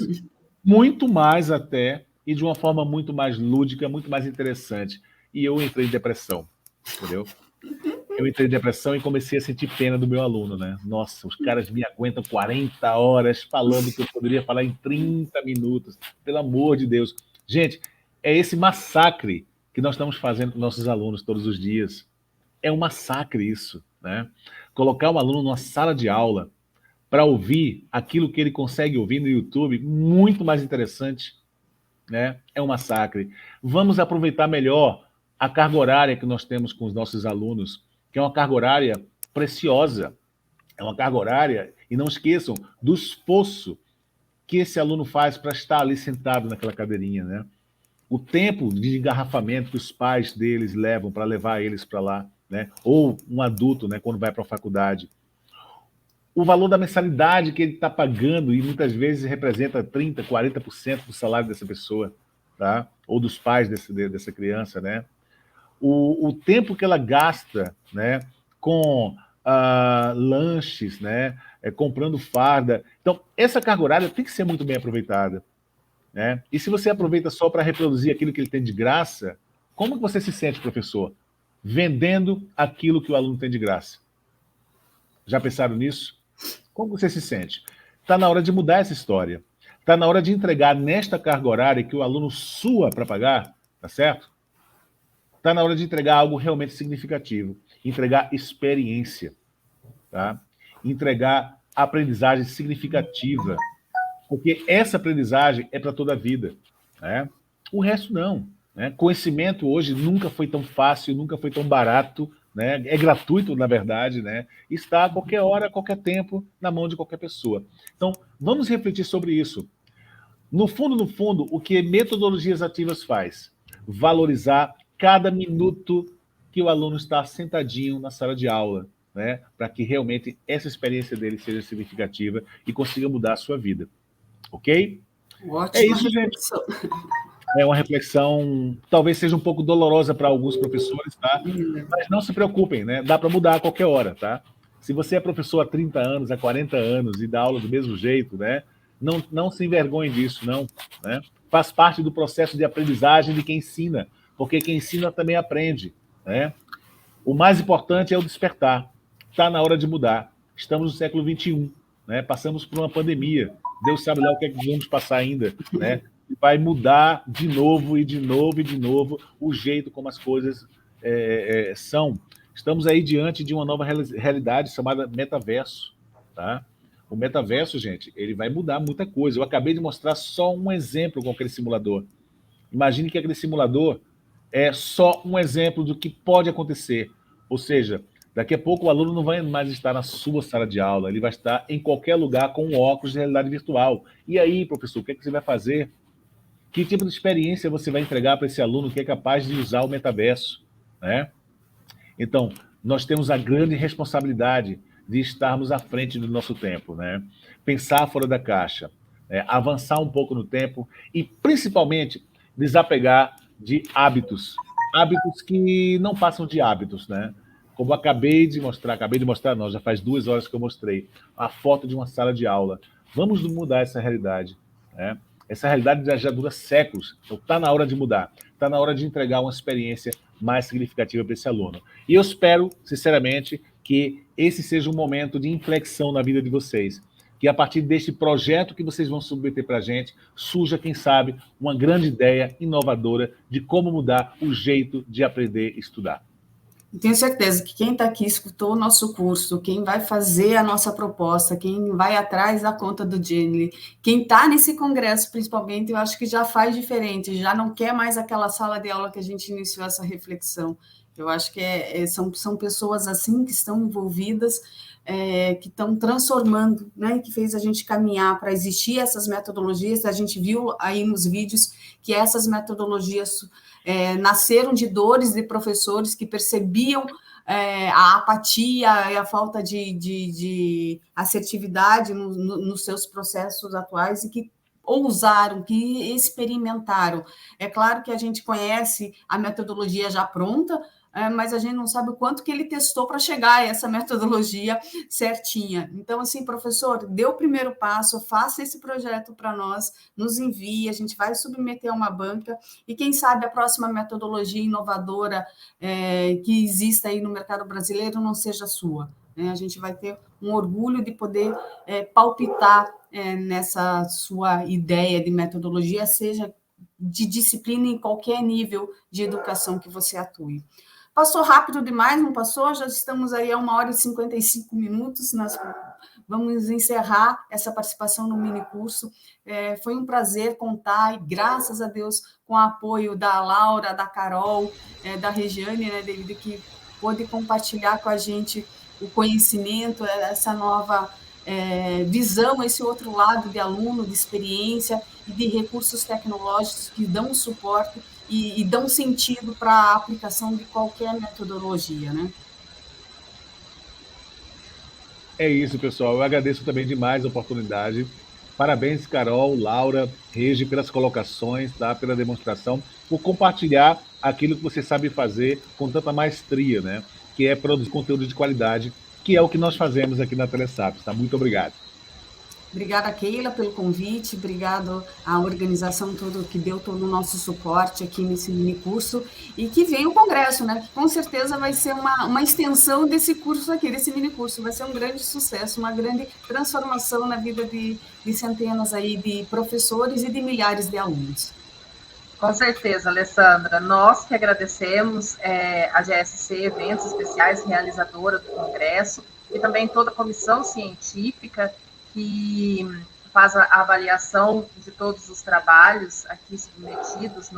muito mais até, e de uma forma muito mais lúdica, muito mais interessante. E eu entrei em depressão, entendeu? Eu entrei em depressão e comecei a sentir pena do meu aluno, né? Nossa, os caras me aguentam 40 horas falando que eu poderia falar em 30 minutos. Pelo amor de Deus. Gente, é esse massacre que nós estamos fazendo com nossos alunos todos os dias. É um massacre isso, né? Colocar um aluno numa sala de aula para ouvir aquilo que ele consegue ouvir no YouTube, muito mais interessante, né? É um massacre. Vamos aproveitar melhor a carga horária que nós temos com os nossos alunos, que é uma carga horária preciosa. É uma carga horária, e não esqueçam do esforço que esse aluno faz para estar ali sentado naquela cadeirinha, né? o tempo de engarrafamento que os pais deles levam para levar eles para lá, né? Ou um adulto, né, quando vai para a faculdade. O valor da mensalidade que ele está pagando, e muitas vezes representa 30%, 40% do salário dessa pessoa, tá? Ou dos pais dessa criança, né? O tempo que ela gasta, né, com lanches, né, comprando farda. Então, essa carga horária tem que ser muito bem aproveitada, né? E se você aproveita só para reproduzir aquilo que ele tem de graça, como que você se sente, professor? Vendendo aquilo que o aluno tem de graça. Já pensaram nisso? Como você se sente? Está na hora de mudar essa história. Está na hora de entregar nesta carga horária que o aluno sua para pagar, tá certo? Está na hora de entregar algo realmente significativo. Entregar experiência, tá? Entregar aprendizagem significativa. Porque essa aprendizagem é para toda a vida, né? O resto não, né? Conhecimento hoje nunca foi tão fácil, nunca foi tão barato, né? É gratuito, na verdade, né? Está a qualquer hora, a qualquer tempo, na mão de qualquer pessoa. Então, vamos refletir sobre isso. No fundo, o que metodologias ativas faz? Valorizar cada minuto que o aluno está sentadinho na sala de aula, né? Para que realmente essa experiência dele seja significativa e consiga mudar a sua vida. Ok? Ótimo. É isso, gente. É uma reflexão, talvez seja um pouco dolorosa para alguns professores, tá? Mas não se preocupem, né? Dá para mudar a qualquer hora, tá? Se você é professor há 30 anos, há 40 anos e dá aula do mesmo jeito, né? Não se envergonhe disso, não, né? Faz parte do processo de aprendizagem de quem ensina, porque quem ensina também aprende, né? O mais importante é o despertar. Está na hora de mudar. Estamos no século XXI, né? Passamos por uma pandemia. Deus sabe lá o que é que vamos passar ainda, né? Vai mudar de novo e de novo e de novo o jeito como as coisas são. Estamos aí diante de uma nova realidade chamada metaverso, tá? O metaverso, gente, ele vai mudar muita coisa. Eu acabei de mostrar só um exemplo com aquele simulador. Imagine que aquele simulador é só um exemplo do que pode acontecer. Ou seja, daqui a pouco o aluno não vai mais estar na sua sala de aula, ele vai estar em qualquer lugar com um óculos de realidade virtual. E aí, professor, o que é que você vai fazer? Que tipo de experiência você vai entregar para esse aluno que é capaz de usar o metaverso, né? Então, nós temos a grande responsabilidade de estarmos à frente do nosso tempo, né? Pensar fora da caixa, avançar um pouco no tempo e, principalmente, desapegar de hábitos que não passam de hábitos, né? Como acabei de mostrar, não, já faz 2 horas que eu mostrei, a foto de uma sala de aula. Vamos mudar essa realidade, né? Essa realidade já dura séculos, então está na hora de mudar, está na hora de entregar uma experiência mais significativa para esse aluno. E eu espero, sinceramente, que esse seja um momento de inflexão na vida de vocês, que a partir deste projeto que vocês vão submeter para a gente, surja, quem sabe, uma grande ideia inovadora de como mudar o jeito de aprender e estudar. Tenho certeza que quem está aqui escutou o nosso curso, quem vai fazer a nossa proposta, quem vai atrás da conta do Genially, quem está nesse congresso, principalmente, eu acho que já faz diferente, já não quer mais aquela sala de aula que a gente iniciou essa reflexão. Eu acho que são pessoas assim que estão envolvidas, que estão transformando, né, que fez a gente caminhar para existir essas metodologias. A gente viu aí nos vídeos que essas metodologias nasceram de dores de professores que percebiam a apatia e a falta de assertividade nos seus processos atuais e que ousaram, que experimentaram. É claro que a gente conhece a metodologia já pronta, mas a gente não sabe o quanto que ele testou para chegar a essa metodologia certinha. Então, assim, professor, dê o primeiro passo, faça esse projeto para nós, nos envie, a gente vai submeter a uma banca, e quem sabe a próxima metodologia inovadora que exista aí no mercado brasileiro não seja a sua. A gente vai ter um orgulho de poder palpitar nessa sua ideia de metodologia, seja de disciplina em qualquer nível de educação que você atue. Passou rápido demais, não passou? Já estamos aí a 1h55. Nós vamos encerrar essa participação no minicurso. Foi um prazer contar, e graças a Deus, com o apoio da Laura, da Carol, da Regiane, né, David, que pôde compartilhar com a gente o conhecimento, essa nova visão, esse outro lado de aluno, de experiência e de recursos tecnológicos que dão suporte e dão sentido para a aplicação de qualquer metodologia, né? É isso, pessoal. Eu agradeço também demais a oportunidade. Parabéns, Carol, Laura, Regi, pelas colocações, tá? Pela demonstração, por compartilhar aquilo que você sabe fazer com tanta maestria, né? Que é produzir conteúdo de qualidade, que é o que nós fazemos aqui na Telesapiens, tá? Muito obrigado. Obrigada, Keila, pelo convite, obrigado à organização toda que deu todo o nosso suporte aqui nesse mini curso, e que vem o congresso, né, que com certeza vai ser uma extensão desse curso aqui, desse mini curso, vai ser um grande sucesso, uma grande transformação na vida de centenas aí de professores e de milhares de alunos. Com certeza, Alessandra, nós que agradecemos a GSC Eventos Especiais, realizadora do congresso, e também toda a comissão científica que faz a avaliação de todos os trabalhos aqui submetidos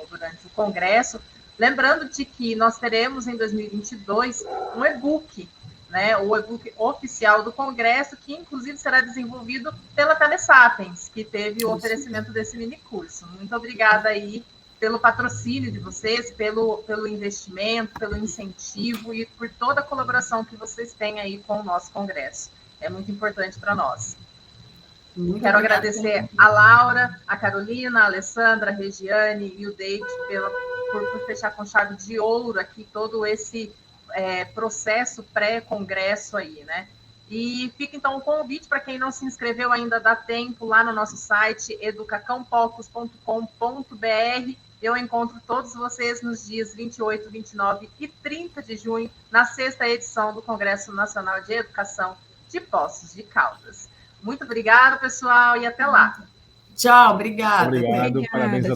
durante o Congresso. Lembrando de que nós teremos em 2022 um e-book, né, o e-book oficial do Congresso, que inclusive será desenvolvido pela Telesapiens, que teve o oferecimento desse mini curso. Muito obrigada aí pelo patrocínio de vocês, pelo investimento, pelo incentivo e por toda a colaboração que vocês têm aí com o nosso Congresso. É muito importante para nós. Quero agradecer a Laura, a Carolina, a Alessandra, a Regiane e o David por fechar com chave de ouro aqui todo esse processo pré-congresso aí, né? E fica então o convite para quem não se inscreveu ainda, dá tempo, lá no nosso site educacãopocos.com.br. Eu encontro todos vocês nos dias 28, 29 e 30 de junho, na 6ª edição do Congresso Nacional de Educação de Poços de Caldas. Muito obrigada, pessoal, e até lá. Tchau, obrigada. Obrigado, parabéns a